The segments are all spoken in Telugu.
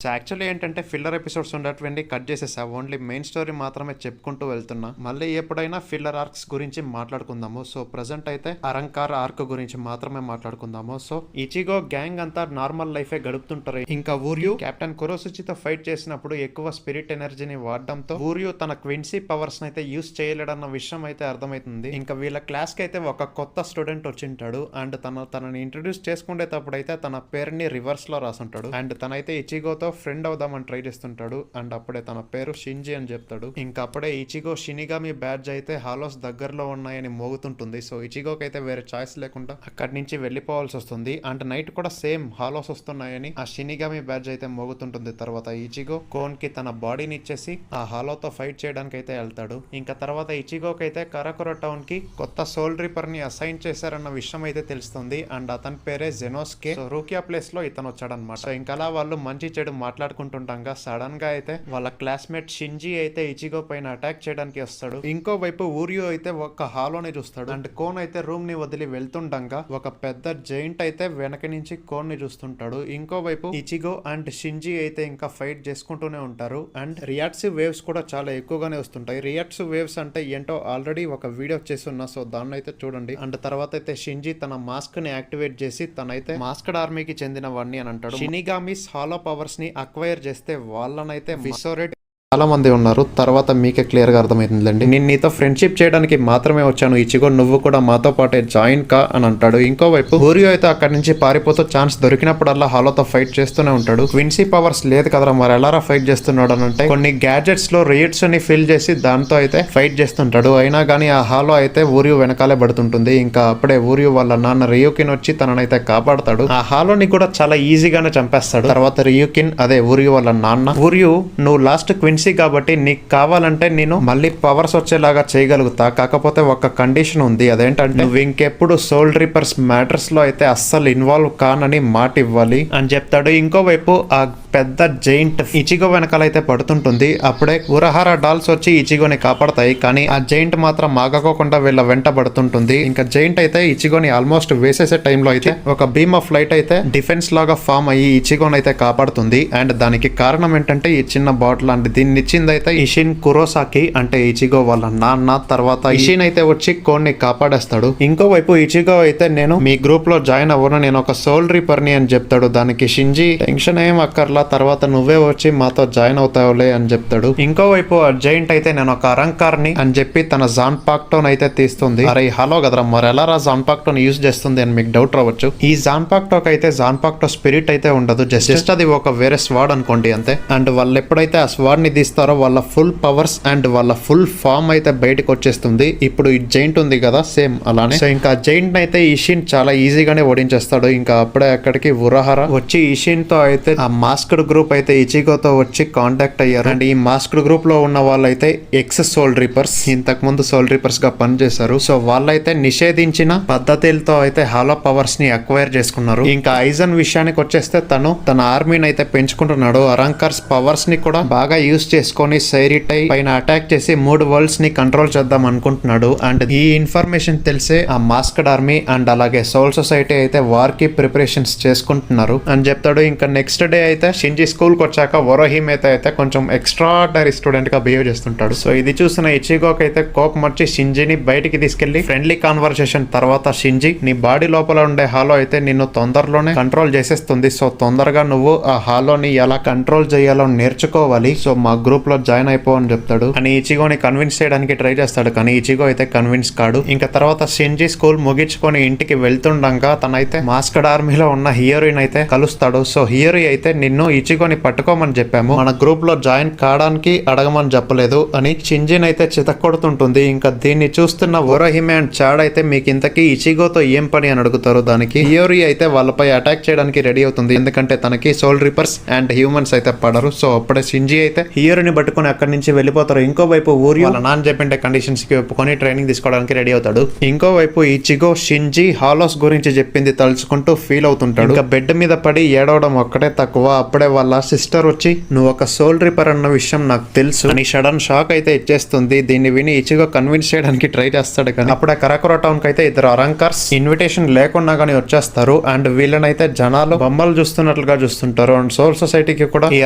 సో యాక్చువల్లీ ఏంటంటే ఫిల్లర్ ఎపిసోడ్స్ ఉన్నటువంటి కట్ చేసేసా, ఓన్లీ మెయిన్ స్టోరీ మాత్రమే చెప్పుకుంటూ వెళ్తున్నా. మళ్ళీ ఎప్పుడైనా ఫిల్లర్ ఆర్క్స్ గురించి మాట్లాడుకుందాము. సో ప్రజెంట్ అయితే అరంకార్ ఆర్క్ గురించి మాత్రమే మాట్లాడుకుందాము. సో ఇచిగో గ్యాంగ్ అంతా నార్మల్ లైఫే గడుపుతుంటారు. ఇంకా ఊర్యు కెప్టెన్ కురోసుచితో ఫైట్ చేసినప్పుడు ఎక్కువ స్పిరిట్ ఎనర్జీని వాడడంతో ఊర్యు తన క్విన్సీ పవర్స్ అయితే యూస్ చేయలేడన్న విషయం అయితే అర్థమవుతుంది. ఇంకా వీళ్ళ క్లాస్ కి అయితే ఒక కొత్త స్టూడెంట్ వచ్చింటాడు అండ్ తనని ఇంట్రడ్యూస్ చేసుకునేటప్పుడు అయితే తన పేరుని రివర్స్ లో రాసుంటాడు. అండ్ తనైతే ఇచిగోతో ఫ్రెండ్ అవుదామని ట్రై చేస్తుంటాడు. అండ్ అప్పుడే తన పేరు షింజీ అని చెప్తాడు. ఇంకా అప్పుడే ఇచిగో షినిగామి బ్యాడ్జ్ అయితే హాలోస్ దగ్గరలో ఉన్నాయని మోగుతుంటుంది. సో ఇచిగోకి అయితే వేరే చాయిస్ లేకుండా అక్కడి నుంచి వెళ్ళిపోవాల్సి వస్తుంది. అండ్ నైట్ కూడా సేమ్ హాలోస్ వస్తున్నాయని ఆ షినిగామి బ్యాడ్జ్ అయితే మోగుతుంటుంది. తర్వాత ఇచిగో కోన్ కి తన బాడీని ఇచ్చేసి ఆ హాలోతో ఫైట్ చేయడానికి అయితే వెళ్తాడు. ఇంకా తర్వాత ఇచిగోకి అయితే కరాకురా టౌన్ కి కొత్త సోల్ రీపర్ ని అసైన్ చేశారన్న విషయం అయితే తెలుస్తుంది. అండ్ అతని పేరే జెనోస్కే. సో రూకియా ప్లేస్ లో ఇతను వచ్చాడనమాట. సో ఇంకా అలా వాళ్ళు మంచి చెడు మాట్లాడుకుంటుండగా సడన్ గా అయితే వాళ్ళ క్లాస్మేట్ షింజీ అయితే ఇచిగో పైన అటాక్ చేయడానికి వస్తాడు. ఇంకో వైపు ఊరియో అయితే ఒక హాలోని చూస్తాడు. అండ్ కోన్ అయితే రూమ్ ని వదిలి వెళ్తుండగా ఒక పెద్ద జైంట్ అయితే వెనక నుంచి కోన్ ని చూస్తుంటాడు. ఇంకో వైపు ఇచిగో అండ్ షింజీ అయితే ఇంకా ఫైట్ చేసుకుంటూనే ఉంటారు. అండ్ రియాక్సివ్ వేవ్స్ కూడా చాలా ఎక్కువగానే వస్తుంటాయి. రియాక్సివ్ వేవ్స్ అంటే ఏంటో ఆల్రెడీ ఒక వీడియో చేస్తున్నా, సో దాన్ని అయితే చూడండి. అండ్ తర్వాత అయితే షింజీ తన మాస్క్ ని యాక్టివేట్ చేసి తనైతే మాస్కడ్ ఆర్మీకి చెందిన వాడిని అని అంటాడు. షినిగామిస్ హాలో పవర్స్ ని అక్వైర్ చేస్తే వాళ్ళనైతే విసోరేట్ చాలా మంది ఉన్నారు. తర్వాత మీకే క్లియర్ గా అర్థమైందండి. నేను నీతో ఫ్రెండ్షిప్ చేయడానికి మాత్రమే వచ్చాను ఇచిగో, నువ్వు కూడా మాతో పాటే జాయిన్ కా అని అంటాడు. ఇంకోవైపు ఊరియో అయితే అక్కడి నుంచి పారిపోతూ ఛాన్స్ దొరికినప్పుడల్లా హాలోతో ఫైట్ చేస్తూనే ఉంటాడు. క్విన్సీ పవర్స్ లేదు కదరా మరి ఎలారా ఫైట్ చేస్తున్నాడు అని అంటే కొన్ని గ్యాడ్జెట్స్ లో రేట్స్ ని ఫిల్ చేసి దాంతో అయితే ఫైట్ చేస్తుంటాడు. అయినా కానీ ఆ హాలో అయితే ఊరియో వెనకాలే పడుతుంటుంది. ఇంకా అప్పుడే ఊరియో వాళ్ళ నాన్న రియూకిన్ వచ్చి తననైతే కాపాడతాడు. ఆ హాలోని కూడా చాలా ఈజీగానే చంపేస్తాడు. తర్వాత రియూకిన్ అదే ఊరియో వాళ్ళ నాన్న, ఊరియో నువ్వు లాస్ట్ క్విన్సీ కాబట్టి నీకు కావాలంటే నేను మళ్ళీ పవర్స్ వచ్చేలాగా చేయగలుగుతా, కాకపోతే ఒక కండిషన్ ఉంది, అదేంటంటే నువ్వు ఇంకెప్పుడు సోల్ రీపర్స్ మ్యాటర్స్ లో అయితే అస్సలు ఇన్వాల్వ్ కానని మాట ఇవ్వాలి అని చెప్తాడు. ఇంకోవైపు ఆ పెద్ద జైంట్ ఇచిగో వెనకాలైతే పడుతుంటుంది. అప్పుడే ఉరహారా డాల్స్ వచ్చి ఇచిగోని కాపాడతాయి. కానీ ఆ జైంట్ మాత్రం ఆగకోకుండా వీళ్ళ వెంట పడుతుంటుంది. ఇంకా జైంట్ అయితే ఇచిగోని ఆల్మోస్ట్ వేసేసే టైంలో అయితే ఒక బీమ్ ఆఫ్ లైట్ అయితే డిఫెన్స్ లాగా ఫామ్ అయ్యి ఇచిగోని అయితే కాపాడుతుంది. అండ్ దానికి కారణం ఏంటంటే ఈ చిన్న బాటిల్ అండ్ దీన్ని ఇచ్చింది అయితే ఇషిన్ కురోసాకి అంటే ఇచిగో వాళ్ళ నాన్న. తర్వాత ఇషిన్ అయితే వచ్చి కోన్ని కాపాడేస్తాడు. ఇంకోవైపు ఇచిగో అయితే నేను మీ గ్రూప్ లో జాయిన్ అవ్వను, నేను ఒక సోల్ రీపర్ ని అని చెప్తాడు. దానికి షింజీ టెన్షన్ ఏం అక్కర్లా, తర్వాత నువ్వే వచ్చి మాతో జాయిన్ అవుతావులే అని చెప్తాడు. ఇంకోవైపు జైంట్ అయితే నేను ఒక అరంకార్ ని అని చెప్పి తన జాన్పాక్టోన్ అయితే తీస్తుంది. అరే హలో కదరా మరి ఎలా రా జాన్పాక్టోన్ యూజ్ చేస్తుంది అని మీకు డౌట్ రావచ్చు. ఈ జాన్పాక్టోకి అయితే జాన్పాక్టో స్పిరిట్ అయితే ఉండదు, జస్ట్ అది ఒక వేరే స్వాడ్ అనుకోండి అంతే. అండ్ వాళ్ళు ఎప్పుడైతే ఆ స్వాడ్ ని తీస్తారో వాళ్ళ ఫుల్ పవర్స్ అండ్ వాళ్ళ ఫుల్ ఫామ్ అయితే బయటకు వచ్చేస్తుంది. ఇప్పుడు ఈ జైంట్ ఉంది కదా సేమ్ అలానే. సో ఇంకా జైంట్ అయితే ఇషిన్ చాలా ఈజీగానే ఓడించేస్తాడు. ఇంకా అప్పుడే అక్కడికి ఉరహరా వచ్చి ఇషిన్ తో అయితే ఆ మాస్క్డ్ గ్రూప్ అయితే ఇచిగోతో వచ్చి కాంటాక్ట్ అయ్యారు. అండ్ ఈ మాస్క్డ్ గ్రూప్ లో ఉన్న వాళ్ళైతే ఎక్స్ సోల్ రీపర్స్, ఇంతకు ముందు సోల్ రీపర్స్ గా పనిచేశారు. సో వాళ్ళైతే నిషేధించిన పద్ధతులతో అయితే హాలో పవర్స్ ని అక్వైర్ చేసుకున్నారు. ఇంకా ఐజన్ విషయానికి వచ్చేస్తే తను తన ఆర్మీని అయితే పెంచుకుంటున్నాడు. అరంకర్స్ పవర్స్ ని కూడా బాగా యూజ్ చేసుకొని సైరిటై పైన అటాక్ చేసి 3 వరల్డ్స్ ని కంట్రోల్ చేద్దాం అనుకుంటున్నాడు. అండ్ ఈ ఇన్ఫర్మేషన్ తెలిసే ఆ మాస్క్డ్ ఆర్మీ అండ్ అలాగే సోల్ సొసైటీ అయితే వార్ కి ప్రిపరేషన్స్ చేసుకుంటున్నారు అని చెప్తాడు. ఇంకా నెక్స్ట్ డే అయితే షింజీ స్కూల్ కి వచ్చాక వరోహిమే అయితే కొంచెం ఎక్స్ట్రాడనరీ స్టూడెంట్ గా బిహేవ్ చేస్తుంటాడు. సో ఇది చూసిన ఇచిగోకి అయితే కోపం వచ్చి షింజీని బయటికి తీసుకెళ్లి ఫ్రెండ్లీ కాన్వర్సేషన్ తర్వాత షింజీ నీ బాడీ లోపల ఉండే హాలో అయితే నిన్ను తొందరలోనే కంట్రోల్ చేసేస్తుంది. సో తొందరగా నువ్వు ఆ హాలోని ఎలా కంట్రోల్ చేయాలో నేర్చుకోవాలి. సో మా గ్రూప్ లో జాయిన్ అయిపో అని చెప్తాడు. అని ఇచిగోని కన్విన్స్ చేయడానికి ట్రై చేస్తాడు. కానీ ఇచిగో అయితే కన్విన్స్ కాడు. ఇంకా తర్వాత షింజీ స్కూల్ ముగించుకొని ఇంటికి వెళ్తుండగా తనైతే మాస్కడ్ ఆర్మీలో ఉన్న హీరోయిన్ అయితే కలుస్తాడు. సో హీరోయి అయితే నిన్ను ఇచిగోని పట్టుకోమని చెప్పాము, మన గ్రూప్ లో జాయిన్ కావడానికి అడగమని చెప్పలేదు అని షింజీని అయితే చితక్కొడుతుంటుంది. ఇంకా దీన్ని చూస్తున్న వరోహిమే అండ్ చాడ్ అయితే మీకు ఇంతకీ ఇచిగోతో ఏం పని అని అడుగుతారు. దానికి హియోరి అయితే వాళ్ళపై అటాక్ చేయడానికి రెడీ అవుతుంది. ఎందుకంటే తనకి సోల్ రీపర్స్ అండ్ హ్యూమన్స్ అయితే పడరు. సో అప్పుడే షింజీ అయితే హియోరిని పట్టుకుని అక్కడి నుంచి వెళ్ళిపోతారు. ఇంకోవైపు ఊరి వాళ్ళ నాన్న చెప్పిండే కండిషన్స్ కి ఒప్పుకొని ట్రైనింగ్ తీసుకోవడానికి రెడీ అవుతాడు. ఇంకోవైపు ఇచిగో షింజీ హాలోస్ గురించి చెప్పింది తలుచుకుంటూ ఫీల్ అవుతుంటాడు. ఇంకా బెడ్ మీద పడి ఏడవడం ఒక్కటే తక్కువ. అప్పుడే వాళ్ళ సిస్టర్ వచ్చి నువ్వు ఒక సోల్ రిపర్ అన్న విషయం నాకు తెలుసు అని సడన్ షాక్ అయితే ఇచ్చేస్తుంది. దీన్ని విని ఇచిగో కన్విన్స్ చేయడానికి ట్రై చేస్తాడు. కానీ అప్పుడే కరాకురా టౌన్ కి అయితే ఇద్దరు అరంకార్స్ ఇన్విటేషన్ లేకుండా గానీ వచ్చేస్తారు. అండ్ వీళ్ళనైతే జనాలు బొమ్మలు చూస్తున్నట్లుగా చూస్తుంటారు. అండ్ సోల్ సొసైటీకి కూడా ఈ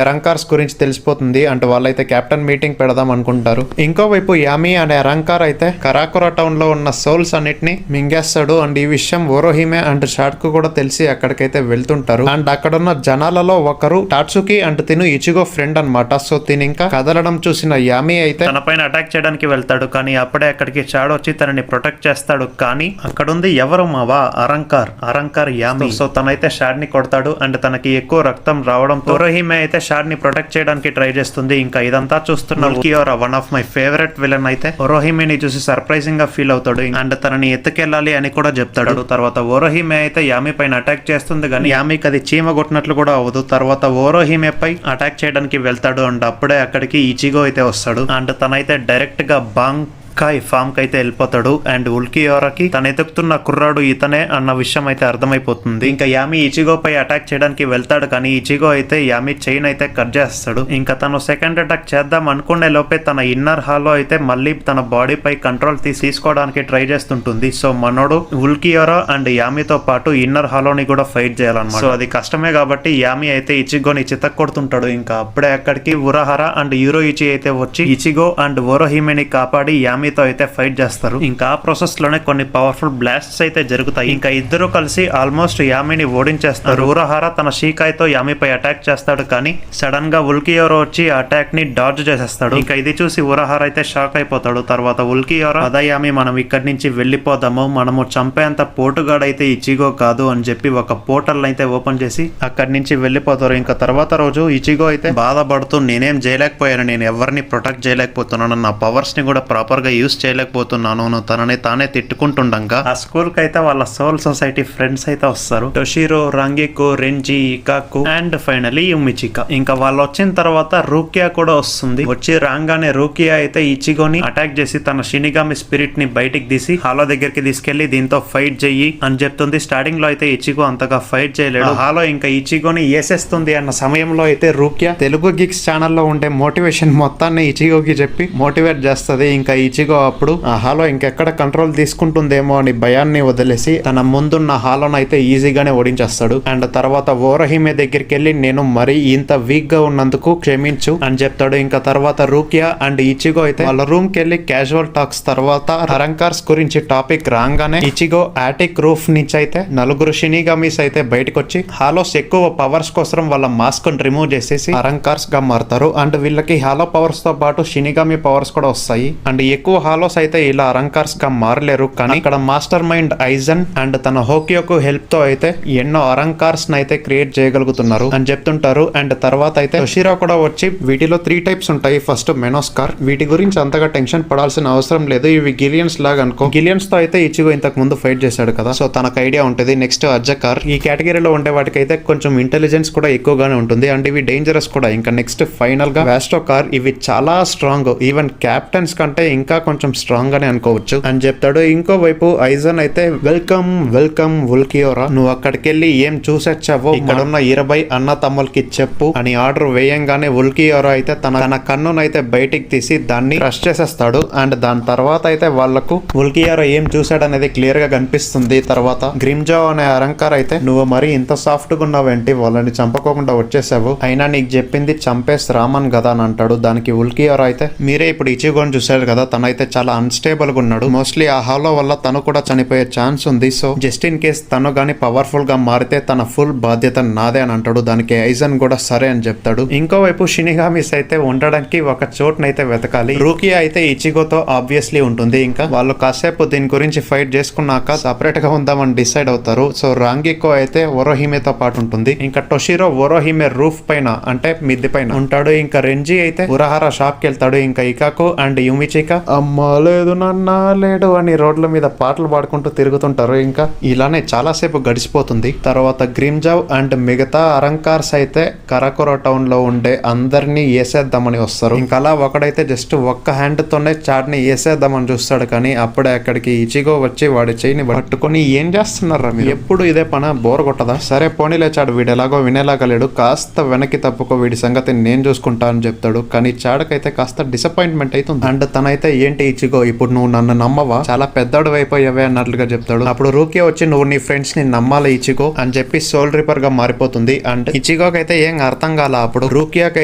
అరంకార్స్ గురించి తెలిసిపోతుంది. అంటే వాళ్ళైతే కెప్టెన్ మీటింగ్ పెడదాం అనుకుంటారు. ఇంకోవైపు యామి అనే అరంకార్ అయితే కరాకురా టౌన్ లో ఉన్న సోల్స్ అన్నిటిని మింగేస్తాడు. అండ్ ఈ విషయం ఓరోహిమే అండ్ షాట్ కు కూడా తెలిసి అక్కడికైతే వెళ్తుంటారు. అండ్ అక్కడున్న జనాలలో ఒకరు టాట్సుకి అండ్ తిను ఇచిగో ఫ్రెండ్ అన్నమాట. సో తిని ఇంకా కదలడం చూసిన యామి అయితే తన పైన అటాక్ చేయడానికి వెళ్తాడు. కానీ అప్పుడే అక్కడికి షాడ్ వచ్చి తనని ప్రొటెక్ట్ చేస్తాడు. కానీ అక్కడుంది ఎవరు మావా అరంకార్ యామి. సో తనైతే షాడ్ ని కొడతాడు. అండ్ తనకి ఎక్కువ రక్తం రావడంతో ఓరోహిమే అయితే షాడ్ ని ప్రొటెక్ట్ చేయడానికి ట్రై చేస్తుంది. ఇంకా ఇదంతా చూస్తున్న Ulquiorra one of my favourite villain అయితే ఓరోహిమేని చూసి సర్ప్రైజింగ్ గా ఫీల్ అవుతాడు. అండ్ తనని ఎత్తుకెళ్ళాలి అని కూడా చెప్తాడు. తర్వాత ఓరోహిమే అయితే యామి పైన అటాక్ చేస్తుంది. కానీ యామికి అది చీమ కొట్టినట్లు కూడా అవ్వదు. తర్వాత ఓరోహిమే పై అటాక్ చేయడానికి వెళ్తాడు. అండ్ అప్పుడే అక్కడికి ఇచిగో అయితే వస్తాడు. అండ్ తనైతే డైరెక్ట్ గా బాంకాయ్ ఫామ్ కి అయితే వెళ్ళిపోతాడు. అండ్ ఉల్కియోరాకి తన ఎతుకుతున్న కుర్రాడు ఇతనే అన్న విషయం అయితే అర్థమైపోతుంది. ఇంకా యామి ఇచిగో పై అటాక్ చేయడానికి వెళ్తాడు. కానీ ఇచిగో అయితే యామి చైన్ అయితే కట్ చేస్తాడు. ఇంకా తను సెకండ్ అటాక్ చేద్దాం అనుకునే లోపే తన ఇన్నర్ హాలో అయితే మళ్ళీ తన బాడీ పై కంట్రోల్ తీసుకోవడానికి ట్రై చేస్తుంటుంది. సో మనోడు ఉల్కియోరా అండ్ యామితో పాటు ఇన్నర్ హాలోని కూడా ఫైట్ చేయాలన్నమాట. సో అది కష్టమే కాబట్టి యామి అయితే ఇచిగోని చితక్కొడుతుంటాడు. ఇంకా అప్పుడే అక్కడికి ఉరహరా అండ్ యూరోయిచి అయితే వచ్చి ఇచిగో అండ్ ఓరోహిమేని కాపాడి యామితో అయితే ఫైట్ చేస్తారు. ఇంకా ఆ ప్రాసెస్ లోనే కొన్ని పవర్ఫుల్ బ్లాస్ట్స్ అయితే జరుగుతాయి. ఇంకా ఇద్దరు కలిసి ఆల్మోస్ట్ యామిని ఓడించేస్తారు. ఉరహరా తన షీకాయ్తో యామిపై అటాక్ చేస్తాడు. కానీ సడన్ గా ఉల్కియోరా వచ్చి అటాక్ ని డాడ్జ్ చేసేస్తాడు. ఇంకా ఇది చూసి ఉరహరా అయితే షాక్ అయిపోతాడు. తర్వాత ఉల్కియోరా అదా యామి మనం ఇక్కడి నుంచి వెళ్ళిపోదాము, మనము చంపేంత పోటుగాడైతే ఇచిగో కాదు అని చెప్పి ఒక పోర్టల్ అయితే ఓపెన్ చేసి అక్కడి నుంచి వెళ్ళిపోతారు. ఇంకా తర్వాత రోజు ఇచిగో అయితే బాధపడుతూ నేనేం చేయలేకపోయాను, నేను ఎవరిని ప్రొటెక్ట్ చేయలేకపోతున్నాను, నా పవర్స్ ని కూడా ప్రాపర్ గా యూస్ చేయలేకపోతున్నాను తనని తానే తిట్టుకుంటుండగా ఆ స్కూల్ కి అయితే వాళ్ళ సోల్ సొసైటీ ఫ్రెండ్స్ అయితే వస్తారు. టొషిరో, రంగికో, రెంజి, ఇకాకు అండ్ ఫైనలీ యుమిచికా. ఇంకా వాళ్ళు వచ్చిన తర్వాత రూకియా కూడా వస్తుంది. వచ్చి రాగానే రూకియా అయితే ఇచిగోని అటాక్ చేసి తన షినిగామి స్పిరిట్ ని బయటికి తీసి హాలో దగ్గరికి తీసుకెళ్లి దీంతో ఫైట్ చెయ్యి అని చెప్తుంది. స్టార్టింగ్ లో అయితే ఇచిగో అంతగా ఫైట్ చేయలేడు. హాలో ఇంకా ఇచిగోని వేసేస్తుంది అన్న సమయంలో అయితే రూకియా తెలుగు గిక్స్ ఛానల్లో ఉండే మోటివేషన్ మొత్తాన్ని ఇచిగోకి చెప్పి మోటివేట్ చేస్తుంది. ఇంకా ఇచిగో అప్పుడు ఆ హాలో ఇంకెక్కడ కంట్రోల్ తీసుకుంటుందేమో అని భయాన్ని వదిలేసి తన ముందున్న హాలోను అయితే ఈజీగానే ఓడించేస్తాడు. అండ్ తర్వాత ఓరోహిమే దగ్గరికి వెళ్ళి నేను మరీ ఇంత వీక్ గా ఉన్నందుకు క్షమించు అని చెప్తాడు. ఇంకా తర్వాత రూకియా అండ్ ఇచిగో అయితే వాళ్ళ రూమ్ కి వెళ్ళి క్యాజువల్ టాక్స్ తర్వాత అరంకార్స్ గురించి టాపిక్ రాగానే ఇచిగో ఆటిక్ రూఫ్ నుంచి అయితే నలుగురు షినిగామీస్ అయితే బయటకు వచ్చి హాలోస్ ఎక్కువ పవర్స్ కోసం వాళ్ళ మాస్క్ ని రిమూవ్ చేసేసి అరంకార్స్ గా మారుతారు. అండ్ వీళ్ళకి హాలో పవర్స్ తో పాటు షినిగామి పవర్స్ కూడా వస్తాయి. అండ్ ఎక్కువ హాలోస్ అయితే ఇలా అరంకార్స్ గా మారలేరు. కానీ ఇక్కడ మాస్టర్ మైండ్ ఐజన్ అండ్ తన హోకియోకు హెల్ప్ తో అయితే ఎన్నో అరంకార్స్ అయితే క్రియేట్ చేయగలుగుతున్నారు అని చెప్తుంటారు. అండ్ తర్వాత అయితే టొషిరో కూడా వచ్చి వీటిలో 3 టైప్స్ ఉంటాయి. ఫస్ట్ మెనోస్కార్, వీటి గురించి అంతగా టెన్షన్ పడాల్సిన అవసరం లేదు, ఇవి గిలియన్స్ లాగా అనుకో. గిలియన్స్ తో అయితే ఇచిగో ఇంతకు ముందు ఫైట్ చేశాడు కదా, సో తనకు ఐడియా ఉంటుంది. నెక్స్ట్ అజ్జకార్, ఈ కేటగిరీలో ఉండే వాటికి అయితే కొంచెం ఇంటెలిజెన్స్ కూడా ఎక్కువగానే ఉంటుంది అండ్ ఇవి డేంజరస్ కూడా. ఇంకా నెక్స్ట్ ఫైనల్ గా వాస్టోకార్, ఇవి చాలా స్ట్రాంగ్, ఈవెన్ క్యాప్టెన్స్ కంటే ఇంకా కొంచెం స్ట్రాంగ్ గానే అనుకోవచ్చు అని చెప్తాడు. ఇంకోవైపు ఐజన్ అయితే వెల్కమ్ వెల్కమ్ ఉల్కియోరా, నువ్వు అక్కడికి వెళ్ళి ఏం చూసొచ్చావో ఇక్కడ ఉన్న 20 అన్న తమ్ములకి చెప్పు అని ఆర్డర్ వేయంగానే ఉల్కియోరా అయితే తన కన్నునైతే బయటికి తీసి దాన్ని క్రష్ చేసేస్తాడు. అండ్ దాని తర్వాత అయితే వాళ్లకు ఉల్కియోరా ఏం చూసాడనేది క్లియర్ గా కనిపిస్తుంది. తర్వాత గ్రిమ్జో అనే అరంకార్ అయితే నువ్వు మరి ఇంత సాఫ్ట్ గా ఉన్నావేంటి, వాళ్ళని చంపకోకుండా వచ్చేసావు, అయినా నీకు చెప్పింది చంపేసి రామన్ కదా అని అంటాడు. దానికి ఉల్కియోరా అయితే మీరే ఇప్పుడు ఇచిగోని చూశారు కదా, తనైతే చాలా అన్స్టేబుల్ గా ఉన్నాడు, మోస్ట్లీ ఆ హాలో వల్ల తను కూడా చనిపోయే ఛాన్స్ ఉంది, సో జస్ట్ ఇన్ కేస్ తను గాని పవర్ఫుల్ గా మారితే తన ఫుల్ బాధ్యత నాదే అని అంటాడు. దానికి ఐజన్ కూడా సరే అని చెప్తాడు. ఇంకోవైపు షినిగామిస్ అయితే ఉండడానికి ఒక చోటునైతే వెతకాలి. రూకియా అయితే ఇచిగోతో ఆబ్వియస్లీ ఉంటుంది. ఇంకా వాళ్ళు కాసేపు దీని గురించి ఫైట్ చేసుకున్నాక సపరేట్ గా ఉందామని డిసైడ్ అవుతారు. సో రాంగికో అయితే ఓరోహిమేతో పాటు ఉంటుంది. ఇంకా టొషిరో ఓరోహిమే రూఫ్ పైన అంటే మిద్దె పైన ఉంటాడు. ఇంకా రెంజి అయితే ఉరహరా షాప్ కి వెళ్తాడు. ఇంకా ఇకాకు అండ్ యుమిచికా అమ్మ లేదు నాన్న లేడు అని రోడ్ల మీద పాటలు పాడుకుంటూ తిరుగుతుంటారు. ఇంకా ఇలానే చాలాసేపు గడిచిపోతుంది. తర్వాత గ్రిమ్జావ్ అండ్ మిగతా అరంకార్స్ అయితే కరాకొర టౌన్ లో ఉండే అందరినీ వేసేద్దామని వస్తారు. ఇంకా అలా ఒకడైతే జస్ట్ ఒక్క హ్యాండ్ తోనే చాట్ ని వేసేద్దామని చూస్తాడు. కానీ అప్పుడే అక్కడికి ఇచిగో వచ్చి వాడి చేయిని పట్టుకొని ఏం చేస్తున్నారా మీరు, ఎప్పుడు ఇదే పన, బోర్ కొట్టదా? సరే పోనీలే చాడు, వీడు ఎలాగో వినేలాగా లేడు, కాస్త వెనక్కి తప్పుకో, వీడి సంగతి నేను చూసుకుంటా అని చెప్తాడు. కానీ చాడుకైతే కాస్త డిసప్పాయింట్మెంట్ అవుతుంది. అండ్ తనైతే ఏంటి ఇచిగో ఇప్పుడు నువ్వు నన్ను నమ్మవా, చాలా పెద్దోడు అయిపోయావే అన్నట్లుగా చెప్తాడు. అప్పుడు రూకీ వచ్చి నువ్వు నీ ఫ్రెండ్స్ ని నమ్మాలి ఇచిగో అని చెప్పి సోల్ రీపర్ గా మారిపోతుంది. అండ్ ఇచిగోకి అయితే ఏం అర్థం కాల. అప్పుడు రూకియాకి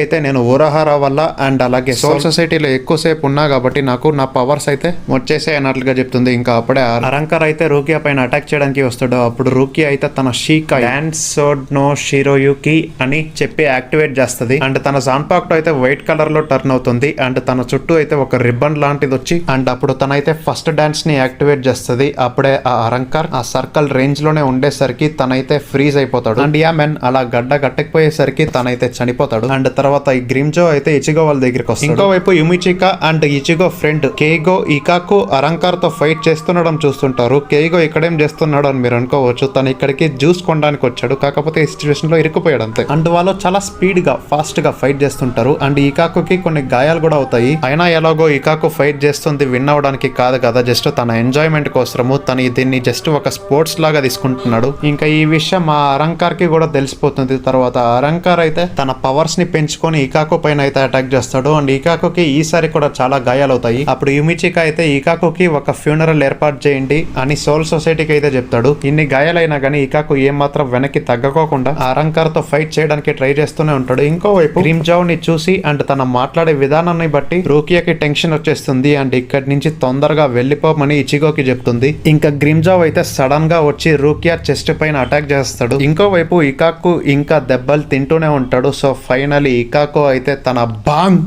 అయితే నేను ఊరహారా వల్ల అండ్ అలాగే సోల్ సొసైటీలో ఎక్కువసేపు ఉన్నా కాబట్టి నాకు నా పవర్స్ అయితే వచ్చేసే అన్నట్లుగా చెప్తుంది. ఇంకా అప్పుడే అరంకర్ అయితే రూకియా పైన అటాక్ చేయడానికి వస్తాడు. అప్పుడు రూకియా అయితే తన షీకా డాన్స్ సోడ్ నో షిరోయుకి అని చెప్పి యాక్టివేట్ చేస్తుంది. అండ్ తన జాన్పాక్ట్ అయితే వైట్ కలర్ లో టర్న్ అవుతుంది. అండ్ తన చుట్టూ అయితే ఒక రిబ్బన్ లాంటిది వచ్చి అండ్ అప్పుడు తనైతే ఫస్ట్ డాన్స్ ని యాక్టివేట్ చేస్తుంది. అప్పుడే ఆ అరంకర్ ఆ సర్కిల్ రేంజ్ లోనే ఉండేసరికి తనైతే ఫ్రీజ్ అయిపోతాడు. అండ్ యామెన్ అలా గడ్డ గట్టకపోయేసరికి తనైతే చనిపోతాడు. అండ్ తర్వాత ఈ గ్రిమ్జో అయితే ఇచిగో వాళ్ళ దగ్గరికి వస్తాడు. ఇంకోవైపు యుమిచికా అండ్ ఇచిగో ఫ్రెండ్ కేయిగో ఇకాకు అరంకర్ తో ఫైట్ చేస్తుండడం చూస్తుంటారు. కేయిగో ఇక్కడేం చేస్తున్నాడు అని మీరు అనుకోవచ్చు. తను ఇక్కడికి జ్యూస్ కొనడానికి వచ్చాడు, కాకపోతే ఈ సిచ్యువేషన్ లో ఇరుక్కుపోయాడు అంతే. అండ్ వాళ్ళు చాలా స్పీడ్ గా ఫాస్ట్ గా ఫైట్ చేస్తుంటారు. అండ్ ఇకాకుకి కొన్ని గాయాలు కూడా అవుతాయి. అయినా ఎలాగో ఇకాకు ఫైట్ చేస్తుంది విన్ అవడానికి కాదు కదా, జస్ట్ తన ఎంజాయ్మెంట్ కోసము తను దీన్ని జస్ట్ ఒక స్పోర్ట్స్ లాగా తీసుకుంటున్నాడు. ఇంకా ఈ విషయం ఆ అరంకార్ కి కూడా తెలిసిపోతుంది. తర్వాత అరంకార్ అయితే తన పవర్స్ ని పెంచుకొని ఇకాకు పైన అయితే అటాక్ చేస్తాడు. అండ్ ఇకాకుకి ఈసారి కూడా చాలా గాయాలు అవుతాయి. అప్పుడు యుమిచికా అయితే ఇకాకుకి ఒక ఫ్యూనరల్ ఏర్పాటు చేయండి అని సోల్ సొసైటీకి అయితే చెప్తాడు. ఇన్ని గాయాలైనా కానీ ఇకాకు ఏం మాత్రం వెనక్కి తగ్గకోకుండా అరంకార్ తో ఫైట్ చేయడానికి ట్రై చేస్తూనే ఉంటాడు. ఇంకోవైపు గ్రిమ్జావ్ ని చూసి అండ్ తన మాట్లాడే విధానాన్ని బట్టి రూకియాకి టెన్షన్ వచ్చేస్తుంది. అండ్ ఇక్కడి నుంచి తొందరగా వెళ్లిపోమని ఇచిగోకి చెప్తుంది. ఇంకా గ్రిమ్జావ్ అయితే సడన్ గా వచ్చి రూకియా చెస్ట్ పైన అటాక్ చేస్తాడు. ఇంకోవైపు ఇకాకు ఇంకా దెబ్బలు తింటూనే ఉంటాడు. సో ఫైనలీ ఇకాకు అయితే తన బాంగ్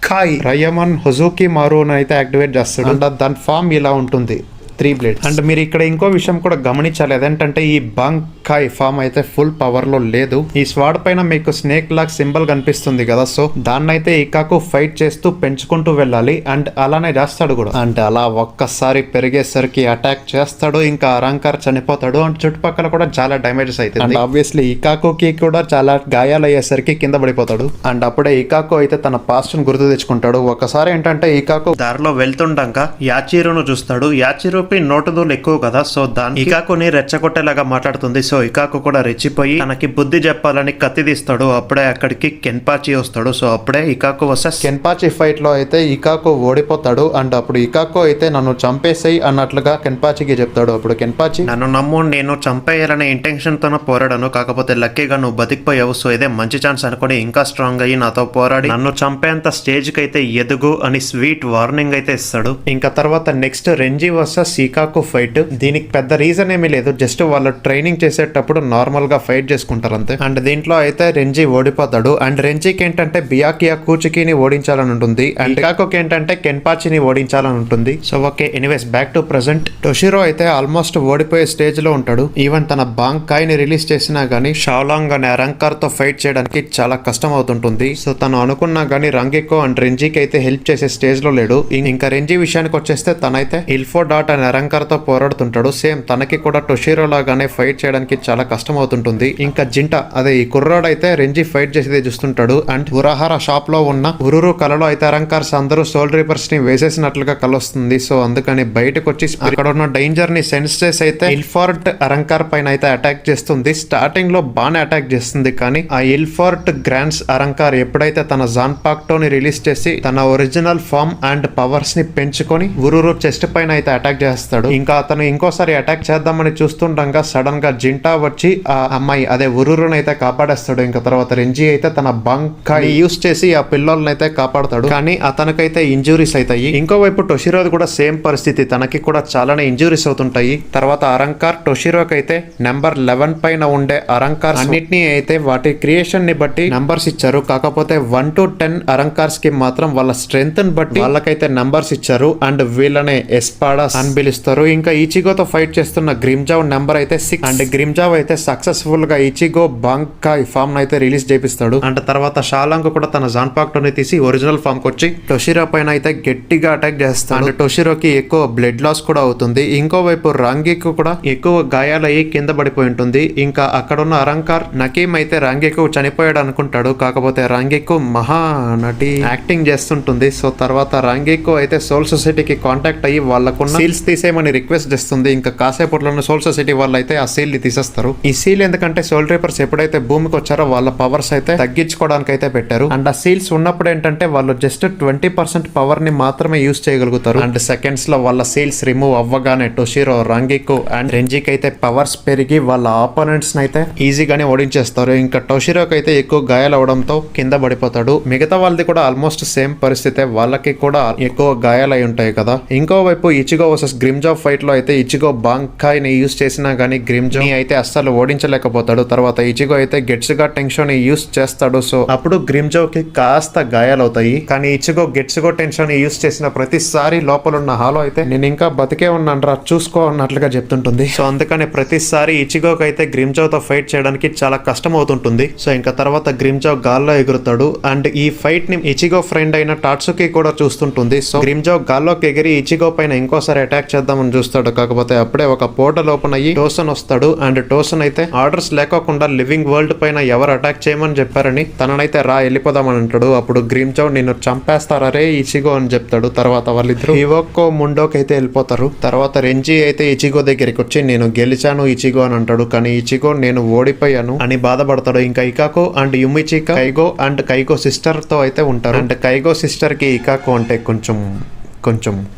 కాయ్ రయమన్ హుజుకి మారును అయితే యాక్టివేట్ చేస్తాడు. అండ్ దాని ఫామ్ ఇలా ఉంటుంది, 3 బ్లేడ్స్. అండ్ మీరు ఇక్కడ ఇంకో విషయం కూడా గమనించాలి, అదేంటంటే ఈ బాంకాయ్ ఫామ్ అయితే ఫుల్ పవర్ లో లేదు. ఈ స్వాడ్ పైన మీకు స్నేక్ లాగ్ సింబల్ కనిపిస్తుంది కదా, సో దాన్నైతే ఇకాకు ఫైట్ చేస్తూ పెంచుకుంటూ వెళ్ళాలి. అండ్ అలానే చేస్తాడు కూడా. అంటే అలా ఒక్కసారి పెరిగేసరికి అటాక్ చేస్తాడు. ఇంకా అరంకర్ చనిపోతాడు. అండ్ చుట్టుపక్కల కూడా చాలా డ్యామేజెస్ అవుతాయి. అండ్ ఆబ్వియస్లీ ఇకాకుకి కూడా చాలా గాయాలు అయ్యేసరికి కింద పడిపోతాడు. అండ్ అప్పుడే ఇకాకు అయితే తన పాస్ట్ ను గుర్తు తెచ్చుకుంటాడు. ఒకసారి ఏంటంటే ఇకాకు దారిలో వెళ్తుండగా యాచిరును చూస్తాడు. యాచిరు నోటుదూలు ఎక్కువ కదా, సో దాని ఇకాకుని రెచ్చగొట్టేలాగా మాట్లాడుతుంది. సో ఇకాకు కూడా రెచ్చిపోయి తనకి బుద్ధి చెప్పాలని కత్తి తీస్తాడు. అప్పుడే అక్కడికి కెన్పాచి వస్తాడు. సో అప్పుడే ఇకాకు వర్సెస్ కెన్పాచి ఫైట్ లో అయితే ఇకాకు ఓడిపోతాడు. అండ్ అప్పుడు ఇకాకు అయితే నన్ను చంపేసేయి అన్నట్లుగా కెన్పాచికి చెప్తాడు. అప్పుడు కెన్పాచి నన్ను నమ్ము, నేను చంపేయాలనే ఇంటెన్షన్ తోనే పోరాడాను, కాకపోతే లక్కీగా నువ్వు బతికిపోయావు, సో ఇదే మంచి ఛాన్స్ అనుకుని ఇంకా స్ట్రాంగ్ అయ్యి నాతో పోరాడి నన్ను చంపేంత స్టేజ్ కి అయితే ఎదుగు అని స్వీట్ వార్నింగ్ అయితే ఇస్తాడు. ఇంకా తర్వాత నెక్స్ట్ రెంజీ వర్సెస్ ఇకాకు ఫైట్. దీనికి పెద్ద రీజన్ ఏమీ లేదు, జస్ట్ వాళ్ళు ట్రైనింగ్ చేసేటప్పుడు నార్మల్ గా ఫైట్ చేసుకుంటారు అంతే. అండ్ దీంట్లో అయితే రెంజీ ఓడిపోతాడు. అండ్ రెంజీకి ఏంటంటే బియాకియా కూచికిని ఓడించాలని ఉంటుంది. అండ్ ఇకాకుకి ఏంటంటే కెన్పాచిని ఓడించాలని ఉంటుంది. So okay, anyways back to present. Toshiro అయితే ఆల్మోస్ట్ ఓడిపోయే స్టేజ్ లో ఉంటాడు. ఈవెన్ తన బాంకాయ్ ని రిలీజ్ చేసినా గానీ షావ్లాంగ్ అనే అరంకార్ తో ఫైట్ చేయడానికి చాలా కష్టం అవుతుంటుంది. సో తను అనుకున్నా గానీ రంగికో అండ్ రెంజీకి అయితే హెల్ప్ చేసే స్టేజ్ లో లేడు. ఇంకా రెంజీ విషయానికి వచ్చేస్తే తనైతే ఇల్ఫో డాట్ అనే అరంకర్ తో పోరాడుతుంటాడు. సేమ్ తనకి కూడా టొషిరో లాగానే ఫైట్ చేయడానికి చాలా కష్టం అవుతుంటుంది. ఇంకా జింటా అదే ఈ కుర్రాడు అయితే రెంజీ ఫైట్ చేసేది చూస్తుంటాడు. అండ్ ఉరహార షాప్ లో ఉన్న ఉరురు కలలో అయితే అరంకర్స్ అందరూ సోల్ రీపర్స్ ని వేసేసినట్లుగా కలొస్తుంది. సో అందుకని బయటకు వచ్చి అక్కడ ఉన్న డేంజర్ ని సెన్స్ చేసి అయితే ఇల్ఫోర్ట్ అరంకర్ పైన అయితే అటాక్ చేస్తుంది. స్టార్టింగ్ లో బాగానే అటాక్ చేస్తుంది, కానీ ఆ ఇల్ఫోర్ట్ గ్రాండ్స్ అరంకర్ ఎప్పుడైతే తన జాన్పాక్టో ని రిలీజ్ చేసి తన ఒరిజినల్ ఫామ్ అండ్ పవర్స్ ని పెంచుకొని ఉరురు చెస్ట్ పైన అయితే అటాక్ చేస్తాడు. ఇంకా అతను ఇంకోసారి అటాక్ చేద్దామని చూస్తుండగా సడన్ గా జింటా వచ్చి ఆ అమ్మాయి అదే ఉరురుని అయితే కాపాడేస్తాడు. ఇంకా తర్వాత రెంజీ అయితే తన బంకాయ్ యూస్ చేసి ఆ పిల్లల్ని అయితే కాపాడతాడు, కానీ అతనికైతే ఇంజురీస్ అవుతాయి. ఇంకోవైపు టొషిరోది కూడా సేమ్ పరిస్థితి, తనకి కూడా చాలానే ఇంజురీస్ అవుతుంటాయి. తర్వాత అరంకార్ టొషిరోకి అయితే నెంబర్ 11 పైన ఉండే అరంకార్ అన్నిటినీ అయితే వాటి క్రియేషన్ ని బట్టి నంబర్స్ ఇచ్చారు. కాకపోతే 1 to 10 అరంకార్స్ కి మాత్రం వాళ్ళ స్ట్రెంగ్త్ ని బట్టి వాళ్ళకైతే నంబర్స్ ఇచ్చారు. అండ్ వీళ్ళనే ఎస్పాడా, సన్బి పిలుస్తారు. ఇంకా ఇచిగోతో ఫైట్ చేస్తున్న గ్రిమ్జావ్ నెంబర్ అయితే 6 అండ్ గ్రిమ్జావ్ అయితే సక్సెస్ఫుల్ గా ఇచిగో బాంకాయ్ ఫామ్ అయితే రిలీజ్ చేపిస్తాడు. అండ్ తర్వాత షాలాంగ్ కూడా తన జాన్పాక్ టోని తీసి ఒరిజినల్ ఫామ్ కి వచ్చి టొషిరో పైన అయితే గట్టిగా అటాక్ చేస్తాడు. అండ్ టొషిరోకి ఎక్కువ బ్లడ్ లాస్ కూడా అవుతుంది. ఇంకోవైపు రాంగికు కూడా ఎక్కువ గాయాలయ్యి కింద పడిపోయి ఉంటుంది. ఇంకా అక్కడున్న అరంకార్ నకీమ్ అయితే రాంగికు చనిపోయాడు అనుకుంటాడు. కాకపోతే రాంగికు మహా నటి యాక్టింగ్ చేస్తుంటుంది. సో తర్వాత రాంగికు అయితే సోల్ సొసైటీకి కాంటాక్ట్ అయ్యి వాళ్ళకున్న సీల్స్ తీసేయమని రిక్వెస్ట్ చేస్తుంది. ఇంకా కాసేపట్లోనే సోల్ సొసైటీ వాళ్ళు అయితే ఆ సీల్ ని తీసేస్తారు. ఈ సీల్ ఎందుకంటే సోల్ రీపర్స్ ఎప్పుడైతే భూమికి వచ్చారో వాళ్ళ పవర్స్ అయితే తగ్గించుకోవడానికి అయితే పెట్టారు. అండ్ ఆ సీల్స్ ఉన్నప్పుడు ఏంటంటే వాళ్ళు జస్ట్ 20% పవర్ ని మాత్రమే యూజ్ చేయగలుగుతారు. అండ్ సెకండ్స్ లో వాళ్ళ సీల్స్ రిమూవ్ అవ్వగానే టొషిరో, రాంగికు అండ్ రెంజికి అయితే పవర్స్ పెరిగి వాళ్ళ ఆపోనెంట్స్ అయితే ఈజీగానే ఓడించేస్తారు. ఇంకా టొషిరోకి అయితే ఎక్కువ గాయాలు అవడంతో కింద పడిపోతాడు. మిగతా వాళ్ళది కూడా ఆల్మోస్ట్ సేమ్ పరిస్థితే, వాళ్ళకి కూడా ఎక్కువ గాయాలు అయి ఉంటాయి కదా. ఇంకోవైపు ఇచిగో వర్సెస్ గ్రిమ్జావ్ ఫైట్ లో అయితే ఇచిగో బాంకాయ్ ని యూజ్ చేసినా గానీ గ్రిమ్జావ్ ని అయితే అస్సలు ఓడించలేకపోతాడు. తర్వాత ఇచిగో అయితే గెట్స్ గా టెన్షన్ ని యూజ్ చేస్తాడు. సో అప్పుడు గ్రిమ్జావ్ కి కాస్త గాయాలు అవుతాయి. కానీ ఇచిగో గెట్స్ గో టెన్షన్ ని యూజ్ చేసిన ప్రతిసారి లోపల ఉన్న హాలో అయితే నేను ఇంకా బతికే ఉన్నాను చూసుకో అన్నట్లుగా చెప్తుంటుంది. సో అందుకని ప్రతిసారి ఇచిగోకి అయితే గ్రిమ్జావ్ తో ఫైట్ చేయడానికి చాలా కష్టం అవుతుంటుంది. సో ఇంకా తర్వాత గ్రిమ్జావ్ గాల్లో ఎగురుతాడు. అండ్ ఈ ఫైట్ ని ఇచిగో ఫ్రెండ్ అయిన టాట్సుకి కూడా చూస్తుంటుంది. సో గ్రిమ్జావ్ గాల్లోకి ఎగిరి ఇచిగో పైన ఇంకోసారి అటాక్ చేద్దామని చూస్తాడు. కాకపోతే అప్పుడే ఒక పోర్టల్ ఓపెన్ అయ్యి టోసన్ వస్తాడు. అండ్ టోసన్ అయితే ఆర్డర్స్ లేకోకుండా లివింగ్ వరల్డ్ పైన ఎవరు అటాక్ చేయమని చెప్పారని తననైతే వెళ్ళిపోదామని అంటాడు. అప్పుడు గ్రిమ్జావ్ నిన్ను చంపేస్తారే ఇచిగో అని చెప్తాడు. తర్వాత వాళ్ళిద్దరు హివోకో ముండోకి అయితే వెళ్ళిపోతారు. తర్వాత రెంజీ అయితే ఇచిగో దగ్గరికి వచ్చి నేను గెలిచాను ఇచిగో అని అంటాడు. కానీ ఇచిగో నేను ఓడిపోయాను అని బాధపడతాడు. ఇంకా ఇకాకో అండ్ యుమిచికా కైగో అండ్ కైగో సిస్టర్ తో అయితే ఉంటారు. అండ్ కైగో సిస్టర్ కి ఇకాకో అంటే కొంచెం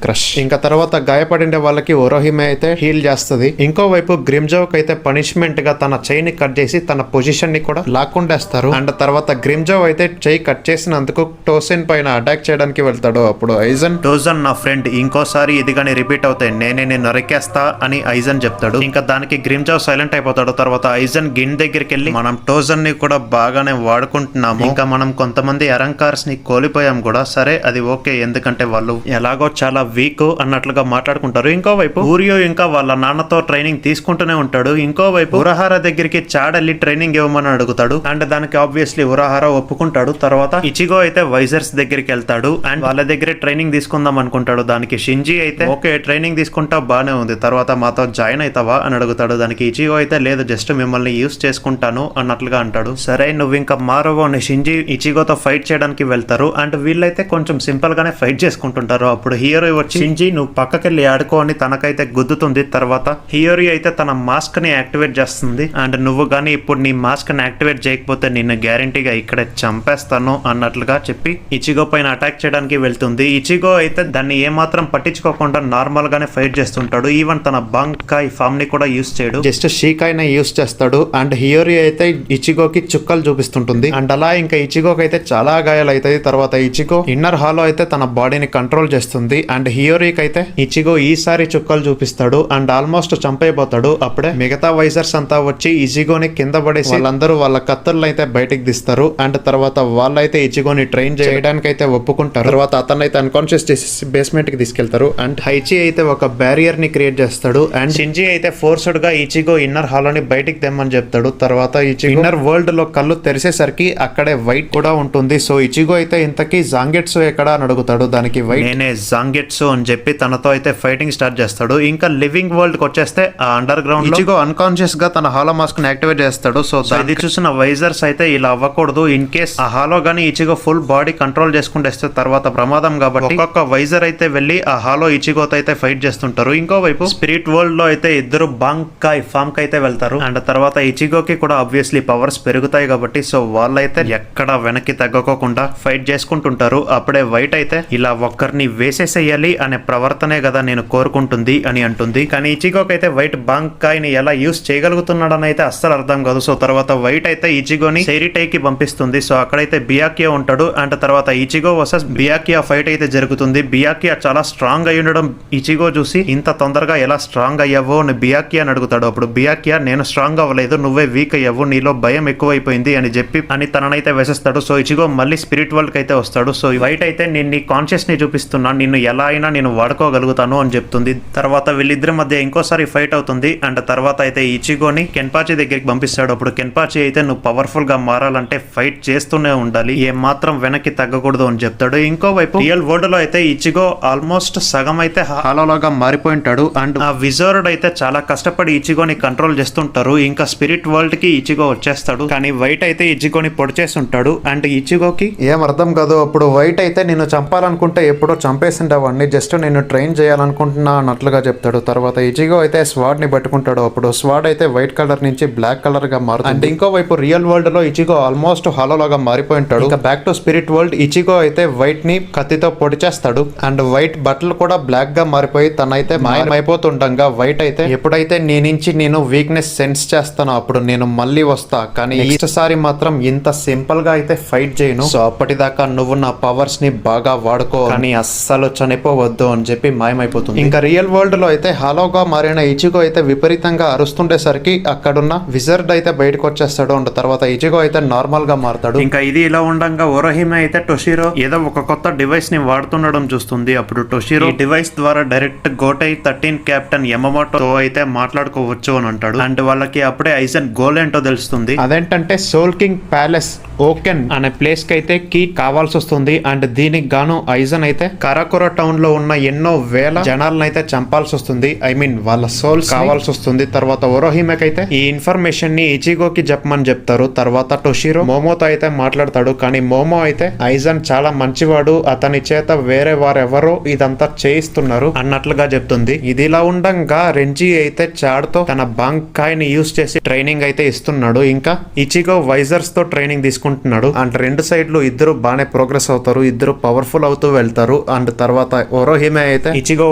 క్రష్. ఇంకా తర్వాత గాయపడిండే వాళ్ళకి ఒరోహిమే అయితే హీల్ చేస్తుంది. ఇంకోవైపు గ్రిమ్జావ్ కి అయితే పనిష్మెంట్ గా తన చెయ్యి ని కట్ చేసి తన పొజిషన్ ని కూడా లాక్కుండేస్తారు. అండ్ తర్వాత గ్రిమ్జావ్ అయితే చెయ్యి కట్ చేసినందుకు టోసిన్ పైన అటాక్ చేయడానికి వెళ్తాడు. అప్పుడు ఐజన్ టోజన్ నా ఫ్రెండ్ ఇంకోసారి ఇది కానీ రిపీట్ అవుతాయి నేనే నేను నరికేస్తా అని ఐజన్ చెప్తాడు. ఇంకా దానికి గ్రిమ్జావ్ సైలెంట్ అయిపోతాడు. తర్వాత ఐజన్ గిన్ దగ్గరికి వెళ్ళి మనం టోజన్ ని కూడా బాగానే వాడుకుంటున్నాము, ఇంకా మనం కొంతమంది అరంకార్స్ ని కోల్పోయాం కూడా, సరే అది ఓకే ఎందుకంటే వాళ్ళు ఎలాగో చాలా వీక్ అన్నట్లుగా మాట్లాడుకుంటారు. ఇంకోవైపు ఊరియో ఇంకా వాళ్ళ నాన్నతో ట్రైనింగ్ తీసుకుంటూనే ఉంటాడు. ఇంకోవైపు ఉరహార దగ్గరికి చాడెళ్ళి ట్రైనింగ్ ఇవ్వమని అడుగుతాడు. అండ్ దానికి ఆబ్వియస్లీ ఉరహార ఒప్పుకుంటాడు. తర్వాత ఇచిగో అయితే వైజర్స్ దగ్గరికి వెళ్తాడు అండ్ వాళ్ళ దగ్గరే ట్రైనింగ్ తీసుకుందాం అనుకుంటాడు. దానికి షింజీ అయితే ఓకే ట్రైనింగ్ తీసుకుంటా బానే ఉంది, తర్వాత మాతో జాయిన్ అవుతావా అని అడుగుతాడు. దానికి ఇచిగో అయితే లేదు జస్ట్ మిమ్మల్ని యూస్ చేసుకుంటాను అన్నట్లుగా అంటాడు. సరే నువ్వు ఇంకా మారవో అని షింజీ ఇచిగోతో ఫైట్ చేయడానికి వెళ్తారు. అండ్ వీళ్ళైతే కొంచెం సింపుల్ గానే ఫైట్ చేసుకుంటుంటారు. అప్పుడు హియోరి వచ్చి షింజీ నువ్వు పక్కకెళ్ళి ఆడుకో అని తనకైతే గుద్దుతుంది. తర్వాత హియోరి అయితే తన మాస్క్ ని యాక్టివేట్ చేస్తుంది. అండ్ నువ్వు గానీ ఇప్పుడు నీ మాస్క్ ని యాక్టివేట్ చేయకపోతే నిన్ను గ్యారంటీగా ఇక్కడే చంపేస్తాను అన్నట్లుగా చెప్పి ఇచిగో పైన అటాక్ చేయడానికి వెళ్తుంది. ఇచిగో అయితే దాన్ని ఏమాత్రం పట్టించుకోకుండా నార్మల్ గానే ఫైట్ చేస్తుంటాడు. ఈవెన్ తన బాంకాయ్ ఫామ్ ని కూడా యూస్ చేయడు, జస్ట్ షీకాయ్ ని యూస్ చేస్తాడు. అండ్ హియోరి అయితే ఇచిగోకి చుక్కలు చూపిస్తుంటుంది. అండ్ అలా ఇంకా ఇచిగోకి అయితే చాలా గాయాలు అవుతాయి. తర్వాత ఇచిగో ఇన్నర్ హాలో అయితే తన బాడీని కంట్రోల్ చేస్తుంది. అండ్ హియోరికి అయితే ఇచిగో ఈసారి చుక్కలు చూపిస్తాడు అండ్ ఆల్మోస్ట్ చంపైపోతాడు. అప్పుడే మిగతా వైజర్స్ అంతా వచ్చి ఇచిగోని కింద పడేసి వాళ్ళందరూ వాళ్ళ కత్తులను అయితే బయటికి తీస్తారు. అండ్ తర్వాత వాళ్ళైతే ఇచిగోని ట్రైన్ చేయడానికి అయితే ఒప్పుకుంటారు. తర్వాత అతను అయితే అన్కాన్షియస్ చేసి బేస్మెంట్ కి తీసుకెళ్తారు. అండ్ హైచి అయితే ఒక బ్యారియర్ ని క్రియేట్ చేస్తాడు. అండ్ షింజీ అయితే ఫోర్స్డ్ గా ఇచిగో ఇన్నర్ హాలోని బయటికి తెమ్మని చెప్తాడు. తర్వాత ఇచిగో ఇన్నర్ వరల్డ్ లో కళ్ళు తెరిసేసరికి అక్కడే వైట్ కూడా ఉంటుంది. సో ఇచిగో అయితే ఇంతకీ జాంగెట్సు ఎక్కడ అని అడుగుతాడు. దానికి వైట్ నేనే జాంగెట్సు అని చెప్పి తనతో అయితే ఫైటింగ్ స్టార్ట్ చేస్తాడు. ఇంకా లివింగ్ వరల్డ్ కి వచ్చేస్తే ఆ అండర్ గ్రౌండ్ ఇచిగో అన్కాన్షియస్ గా తన హాలో మాస్క్ ని యాక్టివేట్ చేస్తాడు. సో ఇది చూసిన వైజర్స్ అయితే ఇలా అవ్వకూడదు, ఇన్ కేస్ ఆ హాలో గానీ ఇచిగో ఫుల్ బాడీ కంట్రోల్ చేసుకుంటే తర్వాత ప్రమాదం కాబట్టి ఒక్కొక్క వైజర్ అయితే వెళ్లి ఆ హాలో ఇచిగోతో అయితే ఫైట్ చేస్తుంటారు. ఇంకోవైపు స్పిరిట్ వరల్డ్ లో అయితే ఇద్దరు బాంకాయ్ ఫామ్ కి అయితే వెళ్తారు. అండ్ తర్వాత ఇచిగోకి కూడా ఆబ్వియస్లీ పవర్స్ పెరుగుతాయి కాబట్టి సో వాళ్ళైతే ఎక్కడ వెనక్కి తగ్గకోకుండా ఫైట్ చేసుకుంటుంటారు. అప్పుడే వైట్ అయితే ఇలా ఒక్కరిని వేసేసేయాలి అనే ప్రవర్తనే కదా నేను కోరుకుంటుంది అని అంటుంది. కానీ ఇచిగోకి అయితే వైట్ బాంకాయ్ ని ఎలా యూస్ చేయగలుగుతున్నాడని అయితే అస్సలు అర్థం కాదు. సో తర్వాత వైట్ అయితే ఇచిగోని సెరిటై కి పంపిస్తుంది. సో అక్కడైతే బియాకియా ఉంటాడు. అండ్ తర్వాత ఇచిగో వర్సెస్ బియాకియా ఫైట్ అయితే జరుగుతుంది. బియాకియా చాలా స్ట్రాంగ్ అయి ఉండడం ఇచిగో చూసి ఇంత తొందరగా ఎలా స్ట్రాంగ్ అయ్యావో అని బియాకియా అని అడుగుతాడు. అప్పుడు బియాకియా నేను స్ట్రాంగ్ అవ్వలేదు, నువ్వే వీక్ అయ్యావు, నీలో భయం ఎక్కువైపోయింది అని చెప్పి తననైతే వేసేస్తాడు. సో ఇచిగో మళ్ళీ స్పిరిట్ వరల్డ్ కి అయితే వస్తాడు. సో వైట్ అయితే నేను నీ కాన్షియస్ ని చూపిస్తున్నా, నిన్ను ఎలా అయినా నేను వాడుకోగలుగుతాను అని చెప్తుంది. తర్వాత వీళ్ళిద్దరి మధ్య ఇంకోసారి ఫైట్ అవుతుంది. అండ్ తర్వాత అయితే ఇచిగోని కెన్పాచి దగ్గరికి పంపిస్తాడు. అప్పుడు కెన్పాచి అయితే నువ్వు పవర్ఫుల్ గా మారాలంటే ఫైట్ చేస్తూనే ఉండాలి, ఏ మాత్రం వెనక్కి తగ్గకూడదు అని చెప్తాడు. ఇంకోవైపు రియల్ వరల్డ్ లో అయితే ఇచిగో ఆల్మోస్ట్ సగం అయితే హాలోలాగా మారిపోయి ఉంటాడు. అండ్ ఆ విజర్డ్ అయితే చాలా కష్టపడి ఇచిగోని కంట్రోల్ చేస్తుంటారు. ఇంకా స్పిరిట్ వరల్డ్ కి ఇచిగో వచ్చేస్తాడు. కానీ వైట్ అయితే ఇచిగోని పొడి చేసి ఉంటాడు. అండ్ ఇచిగోకి ఏం అర్థం కాదు. అప్పుడు వైట్ అయితే నిన్ను చంపాలనుకుంటే ఎప్పుడో చంపేసిండేవాడిని, జస్ట్ నేను ట్రైన్ చేయాలనుకుంటున్నా అన్నట్లుగా చెప్తాడు. తర్వాత ఇచిగో అయితే స్వాడ్ ని పట్టుకుంటాడు. అప్పుడు స్వాడ్ అయితే వైట్ కలర్ నుంచి బ్లాక్ కలర్ గా మారుతుంది. అండ్ ఇంకోవైపు రియల్ వరల్డ్ లో ఇచిగో ఆల్మోస్ట్ హాలోలాగా మారిపోయి ఉంటాడు. ఇంకా back to spirit world Ichigo అయితే వైట్ ని కత్తితో పొడి చేస్తాడు. అండ్ వైట్ బట్టలు కూడా బ్లాక్ గా మారిపోయి తనైతే మాయమైపోతుండగా వైట్ అయితే ఎప్పుడైతే నీ నుంచి నేను వీక్నెస్ సెన్స్ చేస్తానో అప్పుడు నేను మళ్ళీ వస్తా, కానీ నెక్స్ట్ సారి మాత్రం ఇంత సింపుల్ గా అయితే ఫైట్ చేయను. సో అప్పటిదాకా నువ్వు నా పవర్స్ ని బాగా వాడుకో, కానీ అస్సలు చనిపోవద్దు అని చెప్పి మాయమైపోతుంది. ఇంకా రియల్ వరల్డ్ లో అయితే హాలోగా మారిన ఇచిగో అయితే విపరీతంగా అరుస్తుండేసరికి అక్కడున్న విజర్డ్ అయితే బయటకు వచ్చేస్తాడు. అండ్ తర్వాత ఇచిగో అయితే నార్మల్ గా మారుతాడు. ఇంకా ఇది ఇలా ఉండగా ఓరోహిమే అయితే టొషిరో ఏదో ఒక కొత్త డివైస్ ని వాడుతుండడం చూస్తుంది. అప్పుడు టొషిరో ఈ డివైస్ ద్వారా డైరెక్ట్ గోటై 13 కెప్టెన్ యమమోటో అయితే మాట్లాడుకోవచ్చు అని అంటాడు. అండ్ వాళ్ళకి అప్పుడే ఐజన్ గోల్ ఏంటో తెలుస్తుంది. అదేంటంటే సోల్ కింగ్ ప్యాలెస్ ఓకెన్ అనే ప్లేస్ కి అయితే కీ కావాల్సి వస్తుంది. అండ్ దీనికి గాను ఐజన్ అయితే కరాకురా టౌన్ లో ఉన్న ఎన్నో వేల జనాలను అయితే చంపాల్సి వస్తుంది. ఐ మీన్ వాళ్ళ సోల్స్ కావాల్సి వస్తుంది. తర్వాత ఓరోహిమెకి అయితే ఈ ఇన్ఫర్మేషన్ ని ఇచిగోకి చెప్పమని చెప్తారు. తర్వాత టొషిరో మోమోతో అయితే మాట్లాడతాడు. కానీ మోమో అయితే ఐజన్ చాలా మంచివాడు, అతని చేత వేరే వారెవరో ఇదంతా చేయిస్తున్నారు అన్నట్లుగా చెప్తుంది. ఇది ఇలా ఉండగా రెంజీ అయితే చాడ్తో తన బాంకాయ్ ని యూస్ చేసి ట్రైనింగ్ అయితే ఇస్తున్నాడు. ఇంకా ఇచిగో వైజర్స్ తో ట్రైనింగ్ తీసుకుంటున్నాడు. అండ్ రెండు సైడ్లు ఇద్దరు బాగానే ప్రోగ్రెస్ అవుతారు, ఇద్దరు పవర్ఫుల్ అవుతూ వెళ్తారు. అండ్ తర్వాత ఓరోహిమే అయితే ఇచిగో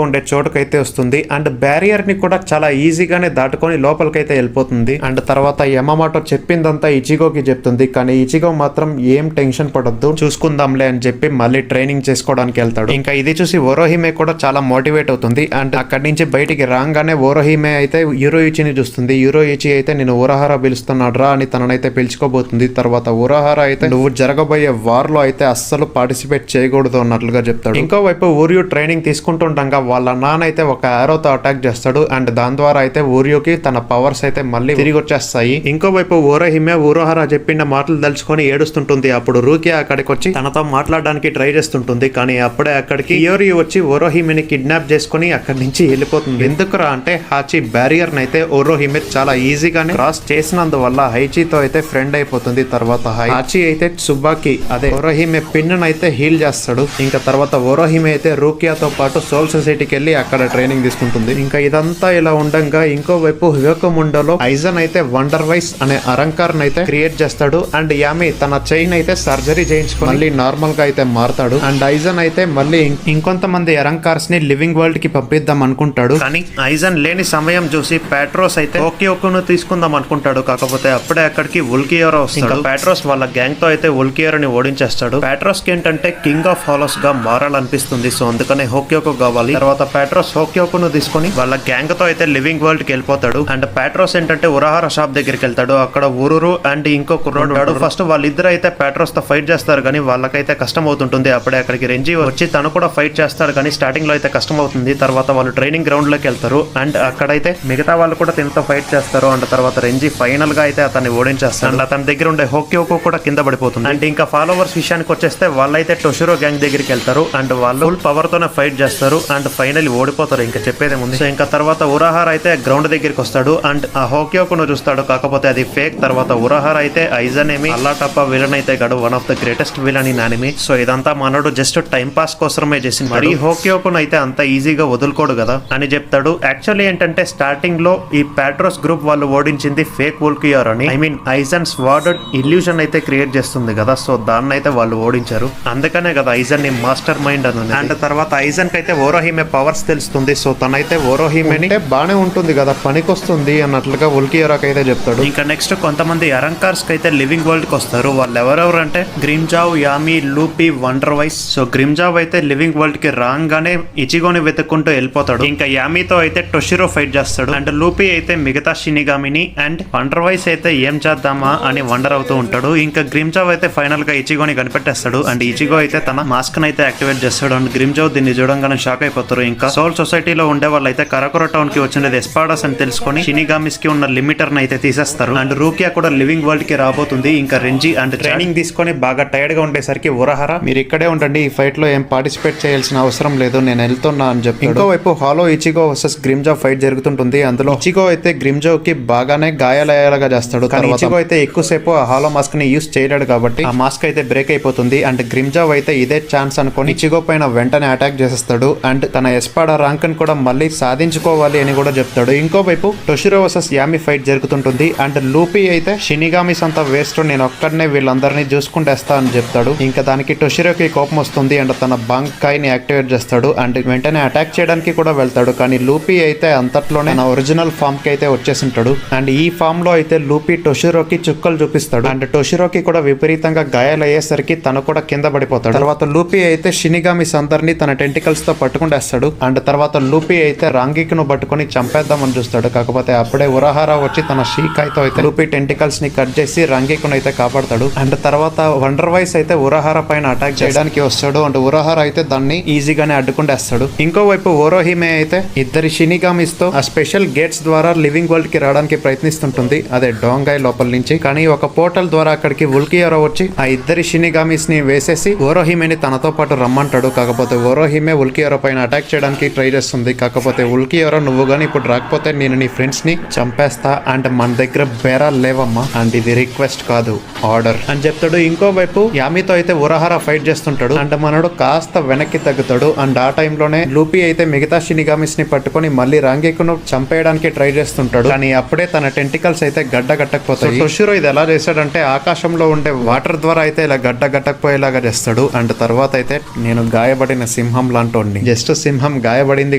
ఉండే చోటుకైతే వస్తుంది. అండ్ బ్యారియర్ ని కూడా చాలా ఈజీగానే దాటుకొని లోపలికైతే వెళ్ళిపోతుంది. అండ్ తర్వాత యమమోటో చెప్పిందంతా ఇచిగోకి చెప్తుంది. కానీ ఇచిగో మాత్రం ఏం టెన్షన్ పడొద్దు, చూసుకుందాంలే అని చెప్పి మళ్ళీ ట్రైనింగ్ చేసుకోవడానికి వెళ్తాడు. ఇంకా ఇది చూసి ఓరోహిమే కూడా చాలా మోటివేట్ అవుతుంది. అండ్ అక్కడి నుంచి బయటికి రాగానే ఓరోహిమే అయితే యూరోయిచిని చూస్తుంది. యూరోయిచి అయితే నేను ఊరహార పిలుస్తున్నాడు రా అని తననైతే పిలుచుకోబోతుంది. తర్వాత ఊరహార అయితే నువ్వు జరగబోయే వార్ లో అయితే అస్సలు పార్టిసిపేట్ చేయకూడదు అన్నట్లుగా చెప్తాడు. ఇంకోవైపు ఊరియు ట్రైనింగ్ తీసుకుంటుండగా వాళ్ళ నాన్న అయితే ఒక ఆరోతో అటాక్ చేస్తాడు. అండ్ దాని ద్వారా అయితే ఊరియోకి తన పవర్స్ అయితే మళ్ళీ తిరిగి వచ్చేస్తాయి. ఇంకోవైపు ఓరోహిమే ఊరహార చెప్పిన మాటలు తలుచుకొని ఏడుస్తుంటుంది. అప్పుడు రూకియా అక్కడికి వచ్చి తనతో మాట్లాడడానికి ట్రై చేస్తుంటుంది. కానీ అప్పుడే అక్కడికి యోరియు వచ్చి ఓరోహిమెని కిడ్నాప్ చేసుకుని అక్కడి నుంచి వెళ్ళిపోతుంది. ఎందుకురా అంటే హాచి బ్యారియర్ నైతే ఓరోహిమే చాలా ఈజీగానే క్రాస్ చేసినందువల్ల హైచితో అయితే ఫ్రెండ్ అయిపోతుంది. తర్వాత హాచి అయితే సుబాకి అదే ఓరోహిమే పిన్ అయితే హీల్ చేస్తాడు. ఇంకా తర్వాత ఓరోహిమే అయితే రూకియాతో పాటు సోల్ సొసైటీకి వెళ్ళి అక్కడ ట్రైనింగ్ తీసుకుంటుంది. ఇంకా ఇదంతా ఇలా ఉండగా ఇంకోవైపు హ్యోకముండోలో ఐజన్ అయితే వండర్ వైస్ అనే అలంకార్ అయితే క్రియేట్ చేస్తాడు. అండ్ యామి తన చైన్ అయితే సర్జరీ చేయించుకొని మళ్ళీ నార్మల్ గా అయితే మారుతాడు. అండ్ ఐజన్ అయితే మళ్ళీ ఇంకొంతమంది అలంకార్స్ ని లివింగ్ వరల్డ్ కి పంపిద్దాం అనుకుంటాడు. కానీ ఐజన్ లేని సమయం చూసి పాట్రోస్ అయితే ఓకియోకును తీసుకుందాం అనుకుంటాడు. కాకపోతే అప్పుడే అక్కడికి ఉల్కియోరో వస్తాడు. పాట్రోస్ వాళ్ళ గ్యాంగ్ తో అయితే ఉల్కియోరోని ఓడించేస్తాడు. పాట్రోస్ కి ఏంటంటే కింగ్ ఆఫ్ హాలోస్ గా మారాలనిపిస్తుంది. సో అందుకనే హోక్యోకు కావాలి. తర్వాత పాట్రోస్ హోక్యోకును తీసుకొని వాళ్ళ గ్యాంగ్ తో అయితే లివింగ్ వరల్డ్ కి వెళ్ళిపోతాడు. అండ్ పాట్రోస్ ఏంటంటే ఉరహార షాప్ దగ్గరికి వెళ్తాడు. అక్కడ ఊరురు అండ్ ఇంకో కుర్రోడు ఫస్ట్ వాళ్ళిద్దరు అయితే పాట్రోస్ తో ఫైట్ చేస్తారు. కానీ వాళ్ళకైతే కష్టం అవుతుంటుంది. అప్పుడే అక్కడికి రెంజీ వచ్చి తను కూడా ఫైట్ చేస్తాడు. కానీ స్టార్టింగ్ లో అయితే కష్టం అవుతుంది. తర్వాత వాళ్ళు ట్రైనింగ్ గ్రౌండ్ లోకి వెళ్తారు. అండ్ అక్కడైతే మిగతా వాళ్ళు కూడా తినతో ఫైట్ చేస్తారు. అండ్ తర్వాత రెంజీ ఫైనల్ గా అయితే అతన్ని ఓడించేస్తాడు. అండ్ అతని దగ్గర ఉండే హోక్యోకు కూడా కింద పడిపోతుంది. అండ్ ఇంకా ఫాలోవర్స్ విషయానికి వచ్చేస్తే వాళ్ళైతే టొషిరో గ్యాంగ్ దగ్గరికి వెళ్తారు. అండ్ వాళ్ళు ఫుల్ పవర్ తోనే ఫైట్ చేస్తారు. అండ్ ఫైనల్లీ ఓడిపోతారు. ఇంకా చెప్పేదే ఉంది. సో ఇంకా తర్వాత ఉరహార అయితే గ్రౌండ్ దగ్గరికి వస్తాడు. అండ్ ఆ హోక్యోకును చూస్తాడు. కాకపోతే అది ఫేక్. తర్వాత ఉరహార అయితే ఐజన్ ఏమి అల్లా టప్ప విలన్ అయితే గడు one of the greatest villain in anime. So ఇదంతా మనోడు జస్ట్ టైం పాస్ కోసమే చేసింది. మరి హోక్యోకును అయితే అంత ఈజీగా వదులుకోడు కదా అని చెప్తాడు. యాక్చువల్లీ ఏంటంటే స్టార్టింగ్ లో ఈ పాట్రోస్ గ్రూప్ వాళ్ళు ఓడించింది ఫేక్ ఉల్కియోర్ అని. ఐ మీన్ ఐజన్ స్వార్డెడ్ ఇల్యూషన్ అయితే క్రియేట్ చేస్తుంది కదా. సో దాన్ని అయితే వాళ్ళు ఓడించారు. అందుకనే కదా ఐజన్ ని మాస్టర్ మైండ్ అని. అండ్ తర్వాత ఐజన్ కి అయితే ఓరోహిమే పవర్స్ తెలుస్తుంది. సో తనైతే ఓరోహిమెని బానే ఉంటుంది కదా, పనికొస్తుంది అన్నట్లుగా ఉల్కియోరాకి అయితే చెప్తాడు. ఇంకా నెక్స్ట్ కొంతమంది అలంకార్స్ కి అయితే లివింగ్ వరల్డ్ కి వస్తారు. వాళ్ళు ఎవరెవరు అంటే గ్రిమ్జావ్, యామి, లూపీ, వండర్ వైస్. సో గ్రిమ్జావ్ అయితే లివింగ్ వరల్డ్ కి రాగానే ఇచిగోని వెతుక్కుంటూ వెళ్ళిపోతాడు. ఇంకా యామితో అయితే టొషిరో ఫైట్ చేస్తాడు. అండ్ లూపీ అయితే మిగతా షినిగామిని. అండ్ వండర్ వైస్ అయితే ఏం చేద్దామా అని వండర్ అవుతూ ఉంటాడు. ఇంకా గ్రిమ్జావ్ అయితే ఫైనల్ గా ఇచిగోని కనిపెట్టేస్తాడు. అండ్ ఇచిగో అయితే తన మాస్క్ అయితే యాక్టివేట్ చేస్తాడు. చేస్తాడు. అండ్ గ్రిమ్జో దీన్ని చూడంగానే షాక్ అయిపోతారు. ఇంకా సోల్ సొసైటీలో ఉండే వాళ్ళు అయితే కరాకురా టౌన్ కి వచ్చినది ఎస్పాడాస్ అని తెలుసుకొని షినిగామిస్ కి ఉన్న లిమిటర్ అయితే తీసేస్తారు. అండ్ రూకియా కూడా లివింగ్ వరల్డ్ కి రాబోతుంది. ఇంకా రెంజీ అండ్ ట్రైనింగ్ తీసుకొని బాగా టైర్డ్ గా ఉండేసరికి ఉరహరా మీరు ఇక్కడే ఉండండి, ఈ ఫైట్ లో ఏం పార్టిసిపేట్ చేయాల్సిన అవసరం లేదు, నేను వెళ్తున్నా అని చెప్పి. ఇంకోవైపు హాలో ఇచిగో వర్సెస్ గ్రిమ్జో ఫైట్ జరుగుతుంటుంది. అందులో ఇచిగో అయితే గ్రిమ్జో కి బాగానే గాయాలయ్యేలాగా చేస్తాడు. కానీ ఇచిగో అయితే ఎక్కువసేపు ఆ హాలో మాస్క్ ని యూస్ చేయలేడు కాబట్టి ఆ మాస్క్ అయితే బ్రేక్ అయిపోతుంది. అండ్ గ్రిమ్జో అయితే ఇదే ఛాన్స్ అనుకుని ఇచిగో పైన వెంటనే అటాక్ చేసేస్తాడు. అండ్ తన ఎస్పాడా ర్యాంక్ ని కూడా మళ్ళీ సాధించుకోవాలి అని కూడా చెప్తాడు. ఇంకోవైపు టొషిరో వర్సెస్ యామి ఫైట్ జరుగుతుంటుంది. అండ్ లూపీ అయితే షినిగామిస్ అంతా వేస్ట్, నేను ఒక్కడనే వీళ్ళందరినీ చూసుకుంటేస్తా అని చెప్తాడు. ఇంకా దానికి టొషిరోకి కోపం వస్తుంది. అండ్ తన బంక్ కాయని యాక్టివేట్ చేస్తాడు. అండ్ వెంటనే అటాక్ చేయడానికి కూడా వెళ్తాడు. కానీ లూపీ అయితే అంతట్లోనే తన ఒరిజినల్ ఫామ్ కి అయితే వచ్చేసింటాడు. అండ్ ఈ ఫామ్ లో అయితే లూపీ టొషిరోకి చుక్కలు చూపిస్తాడు. అండ్ టొషిరోకి కూడా విపరీతంగా గాయాలయ్యేసరికి తను కూడా కింద పడిపోతాడు. తర్వాత లూపీ అయితే షినిగామిస్ అందరినీ తన టెంటికల్స్ తో పట్టుకుంటేస్తాడు. అండ్ తర్వాత లూపీ అయితే రాంగిక్ను పట్టుకొని చంపేద్దామని చూస్తాడు. కాకపోతే అప్పుడే ఉరహారా వచ్చి తన షీకాయ్తో అయితే లూపీ టెంటికల్స్ ని కట్ చేసి రాంగిక్ను అయితే కాపాడతాడు. అండ్ తర్వాత వండర్ వైస్ అయితే ఉరహారా పైన అటాక్ చేయడానికి వస్తాడు. అండ్ ఉరహారా అయితే దాన్ని ఈజీగానే అడ్డుకుంటేస్తాడు. ఇంకోవైపు ఓరోహిమే అయితే ఇద్దరి షినిగామిస్ తో ఆ స్పెషల్ గేట్స్ ద్వారా లివింగ్ వరల్డ్ కి రావడానికి ప్రయత్నిస్తుంటుంది, అదే డోంగాయ్ లోపల నుంచి. కానీ ఒక పోర్టల్ ద్వారా అక్కడికి ఉల్కియోరో వచ్చి ఆ ఇద్దరి షినిగామిస్ ని వేసేసి ఓరోహిమేని తనతో పాటు రమ్మంటాడు. కాకపోతే ఓరోహిమే ఉల్కియోరో పైన అటాక్ చేయడానికి ట్రై చేస్తుంది. కాకపోతే ఉల్కియోరో నువ్వు గానీ ఇప్పుడు రాకపోతే నేను నీ ఫ్రెండ్స్ ని చంపేస్తా, అండ్ మన దగ్గర బేరాలు లేవమ్మా, అండ్ ఇది రిక్వెస్ట్ కాదు ఆర్డర్ అని చెప్తాడు. ఇంకోవైపు యామితో అయితే ఉరహారా ఫైట్ చేస్తుంటాడు. అండ్ మనడు కాస్త వెనక్కి తగ్గుతాడు. అండ్ ఆ టైంలోనే లూపీ అయితే మిగతా షినిగామిస్ ని పట్టుకొని మళ్ళీ రాంగికును చంపేయడానికి ట్రై చేస్తుంటాడు. కానీ అప్పుడే తన టెంటికల్స్ అయితే గడ్డ గట్టకపోతాయి. టొషిరో ఇది ఎలా చేస్తాడంటే ఆకాశంలో ఉండే వాటర్ ద్వారా అయితే ఇలా గడ్డ గట్టకపోయేలాగా చేస్తాడు. అండ్ తర్వాత అయితే నేను గాయపడిన సింహం లాంటోడిని, జస్ట్ సింహం గాయపడింది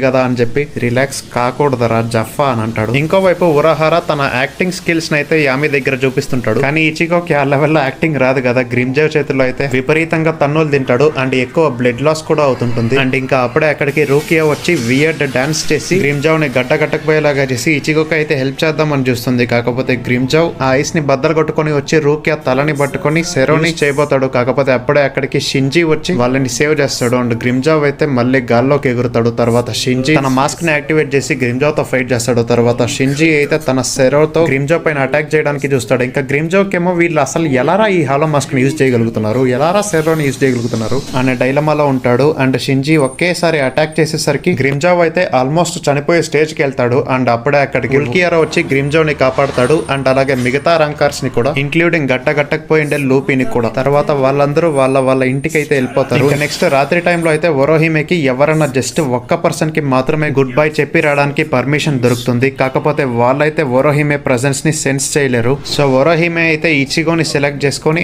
కదా అని చెప్పి రిలాక్స్ కాకూడదరా జఫా అని అంటాడు. ఇంకోవైపు ఉరహారా తన యాక్టింగ్ స్కిల్స్ అయితే యామి దగ్గర చూపిస్తుంటాడు. కానీ ఇచిగోకి ఆ లెవెల్లో యాక్టింగ్ రాదు కదా. గ్రిమ్జో చేతిలో అయితే విపరీతంగా తన్నులు తింటాడు. అండ్ ఎక్కువ బ్లడ్ లాస్ కూడా అవుతుంటుంది. అండ్ ఇంకా అప్పుడే అక్కడికి రూకియా వచ్చి వియర్డ్ డాన్స్ చేసి గ్రిమ్జో ని గడ్డ గట్టకపోయేలాగా చేసి ఇచిగోకి అయితే హెల్ప్ చేద్దామని చూస్తుంది. కాకపోతే గ్రిమ్జో ఆ ఐస్ ని బద్దలు కొట్టుకొని వచ్చి రూకియా తలని పట్టుకొని సెరోని చేయబోతాడు. కాకపోతే అప్పుడే అక్కడికి షింజీ వచ్చి వాళ్ళని సేవ్ చేస్తాడు. అండ్ గ్రిమ్జో అయితే మళ్ళీ గాల్లోకి ఎగురుతాడు. తర్వాత షింజీ తన మాస్క్ ని యాక్టివేట్ చేసి గ్రిమ్జోతో ఫైట్ చేస్తాడు. తర్వాత షింజీ అయితే తన సెరోతో గ్రిమ్జో పైన అటాక్ చేయడానికి చూస్తాడు. ఇంకా గ్రిమ్జోకేమో వీళ్ళు అసలు ఎలారా ఈ హాలో మాస్క్ ని యూజ్ చేయగలుగుతున్నారు, ఎలారా సెరోని యూజ్ చేయగలుగుతున్నారు అనే డైలమాలో ఉంటాడు. అండ్ షింజీ ఒకేసారి అటాక్ చేసేసరికి గ్రిమ్జో అయితే ఆల్మోస్ట్ చనిపోయే స్టేజ్ కి వెళ్తాడు. అండ్ అప్పుడే అక్కడికి ఉల్కియోరో వచ్చి గ్రిమ్జో ని కాపాడతాడు. అండ్ అలాగే మిగతా రంకార్స్ ని కూడా ఇంక్లూడింగ్ గట్టకపోయిండే లూపీని కూడా. తర్వాత వాళ్ళందరూ వాళ్ళ ఇంటికి అయితే వెళ్ళిపోతారు. నెక్స్ట్ రాత్రి టైంలో అయితే ఓరోహిమేకి ఎవరన్నా జస్ట్ ఒక్క పర్సన్ కి మాత్రమే గుడ్ బై చెప్పి రావడానికి పర్మిషన్ దొరుకుతుంది. కాకపోతే వాళ్ళైతే ఓరోహిమే ప్రెజెన్స్ ని సెన్స్ చేయలేరు. సో ఓరోహిమే అయితే ఇచిగోని సెలెక్ట్ చేసుకొని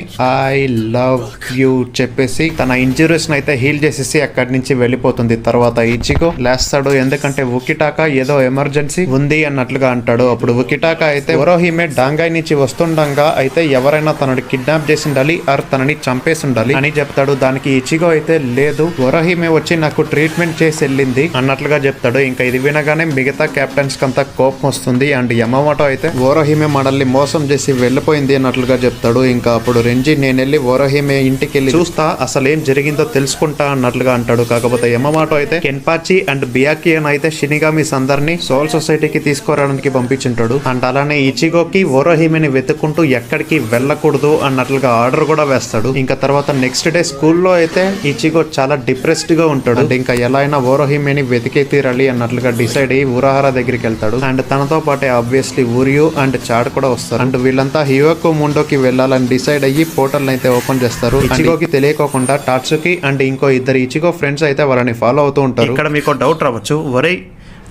ఐ లవ్ యూ చెప్పేసి తన ఇంజురీస్ అయితే హీల్ చేసేసి అక్కడి నుంచి వెళ్ళిపోతుంది. తర్వాత ఇచిగో లేస్తాడు, ఎందుకంటే ఉకిటాకా ఏదో ఎమర్జెన్సీ ఉంది అన్నట్లుగా అంటాడు. అప్పుడు ఉకిటాకా అయితే ఓరోహిమే డాంగాయ్ నుంచి వస్తుండగా అయితే ఎవరైనా తనని కిడ్నాప్ చేసి ఉండాలి ఆర్ తనని చంపేసి ఉండాలి అని చెప్తాడు. దానికి ఇచిగో అయితే లేదు, ఓరోహిమే వచ్చి నాకు ట్రీట్మెంట్ చేసి వెళ్ళింది అన్నట్లుగా చెప్తాడు. ఇంకా ఇది వినగానే మిగతా కెప్టెన్స్ కంతా కోపం వస్తుంది. అండ్ యమమోటో అయితే ఓరోహిమే మనల్ని మోసం చేసి వెళ్ళిపోయింది అన్నట్లుగా చెప్తాడు. ఇంకా అప్పుడు రెంజీ నేను వెళ్ళి ఓరోహిమే ఇంటికి వెళ్ళి చూస్తా, అసలు ఏం జరిగిందో తెలుసుకుంటా అన్నట్లుగా అంటాడు. కాకపోతే యమమోటో అయితే కెన్పాచి అండ్ బియాకియన్ అయితే షినిగామిస్ అందరినీ సోల్ సొసైటీకి తీసుకురావడానికి పంపించుంటాడు. అండ్ అలానే ఇచిగోకి ఓరోహిమేని వెతుక్కుంటూ ఎక్కడికి వెళ్ళకూడదు అన్నట్లుగా ఆర్డర్ కూడా వేస్తాడు. ఇంకా తర్వాత నెక్స్ట్ డే స్కూల్లో అయితే ఇచిగో చాలా డిప్రెస్డ్ గా ఉంటాడు. అండ్ ఇంకా ఎలా అయినా ఓరోహిమేని వెతికే తీరాలి అన్నట్లుగా డిసైడ్ అయ్యి ఉరహారా దగ్గరికి వెళ్తాడు. అండ్ తనతో పాటే ఆబ్వియస్లీ ఊరియు అండ్ చాడ్ కూడా వస్తారు. అండ్ వీళ్ళంతా హియోకు ముండోకి వెళ్ళాలని డిసైడ్ అయ్యి పోర్టల్ అయితే ఓపెన్ చేస్తారు. ఇచిగోకి తెలియకోకుండా టాట్సుకి అండ్ ఇంకో ఇద్దరు ఇచిగో ఫ్రెండ్స్ అయితే వాళ్ళని ఫాలో అవుతూ ఉంటారు. ఇక్కడ మీకు డౌట్ రావచ్చు, ఒరే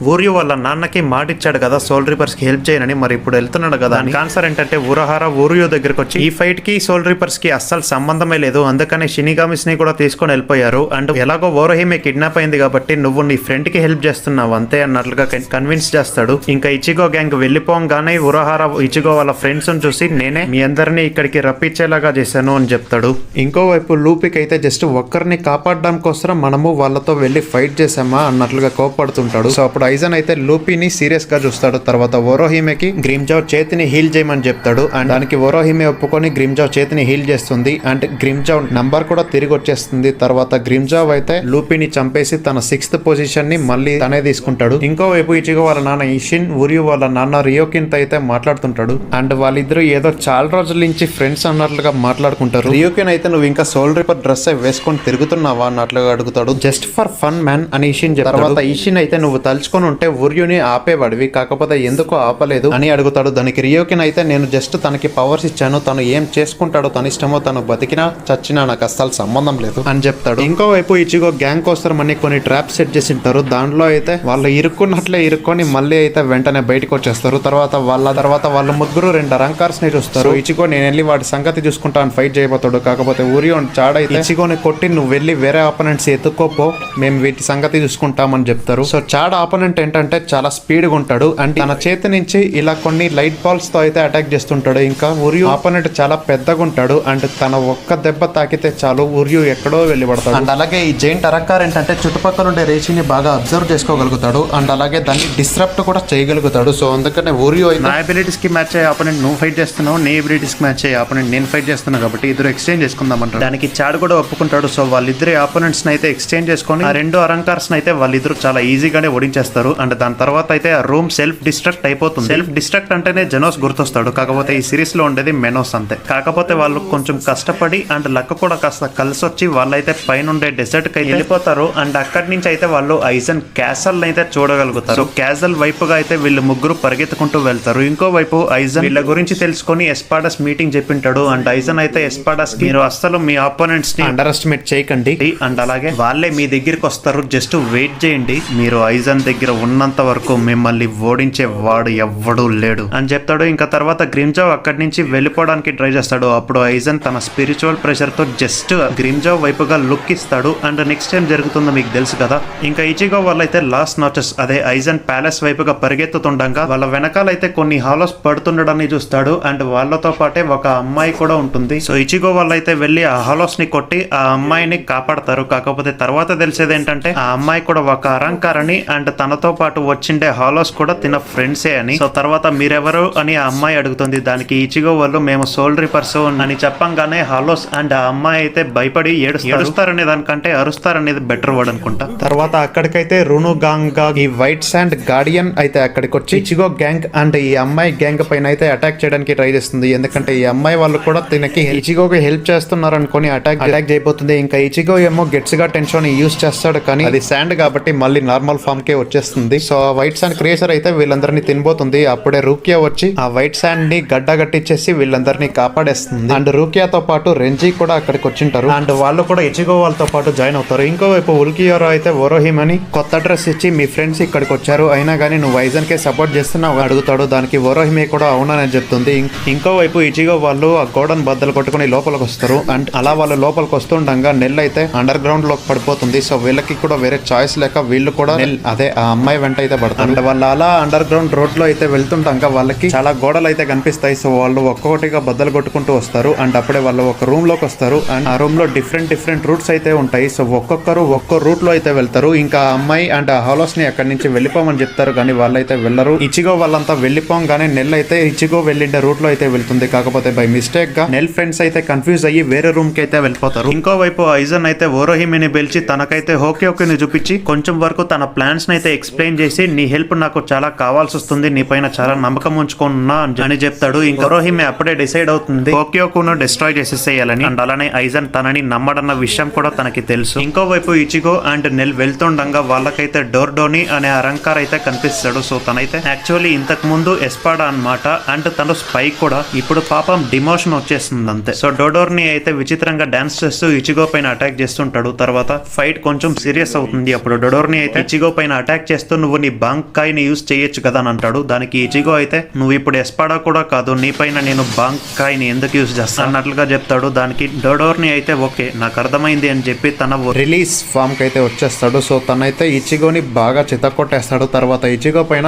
ఊరియు వాళ్ళ నాన్నకి మాటిచ్చాడు కదా సోల్ రీపర్స్ కి హెల్ప్ చేయనని, మరి ఇప్పుడు వెళ్తున్నాడు కదా అని. ఆన్సర్ ఏంటంటే ఉరహారా ఊరియు దగ్గరకు వచ్చి ఈ ఫైట్ కి సోల్ రీపర్స్ కి అస్సలు సంబంధమే లేదు, అందుకనే షినిగామిస్ ని కూడా తీసుకొని వెళ్ళిపోయారు. అండ్ ఎలాగో ఓరోహిమే కిడ్నాప్ అయింది కాబట్టి నువ్వు నీ ఫ్రెండ్ కి హెల్ప్ చేస్తున్నావు అంతే అన్నట్లుగా కన్విన్స్ చేస్తాడు. ఇంకా ఇచిగో గ్యాంగ్ వెళ్ళిపోగానే ఉరహారా ఇచిగో వాళ్ళ ఫ్రెండ్స్ చూసి నేనే మీ అందరినీ ఇక్కడికి రప్పించేలాగా చేశాను అని చెప్తాడు. ఇంకోవైపు లూపిక్ అయితే జస్ట్ ఒక్కరిని కాపాడడం కోసం మనము వాళ్ళతో వెళ్ళి ఫైట్ చేసామా అన్నట్లుగా కోపడుతుంటాడు. సో అప్పుడు ఐజన్ అయితే లూపీని సీరియస్ గా చూస్తాడు. తర్వాత ఓరోహిమేకి గ్రిమ్జావ్ చేతిని హీల్ చేయమని చెప్తాడు. అండ్ దానికి ఓరోహిమే ఒప్పుకొని గ్రిమ్జావ్ చేతిని హీల్ చేస్తుంది. అండ్ గ్రిమ్జావ్ నంబర్ కూడా తిరిగి వచ్చేస్తుంది. తర్వాత గ్రిమ్జావ్ అయితే లూపీని చంపేసి తన 6th పొజిషన్ ని మళ్ళీ తనే తీసుకుంటాడు. ఇంకోవైపు ఇచిగో వాళ్ళ నాన్న ఇషిన్, ఉరియు వాళ్ళ నాన్న రియోకిన్ తో అయితే మాట్లాడుతుంటాడు. అండ్ వాళ్ళిద్దరు ఏదో చాలా రోజుల నుంచి ఫ్రెండ్స్ అన్నట్లుగా మాట్లాడుకుంటారు. రియోకిన్ అయితే నువ్వు ఇంకా సోల్ రిపర్ డ్రెస్ వేసుకొని తిరుగుతున్నావా అన్నట్లుగా అడుగుతాడు. జస్ట్ ఫర్ ఫన్ మ్యాన్ అని ఇషిన్ చెప్తాడు. తర్వాత ఇషిన్ అయితే నువ్వు తలుచుకొని ఉంటే ఉర్యుని ఆపేవాడివి, కాకపోతే ఎందుకు ఆపలేదు అని అడుగుతాడు. దానికి రియోకిన్ అయితే నేను జస్ట్ తనకి పవర్స్ ఇచ్చాను, తను ఏం చేసుకుంటాడో తన ఇష్టమో, తను బతికినా చచ్చినా నాకు అస్సలు సంబంధం లేదు అని చెప్తాడు. ఇంకోవైపు ఇచిగో గ్యాంగ్ కోసం అని కొన్ని ట్రాప్ సెట్ చేసి ఉంటారు. దాంట్లో అయితే వాళ్ళు ఇరుక్కున్నట్లే ఇరుక్కొని మళ్ళీ అయితే వెంటనే బయటకు వచ్చేస్తారు. తర్వాత వాళ్ళు ముగ్గురు 2 అరంకార్స్ ని చూస్తారు. ఇచిగో నేను వెళ్ళి వాడి సంగతి చూసుకుంటా అని ఫైట్ చేయబోతాడు. కాకపోతే ఉరియో చాడైతే ఇచిగోని కొట్టి నువ్వు వెళ్ళి వేరే ఆపోనెంట్స్ ఎత్తుకోపో, మేము వీటి సంగతి చూసుకుంటామని చెప్తారు. సో చాడ ఆపోనెంట్ ఏంటంటే చాలా స్పీడ్ గా ఉంటాడు. అండ్ తన చేతి నుంచి ఇలా కొన్ని లైట్ బాల్స్ తో అయితే అటాక్ చేస్తుంటాడు. ఇంకా ఉరియు ఆపోనెంట్ చాలా పెద్దగా ఉంటాడు. అండ్ తన ఒక్క దెబ్బ తాకితే చాలు ఉరియు ఎక్కడో వెళ్ళి పడతాడు. అండ్ అలాగే ఈ జైంట్ అరంకార్ ఏంటంటే చుట్టుపక్కల ఉండే రేషిని బాగా అబ్జర్వ్ చేసుకోగలుగుతాడు. అండ్ అలాగే దాన్ని డిస్ట్రప్ట్ కూడా చేయగలుగుతాడు. సో అందుకనే ఉరియు నా ఎబిలిటీస్ కి మ్యాచ్ అయ్యే ఆపోనెంట్ నువ్వు ఫైట్ చేస్తున్నావు, నీ ఎబిలిటీస్ కి మ్యాచ్ అయ్యే ఆపోనెంట్ నేను ఫైట్ చేస్తున్నా, కాబట్టి ఇద్దరు ఎక్స్చేంజ్ చేసుకుందాం అంటారు. దానికి చాడ్ కూడా ఒప్పుకుంటాడు. సో వాళ్ళిద్దరి ఆపోనెంట్స్ అయితే ఎక్స్చేంజ్ చేసుకొని ఆ 2 అరంకార్స్ అయితే వాళ్ళిద్దరు చాలా ఈజీగానే ఓడించేస్తారు. అండ్ దాని తర్వాత అయితే ఆ రూమ్ సెల్ఫ్ డిస్ట్రక్ట్ అయిపోతుంది. సెల్ఫ్ డిస్ట్రక్ట్ అంటేనే జెనోస్ గుర్తొస్తాడు. కాకపోతే ఈ సిరీస్ లో ఉండేది మెనోస్ అంతే. కాకపోతే వాళ్ళు కొంచెం కష్టపడి అండ్ లక్ కూడా కాస్త కలిసి వచ్చి వాళ్ళైతే పైనుండే డెజర్ట్ కి వెళ్ళిపోతారు. అండ్ అక్కడి నుంచి అయితే వాళ్ళు ఐజన్ క్యాసల్ అయితే చూడగలుగుతారు. సో క్యాసల్ వైపుగా అయితే వీళ్ళు ముగ్గురు పరిగెత్తుకుంటూ వెళ్తారు. ఇంకో వైపు ఐజన్ వీళ్ళ గురించి తెలుసుకొని ఎస్పాడస్ మీటింగ్ చెప్పింటాడు. అండ్ ఐజన్ అయితే ఎస్పాడస్ కి మీరు అస్సలు మీ ఆపోనెంట్స్ ని అండర్ ఎస్టిమేట్ చేయకండి, అండ్ అలాగే వాళ్ళే మీ దగ్గరికి వస్తారు, జస్ట్ వెయిట్ చేయండి, మీరు ఐజన్ దగ్గర ఉన్నంత వరకు మిమ్మల్ని ఓడించే వాడు ఎవ్వడూ లేడు అని చెప్తాడు. ఇంకా తర్వాత గ్రిమ్జావ్ అక్కడి నుంచి వెళ్ళిపోవడానికి ట్రై చేస్తాడు. అప్పుడు ఐజన్ తన స్పిరిచువల్ ప్రెషర్ తో జస్ట్ గ్రిమ్జావ్ వైపుగా లుక్ ఇస్తాడు. అండ్ నెక్స్ట్ టైం జరుగుతుందో మీకు తెలుసు కదా. ఇంకా ఇచిగో వాళ్ళైతే లాస్ట్ నాచెస్ అదే ఐజన్ ప్యాలెస్ వైపుగా పరిగెత్తుతుండగా వాళ్ళ వెనకాలైతే కొన్ని హాలోస్ పడుతుండడాన్ని చూస్తాడు. అండ్ వాళ్ళతో పాటే ఒక అమ్మాయి కూడా ఉంటుంది. సో ఇచిగో వాళ్ళైతే వెళ్ళి ఆ హాలోస్ ని కొట్టి ఆ అమ్మాయిని కాపాడతారు. కాకపోతే తర్వాత తెలిసేది ఏంటంటే ఆ అమ్మాయి కూడా ఒక అరంకార్ అని, అండ్ తనతో పాటు వచ్చిండే హాలోస్ కూడా తిన ఫ్రెండ్సే అని. సో తర్వాత మీరెవరు అని ఆ అమ్మాయి అడుగుతుంది. దానికి ఇచిగో వాళ్ళు మేము సోల్ రిపర్స్ అని చెప్పంగానే హాలోస్ అండ్ ఆ అమ్మాయి అయితే భయపడి ఏడుస్తారనే దానికంటే అరుస్తారనేది బెటర్ వర్డ్ అనుకుంటా. తర్వాత అక్కడికైతే రును గాంగ్ ఈ వైట్ శాండ్ గార్డియన్ అయితే అక్కడికి వచ్చి ఇచిగో గ్యాంగ్ అండ్ ఈ అమ్మాయి గ్యాంగ్ పైన అయితే అటాక్ చేయడానికి ట్రై చేస్తుంది. ఎందుకంటే ఈ అమ్మాయి వాళ్ళు కూడా తినకి ఇచిగోకి హెల్ప్ చేస్తున్నారు అనుకుని అటాక్ చేయబోతుంది. ఇంకా ఇచిగో ఏమో గెట్స్ గా టెన్షన్ యూజ్ చేస్తాడు, కానీ అది శాండ్ కాబట్టి మళ్ళీ నార్మల్ ఫామ్ కే వచ్చేస్తుంది. సో ఆ వైట్ శాండ్ క్రియేచర్ అయితే వీళ్ళందరినీ తినబోతుంది. అప్పుడే రూకియా వచ్చి ఆ వైట్ శాండ్ ని గడ్డ గట్టించేసి వీళ్ళందరినీ కాపాడేస్తుంది. అండ్ రూకియాతో పాటు రెంజీ కూడా అక్కడికి వచ్చింటారు. అండ్ వాళ్ళు కూడా ఇచిగో వాళ్ళతో పాటు జాయిన్ అవుతారు. ఇంకోవైపు ఉల్కియోరో అయితే ఓరోహిమ్ అని కొత్త అడ్రస్ ఇచ్చి మీ ఫ్రెండ్స్ ఇక్కడికి వచ్చారు, అయినా కానీ నువ్వు ఐజన్ కే సపోర్ట్ చేస్తున్నావు అడుగుతాడు. దానికి ఓరోహిమే కూడా అవునని చెప్తుంది. ఇంకోవైపు ఇచిగో వాళ్ళు ఆ గోడను బద్దలు కొట్టుకుని లోపలికి వస్తారు. అండ్ అలా వాళ్ళు లోపలికి వస్తుండగా నెల్ అయితే అండర్ గ్రౌండ్ లోకి పడిపోతుంది. సో వీళ్ళకి కూడా వేరే చాయిస్ లేక వీళ్ళు కూడా అదే ఆ అమ్మాయి వెంట అయితే పడతారు. అండ్ వాళ్ళు అలా అండర్ గ్రౌండ్ రోడ్ లో అయితే వెళ్తుండగా వాళ్ళకి చాలా గోడలు అయితే కనిపిస్తాయి. సో వాళ్ళు ఒక్కొక్కటిగా బద్దలు కొట్టుకుంటూ వస్తారు. అండ్ అప్పుడే వాళ్ళు ఒక రూమ్ లోకి వస్తారు. అండ్ ఆ రూమ్ లో డిఫరెంట్ రూట్స్ అయితే ఉంటాయి. సో ఒక్కొక్కరు ఒక్కో రూట్ లో అయితే వెళ్తారు. ఇంకా అమ్మాయి అండ్ ఆ హాలోస్ ని అక్కడి నుంచి వెళ్ళిపోమని చెప్తారు, కానీ వాళ్ళైతే వెళ్ళరు. ఇచిగో వాళ్ళంతా వెళ్ళిపోగానే నెల్ అయితే ఇచిగో వెళ్ళిండే రూట్ లో అయితే వెళ్తుంది. కాకపోతే బై మిస్టేక్ గా నెల్ ఫ్రెండ్స్ అయితే కన్ఫ్యూజ్ అయ్యి వేరే రూమ్ కి అయితే వెళ్ళిపోతారు. ఇంకోవైపు ఐజన్ అయితే ఓరోహిమిని పిలిచి తనకైతే హోకేని చూపించి కొంచెం వరకు తన ప్లాన్స్ అయితే ఎక్స్ప్లెయిన్ చేసి నీ హెల్ప్ నాకు చాలా కావాల్సి వస్తుంది, నీ పైన చాలా నమ్మకం ఉంచుకున్నా అని చెప్తాడు. ఇంకా ఓరోహిమి అప్పుడే డిసైడ్ అవుతుంది హోకేను డిస్ట్రాయ్ చేసేసేయాలని. అండ్ అలానే ఐజన్ తనని నమ్మడన్న విషయం కూడా తనకి తెలుసు. ఇంకోవైపు ఇచిగో అండ్ నెల్ వెళ్తుండగా వాళ్ళకైతే డోర్డోని అనే అరంకార్ అయితే కనిపిస్తాడు. సో తనైతే యాక్చువల్లీ ఇంతకు ముందు ఎస్పాడా అన్నమాట. అండ్ తను స్పై కూడా, ఇప్పుడు పాపం డిమోషన్ వచ్చేస్తుంది అంతే. సో డోడోర్ని అయితే విచిత్రంగా డాన్స్ చేస్తూ ఇచిగో పైన అటాక్ చేస్తుంటాడు. తర్వాత ఫైట్ కొంచెం సీరియస్ అవుతుంది. అప్పుడు డోడోర్ని అయితే ఇచిగో పైన అటాక్ చేస్తూ నువ్వు నీ బాంకాయిని యూజ్ చేయొచ్చు కదా అని అంటాడు. దానికి ఇచిగో అయితే నువ్వు ఇప్పుడు ఎస్పాడా కూడా కాదు, నీ పైన నేను బాంకాయిని ఎందుకు యూజ్ చేస్తాను అన్నట్లుగా చెప్తాడు. దానికి డోడోర్ని అయితే ఓకే నాకు అర్థమైంది అని చెప్పి తన రిలీజ్ ఫామ్ కి అయితే వచ్చేస్తాడు. సో తనైతే ఇచిగోని బాగా చితకొట్టేస్తాడు. తర్వాత ఇచిగో పైన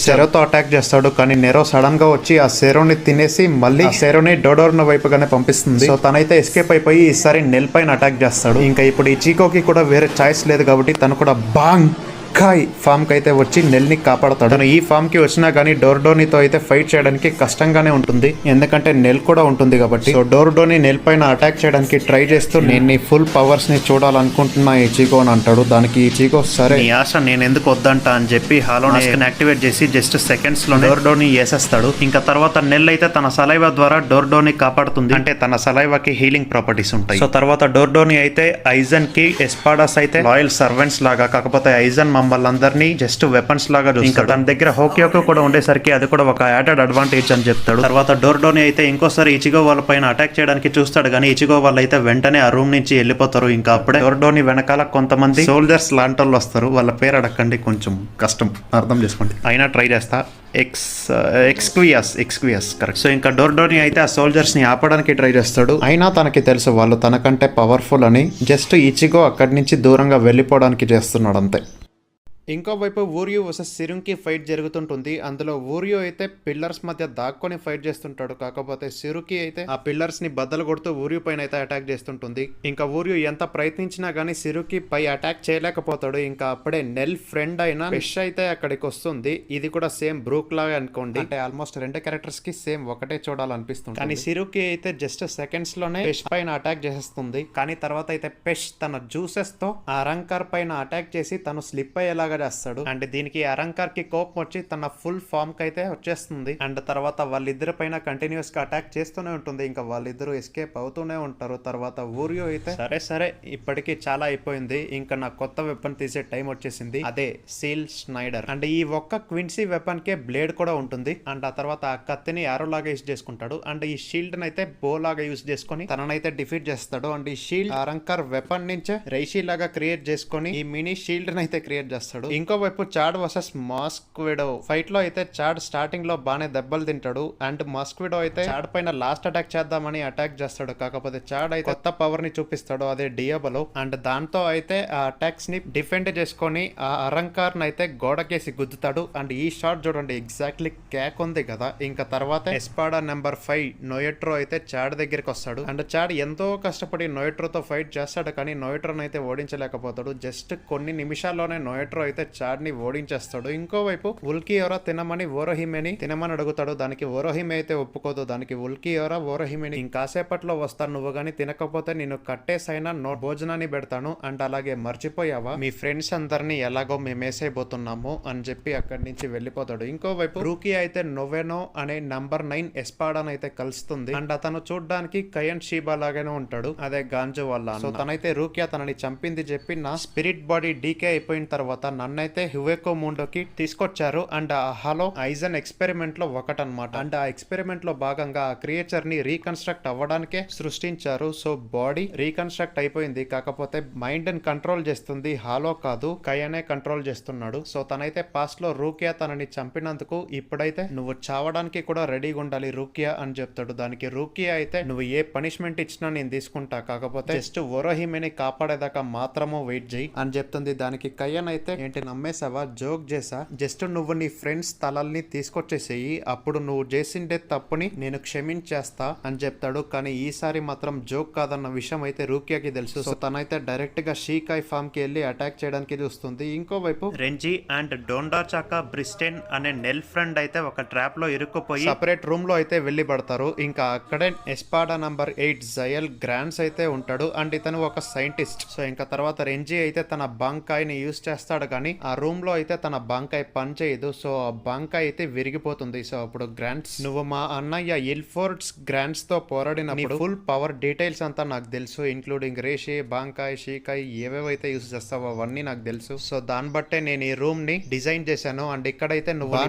సెరోతో అటాక్ చేస్తాడు, కానీ నెరో సడన్ గా వచ్చి ఆ సెరోని తినేసి మళ్ళీ సెరోని డోడోర్న వైపుగానే పంపిస్తుంది. సో తనైతే ఎస్కేప్ అయిపోయి ఈసారి నెల్ పైన అటాక్ చేస్తాడు. ఇంకా ఇప్పుడు ఇచిగోకి కూడా వేరే చాయిస్ లేదు కాబట్టి తను కూడా బాంగ్ కాయ్ ఫామ్ కి అయితే వచ్చి నెల్ ని కాపాడతాడు. తను ఈ ఫామ్ కి వచ్చినా గానీ డోర్డోనితో అయితే ఫైట్ చేయడానికి కష్టంగానే ఉంటుంది, ఎందుకంటే నెల్ కూడా ఉంటుంది కాబట్టి. సో డోర్డోని నెల్ పైన అటాక్ చేయడానికి ట్రై చేస్తూ నేను నీ ఫుల్ పవర్స్ ని చూడాలనుకుంటున్నా ఇచిగో అని అంటాడు. దానికి ఇచిగో సరే నీ ఆశ నేను ఎందుకు వద్దంట అని చెప్పి హాలో యాక్టివేట్ చేసి జస్ట్ సెకండ్స్ లో డోర్డోని వేసేస్తాడు. ఇంకా తర్వాత నెల్ అయితే తన సలైవా ద్వారా డోర్డోని కాపాడుతుంది, అంటే తన సలైవాకి హీలింగ్ ప్రాపర్టీస్ ఉంటాయి. సో తర్వాత డోర్డోని అయితే ఐజన్ కి ఎస్పాడాస్ అయితే లాయల్ సర్వెంట్స్ లాగా, కాకపోతే ఐజన్ మమ్మల్ని అందరినీ జస్ట్ వెపన్స్ లాగా చూస్తాడు. ఇంకా తన దగ్గర హోకియోకు కూడా ఉండేసరికి అది కూడా ఒక యాడెడ్ అడ్వాంటేజ్ అని చెప్తాడు. తర్వాత డోర్డోని అయితే ఇంకోసారి ఇచిగో వాళ్ళ పైన అటాక్ చేయడానికి చూస్తాడు, కానీ ఇచిగో వాళ్ళు అయితే వెంటనే ఆ రూమ్ నుంచి వెళ్ళిపోతారు. ఇంకా అప్పుడే డోర్డోని వెనకాల కొంతమంది సోల్జర్స్ లాంటి వాళ్ళు వస్తారు. వాళ్ళ పేరు అడగండి, కొంచెం కష్టం అర్థం చేసుకోండి, అయినా ట్రై చేస్తా. ఎక్స్క్వియస్ కరెక్ట్. సో ఇంకా డోర్డోని అయితే ఆ సోల్జర్స్ ని ఆపడానికి ట్రై చేస్తాడు, అయినా తనకి తెలుసు వాళ్ళు తనకంటే పవర్ఫుల్ అని. జస్ట్ ఇచిగో అక్కడి నుంచి దూరంగా వెళ్ళిపోవడానికి చేస్తున్నాడు అంతే. ఇంకోవైపు ఊరియో వర్సెస్ సిరుంకి ఫైట్ జరుగుతుంటుంది. అందులో ఊరియో అయితే పిల్లర్స్ మధ్య దాక్కొని ఫైట్ చేస్తుంటాడు, కాకపోతే సిరుకి అయితే ఆ పిల్లర్స్ ని బద్దలు కొడుతూ ఊరియో పైన అయితే అటాక్ చేస్తుంటుంది. ఇంకా ఊరియో ఎంత ప్రయత్నించినా గానీ సిరుకి పై అటాక్ చేయలేకపోతాడు. ఇంకా అప్పుడే నెల్ ఫ్రెండ్ అయిన ఫిష్ అయితే అక్కడికి వస్తుంది. ఇది కూడా సేమ్ బ్రూక్ లాగా అనుకోండి, అంటే ఆల్మోస్ట్ రెండు క్యారెక్టర్స్ కి సేమ్ ఒకటే చూడాలనిపిస్తుంది. కానీ సిరుకి అయితే జస్ట్ సెకండ్స్ లోనే ఫిష్ పైన అటాక్ చేసేస్తుంది. కానీ తర్వాత అయితే ఫిష్ తన జ్యూసెస్ తో ఆ అరంకార్ పైన అటాక్ చేసి తను స్లిప్ అయ్యేలాగా చేస్తాడు. అండ్ దీనికి అరంకార్ కి కోపం వచ్చి తన ఫుల్ ఫామ్ కి అయితే వచ్చేస్తుంది. అండ్ తర్వాత వాళ్ళిద్దరి పైన కంటిన్యూస్ గా అటాక్ చేస్తూనే ఉంటుంది. ఇంకా వాళ్ళిద్దరు ఎస్కేప్ అవుతూనే ఉంటారు. తర్వాత ఊరియో అయితే సరే ఇప్పటికీ చాలా అయిపోయింది, ఇంకా నా కొత్త వెపన్ తీసే టైం వచ్చేసింది, అదే సీల్ స్నైడర్. అండ్ ఈ ఒక్క క్విన్సీ వెపన్ కే బ్లేడ్ కూడా ఉంటుంది. అండ్ ఆ తర్వాత ఆ కత్తిని యారో లాగా యూజ్ చేసుకుంటాడు. అండ్ ఈ షీల్డ్ అయితే బో లాగా యూజ్ చేసుకుని తననైతే డిఫీట్ చేస్తాడు. అండ్ ఈ షీల్డ్ అరంకార్ వెపన్ నుంచే రైషీ లాగా క్రియేట్ చేసుకుని ఈ మినీ షీల్డ్ అయితే క్రియేట్ చేస్తాడు. ఇంకోవైపు చాడ్ వర్సెస్ మాస్క్విడో ఫైట్ లో అయితే చాడ్ స్టార్టింగ్ లో బానే దెబ్బలు తింటాడు. అండ్ మాస్క్విడో అయితే చాడ్ పైన లాస్ట్ అటాక్ చేద్దామని అటాక్ చేస్తాడు, కాకపోతే చాడ్ అయితే కొత్త పవర్ ని చూపిస్తాడు, అదే డియాబలో. అండ్ దాంతో అయితే ఆ అటాక్స్ ని డిఫెండ్ చేసుకొని ఆ అరంకార్ అయితే గోడకేసి గుద్దుతాడు. అండ్ ఈ షాట్ చూడండి, ఎగ్జాక్ట్లీ క్యాక్ ఉంది కదా. ఇంకా తర్వాత ఎస్పాడా నెంబర్ 5 నోయట్రో అయితే చాడ్ దగ్గరికి వస్తాడు. అండ్ చాడ్ ఎంతో కష్టపడి నోయట్రోతో ఫైట్ చేస్తాడు, కానీ నోయట్రోని అయితే ఓడించలేకపోతాడు. జస్ట్ కొన్ని నిమిషాల్లోనే నోయట్రో అయితే చాడ్ ని ఓడించేస్తాడు. ఇంకోవైపు ఉల్కియోరా తినమని ఓరోహిమేని తినమని అడుగుతాడు. దానికి ఓరోహిమే అయితే ఒప్పుకోదు. దానికి ఉల్కియోరా ఓరోహిమేని ఇంకాసేపట్లో వస్తాను, నువ్వు గానీ తినకపోతే నేను కట్టేసైనా భోజనాన్ని పెడతాను. అండ్ అలాగే మర్చిపోయావా, మీ ఫ్రెండ్స్ అందరినీ ఎలాగో మేమేసైపోతున్నాము అని చెప్పి అక్కడి నుంచి వెళ్ళిపోతాడు. ఇంకోవైపు రూకీ అయితే నొవెనో అనే నంబర్ 9 ఎస్పాడాన్ అయితే కలుస్తుంది. అండ్ అతను చూడ్డానికి కయన్ షీబా లాగానే ఉంటాడు, అదే గాంజో వల్ల. సో తనైతే రూకియా తనని చంపింది చెప్పి నా స్పిరిట్ బాడీ డీకే అయిపోయిన తర్వాత నన్నైతే హ్యువెకో మూండోకి తీసుకొచ్చారు. అండ్ ఆ హలో ఐజన్ ఎక్స్పెరిమెంట్ లో ఒకటనమాట. అండ్ ఆ ఎక్స్పెరిమెంట్ లో భాగంగా ఆ క్రియేచర్ ని రీకన్స్ట్రక్ట్ అవ్వడానికే సృష్టించారు. సో బాడీ రీకన్స్ట్రక్ట్ అయిపోయింది, కాకపోతే మైండ్ ని కంట్రోల్ చేస్తుంది హాలో కాదు, కయనే కంట్రోల్ చేస్తున్నాడు. సో తనైతే పాస్ట్ లో రూకియా తనని చంపినందుకు ఇప్పుడైతే నువ్వు చావడానికి కూడా రెడీగా ఉండాలి రూకియా అని చెప్తాడు. దానికి రూకియా అయితే నువ్వు ఏ పనిష్మెంట్ ఇచ్చినా నేను తీసుకుంటా, కాకపోతే జస్ట్ ఓరోహిమేని కాపాడేదాకా మాత్రము వెయిట్ చేయి అని చెప్తుంది. దానికి కయన్ అయితే ఏంటి నమ్మేసావా, జోక్ చేసా, జస్ట్ నువ్వు నీ ఫ్రెండ్స్ తలల్ని తీసుకొచ్చేసేయి, అప్పుడు నువ్వు చేసిండే తప్పుని నేను క్షమించేస్తా అని చెప్తాడు. కానీ ఈసారి మాత్రం జోక్ కాదన్న విషయం అయితే రూకియాకి తెలుసు. సో తనైతే డైరెక్ట్ గా షీకాయ్ ఫామ్ కి వెళ్ళి అటాక్ చేయడానికి చూస్తుంది. ఇంకోవైపు రెంజీ అండ్ డోండా చాకా బ్రిస్టెన్ అనే నెల్ ఫ్రెండ్ అయితే ఒక ట్రాప్ లో ఇరుక్కుపోయి సపరేట్ రూమ్ లో అయితే వెళ్లి పడతారు. ఇంకా అక్కడే ఎస్పాడా నంబర్ 8 జయల్ గ్రాండ్స్ అయితే ఉంటాడు. అండ్ ఇతను ఒక సైంటిస్ట్. సో ఇంకా తర్వాత రెంజీ అయితే తన బంకాయ్ ని యూజ్ చేస్తాడు, కానీ ఆ రూమ్ లో అయితే తన బంకాయ్ పని చేయదు. సో ఆ బంకాయ్ అయితే విరిగిపోతుంది. సో అప్పుడు గ్రాండ్స్, నువ్వు మా అన్నయ్య ఇల్ఫోర్డ్స్ గ్రాండ్స్ తో పోరాడినప్పుడు ఫుల్ పవర్ డీటెయిల్స్ అంతా నాకు తెలుసు, ఇంక్లూడింగ్ రేషి బంకాయ్ షీకాయ్ ఏవేవైతే యూజ్ చేస్తావో అవన్నీ నాకు తెలుసు. సో దాన్ని బట్టే నేను ఈ రూమ్ ని డిజైన్ చేశాను. అండ్ ఇక్కడైతే నువ్వు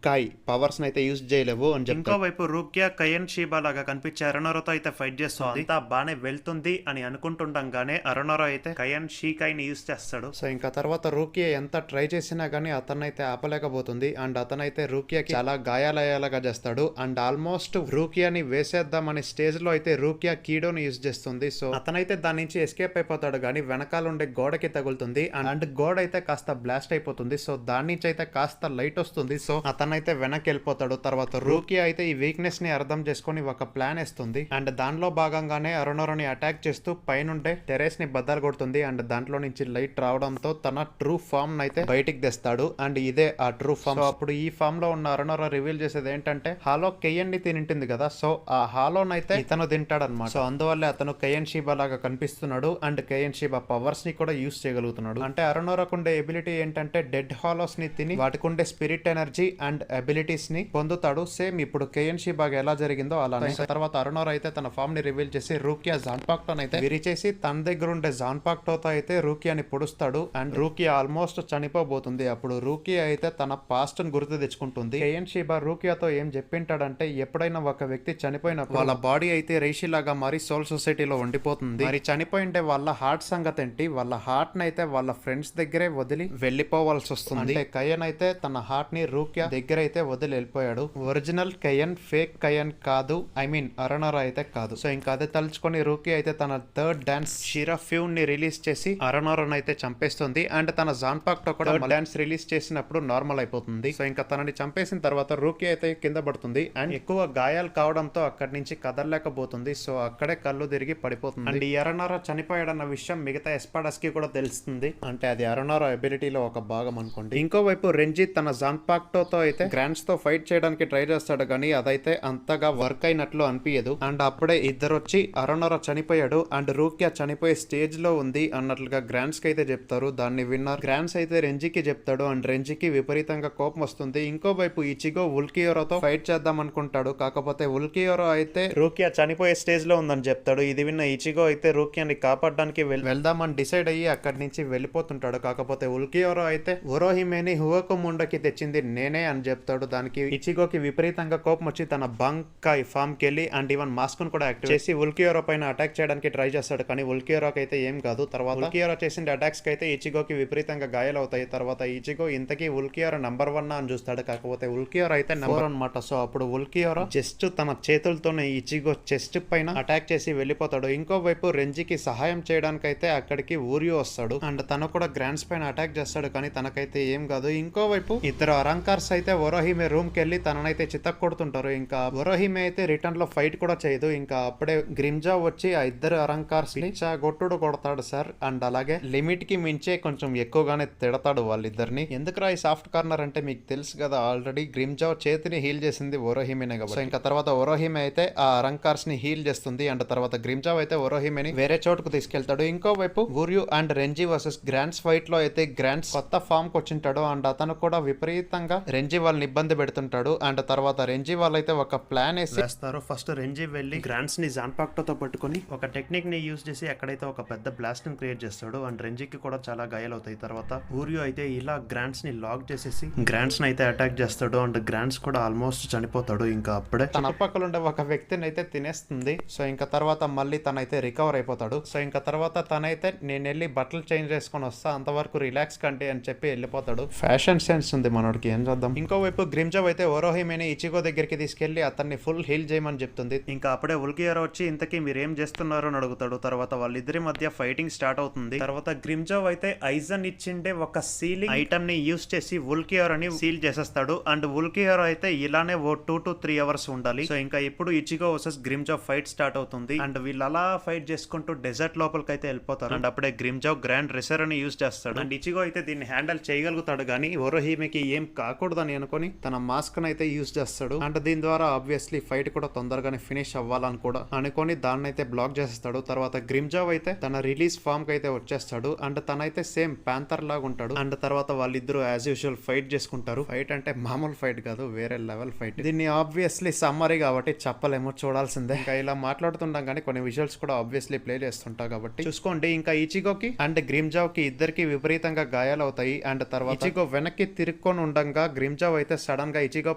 కాయ్ పవర్స్ అయితే యూజ్ చేయలేవు అని చెప్పి. ఇంకోవైపు రూకియా కయన్ షీబా లాగా కనిపించే అరుణోరోతో అయితే ఫైట్ చేస్తుంది. అంతా బానే వెళ్తుంది అని అనుకుంటుండగానే అరుణోరో అయితే కయన్ షీకాయ్ ని యూజ్ చేస్తాడు. సో ఇంకా తర్వాత రూకియా ఎంత ట్రై చేసినా గానీ అతనైతే ఆపలేకపోతుంది. అండ్ అతనైతే రూకియాకి చాలా గాయాలయ్యేలాగా చేస్తాడు. అండ్ ఆల్మోస్ట్ రూకియాని వేసేద్దామనే స్టేజ్ లో అయితే రూకియా కీడోని యూజ్ చేస్తుంది. సో అతనైతే దాని నుంచి ఎస్కేప్ అయిపోతాడు, కానీ వెనకాల ఉండే గోడకి తగులుతుంది. అండ్ గోడ అయితే కాస్త బ్లాస్ట్ అయిపోతుంది. సో దాని నుంచి అయితే కాస్త లైట్ వస్తుంది. సో అతను తనైతే వెనక్కి వెళ్ళిపోతాడు. తర్వాత రూకీ అయితే ఈ వీక్నెస్ ని అర్థం చేసుకుని ఒక ప్లాన్ వేస్తుంది. అండ్ దానిలో భాగంగానే అరుణోరాని అటాక్ చేస్తూ పైనుండే టెరెస్ ని బద్దలు కొడుతుంది. అండ్ దాంట్లో నుంచి లైట్ రావడంతో తన ట్రూ ఫామ్ అయితే బయటికి తెస్తాడు. అండ్ ఇదే ఆ ట్రూ ఫామ్. అప్పుడు ఈ ఫామ్ లో ఉన్న అరుణోరా రివీల్ చేసేది ఏంటంటే హాలో కెయ్యన్ ని తినింటుంది కదా, సో ఆ హాలోనైతే ఇతను తింటాడు అనమాట. సో అందువల్లే అతను కెయ్యన్ షీబా లాగా కనిపిస్తున్నాడు. అండ్ కెయ్యన్ షీబా పవర్స్ ని కూడా యూస్ చేయగలుగుతున్నాడు. అంటే అరుణోరాకు ఉండే ఎబిలిటీ ఏంటంటే డెడ్ హాలోస్ ని తిని వాటికి ఉండే స్పిరిట్ ఎనర్జీ అండ్ అబిలిటీస్ ని పొందుతాడు. సేమ్ ఇప్పుడు కెయ్యన్ షీబాగా ఎలా జరిగిందో అలానే. తర్వాత అరుణోరా అయితే తన ఫామ్ ని రివీల్ చేసి రూకియా జాన్పాక్టో అయితే విరిచేసి తన దగ్గర ఉండే జాన్పాక్టోతో అయితే రూకియాని పొడుస్తాడు. And రూకియా almost చనిపోబోతుంది. అప్పుడు రూకియా అయితే తన పాస్ట్ ని గుర్తు తెచ్చుకుంటుంది. కెయ్యన్ షీబా రూకియాతో ఏం చెప్పింటాడంటే ఎప్పుడైనా ఒక వ్యక్తి చనిపోయినప్పుడు వాళ్ళ బాడీ అయితే రేషి లాగా మారి సోల్ సొసైటీలో ఉండిపోతుంది. మరి చనిపోయింటే వాళ్ళ హార్ట్ సంగతి ఏంటి, వాళ్ళ హార్ట్ ని అయితే వాళ్ళ ఫ్రెండ్స్ దగ్గరే వదిలి వెళ్ళిపోవాల్సి వస్తుంది. అంటే కయన్ అయితే తన హార్ట్ ని రూకియా దగ్గర అయితే వదిలి వెళ్ళిపోయాడు. ఒరిజినల్ కయన్ ఫేక్ కయన్ కాదు, ఐ మీన్ అరుణోరా అయితే కాదు. సో ఇంకా అదే తలుచుకొని రూకీ అయితే తన థర్డ్ డాన్స్ షిరాఫ్యూన్ ని రిలీజ్ చేసి అరుణోరాని అయితే చంపేస్తుంది. అండ్ తన జాన్పాక్టో కూడా డాన్స్ రిలీజ్ చేసినప్పుడు నార్మల్ అయిపోతుంది. సో ఇంకా తనని చంపేసిన తర్వాత రూకీ అయితే కింద పడుతుంది. అండ్ ఎక్కువ గాయాలు కావడంతో అక్కడి నుంచి కదలలేకపోతుంది. సో అక్కడే కళ్ళు తిరిగి పడిపోతుంది. అండ్ ఈ అరుణోరా చనిపోయాడన్న విషయం మిగతా ఎస్పాడస్ కి కూడా తెలుస్తుంది. అంటే అది అరుణోరా ఎబిలిటీలో ఒక భాగం అనుకోండి. ఇంకోవైపు రెంజిత్ తన జాన్పాక్టోతో అయితే గ్రాండ్స్ తో ఫైట్ చేయడానికి ట్రై చేస్తాడు, కానీ అదైతే అంతగా వర్క్ అయినట్లు అనిపించదు. అండ్ అప్పుడే ఇద్దరు వచ్చి అరుణోరా చనిపోయాడు అండ్ రూకియా చనిపోయే స్టేజ్ లో ఉంది అన్నట్లుగా గ్రాండ్స్ కి అయితే చెప్తారు. దాన్ని విన్నారు గ్రాండ్స్ అయితే రెంజికి చెప్తాడు. అండ్ రెంజికి విపరీతంగా కోపం వస్తుంది. ఇంకోవైపు ఇచిగో ఉల్కియోరోతో ఫైట్ చేద్దాం అనుకుంటాడు. కాకపోతే ఉల్కియోరో అయితే రూకియా చనిపోయే స్టేజ్ లో ఉందని చెప్తాడు. ఇది విన్న ఇచిగో అయితే రూకియాని కాపాడడానికి వెళ్దామని డిసైడ్ అయ్యి అక్కడి నుంచి వెళ్ళిపోతుంటాడు. కాకపోతే ఉల్కియోరో అయితే ఒరోహిమేని హువకు ముండకి తెచ్చింది నేనే అని చెప్తాడు. దానికి ఇచిగోకి విపరీతంగా కోపం వచ్చి తన బంకాయ్ ఫామ్ కి వెళ్ళి అండ్ ఈవెన్ మాస్క్ ను కూడా యాక్టివేట్ చేసి ఉల్కియోరో పైన అటాక్ చేయడానికి ట్రై చేస్తాడు. కానీ ఉల్కియోరోకి అయితే ఏం కాదు. తర్వాత ఉల్కియోరో చేసిన అటాక్స్ కి అయితే ఇచిగోకి విపరీతంగా గాయాలవుతాయి. తర్వాత ఇచిగో ఇంతకీ ఉల్కియోరో నంబర్ 1 అని చూస్తాడు. కాకపోతే ఉల్కియోరో అయితే నంబర్ 1 అన్నమాట. సో అప్పుడు ఉల్కియోరో జస్ట్ తన చేతులతోనే ఇచిగో చెస్ట్ పైన అటాక్ చేసి వెళ్ళిపోతాడు. ఇంకోవైపు రెంజికి సహాయం చేయడానికి అయితే అక్కడికి ఊరియో వస్తాడు. అండ్ తను కూడా గ్రాండ్స్ పైన అటాక్ చేస్తాడు, కానీ తనకైతే ఏం కాదు. ఇంకోవైపు ఇద్దరు అరంకార్స్ అయితే ఒరోహిమే రూమ్ కి వెళ్ళి తననైతే చితక్ కొడుతుంటారు. ఇంకా ఒరోహిమే అయితే రిటర్న్ లో ఫైట్ కూడా చేయదు. ఇంకా అప్పుడే గ్రిమ్జా వచ్చి ఆ ఇద్దరు అరంకార్స్ ని గొట్టుడు కొడతాడు సార్. అండ్ అలాగే లిమిట్ కి మించే కొంచెం ఎక్కువగానే తిడతాడు వాళ్ళిద్దరిని. ఎందుకురా ఈ సాఫ్ట్ కార్నర్ అంటే మీకు తెలుసు కదా, ఆల్రెడీ గ్రిమ్జా చేతిని హీల్ చేసింది ఒరోహిమేనే కాబట్టి. సో ఇంకా తర్వాత ఒరోహిమే అయితే ఆ అరంకార్స్ ని హీల్ చేస్తుంది. అండ్ తర్వాత గ్రిమ్జా అయితే ఒరోహిమేని వేరే చోటుకు తీసుకెళ్తాడు. ఇంకోవైపు ఊరియు and Renji versus grants fight లో అయితే గ్రాండ్స్ కొత్త ఫామ్ కు వచ్చింటాడు. అండ్ అతను కూడా విపరీతంగా రెంజి వాళ్ళని ఇబ్బంది పెడుతుంటాడు. అండ్ తర్వాత రెంజి వాళ్ళైతే ఒక ప్లాన్ వేస్తారు. ఫస్ట్ రెంజి వెళ్ళి గ్రాండ్స్ ని జాన్పాక్టోతో పట్టుకొని ఒక టెక్నిక్ ని యూజ్ చేసి అక్కడైతే ఒక పెద్ద బ్లాస్ట్ ని క్రియేట్ చేస్తాడు. అండ్ రెంజికి కూడా చాలా గాయాలవుతాయి. తర్వాత ఊరియు అయితే ఇలా గ్రాండ్స్ ని లాక్ చేసేసి గ్రాండ్స్ ని అయితే అటాక్ చేస్తాడు. అండ్ గ్రాండ్స్ కూడా ఆల్మోస్ట్ చనిపోతాడు. ఇంకా అప్పుడే తన పక్కన ఉండే ఒక వ్యక్తిని అయితే తినేస్తుంది. సో ఇంకా తర్వాత మళ్ళీ తనైతే రికవర్ అయిపోతాడు. సో ఇంకా తర్వాత తనైతే నేను వెళ్ళి బట్టలు చేంజ్ చేసుకొని వస్తా, అంతవరకు రిలాక్స్ కండి అని చెప్పి వెళ్ళిపోతాడు. ఫ్యాషన్ సెన్స్ ఉంది మనోడికి, ఏం చేద్దాం. ఇంకోవైపు గ్రిమ్జా అయితే ఒరోహిమేని ఇచిగో దగ్గరికి తీసుకెళ్లి అతన్ని ఫుల్ హీల్ చేయమని చెప్తుంది. ఇంకా అప్పుడే ఉల్కియోరో వచ్చి ఇంతకీ మీరేం చేస్తున్నారు అని అడుగుతాడు. తర్వాత వాళ్ళిద్దరి మధ్య ఫైటింగ్ స్టార్ట్ అవుతుంది. తర్వాత గ్రిమ్జా అయితే ఐజన్ ఇచ్చిండే ఒక సీలింగ్ ఐటమ్ ని యూస్ చేసి ఉల్కియోరోని సీల్ చేసేస్తాడు. అండ్ ఉల్కియోరో అయితే ఇలానే ఓ 2 to 3 hours ఉండాలి. సో ఇంకా ఇప్పుడు ఇచిగో వర్సెస్ గ్రిమ్జా ఫైట్ స్టార్ట్ అవుతుంది. అండ్ వీళ్ళు అలా ఫైట్ చేసుకుంటూ డెజర్ట్ లోపలికి అయితే వెళ్ళిపోతారు. అండ్ అప్పుడే గ్రిమ్జా గ్రాండ్ రెసర్ అని యూస్ చేస్తాడు. అండ్ ఇచిగో అయితే దీన్ని హ్యాండిల్ చేయగలుగుతాడు, కానీ ఒరోహిమేకి ఏం కాకూడదని అనుకుని తన మాస్క్ అయితే యూస్ చేస్తాడు. అండ్ దీని ద్వారా ఆబ్వియస్లీ ఫైట్ కూడా తొందరగానే ఫినిష్ అవ్వాలని కూడా అనుకొని దాన్ని అయితే బ్లాక్ చేస్తాడు. తర్వాత గ్రిమ్జా అయితే తన రిలీజ్ ఫామ్ కి అయితే వచ్చేస్తాడు. అండ్ తనైతే సేమ్ ప్యాంథర్ లాగా ఉంటాడు. అండ్ తర్వాత వాళ్ళిద్దరూ యాజ్ యూజువల్ ఫైట్ చేసుకుంటారు. ఫైట్ అంటే మామూలు ఫైట్ కాదు, వేరే లెవెల్ ఫైట్. దీన్ని ఆబ్వియస్లీ సమ్మరీ కాబట్టి చెప్పలేమో, చూడాల్సిందే. ఇంకా ఇలా మాట్లాడుతుంటాం కానీ కొన్ని విజువల్స్ కూడా ఆబ్వియస్లీ ప్లే చేస్తుంటా కాబట్టి చూసుకోండి. ఇంకా ఇచిగోకి అండ్ గ్రిమ్జాకి ఇద్దరికి విపరీతంగా గాయాలు అవుతాయి. అండ్ తర్వాత ఇచిగో వెనక్కి తిరుక్కొని ఉండగా గ్రిమ్జా అయితే సడన్ గా ఇచిగో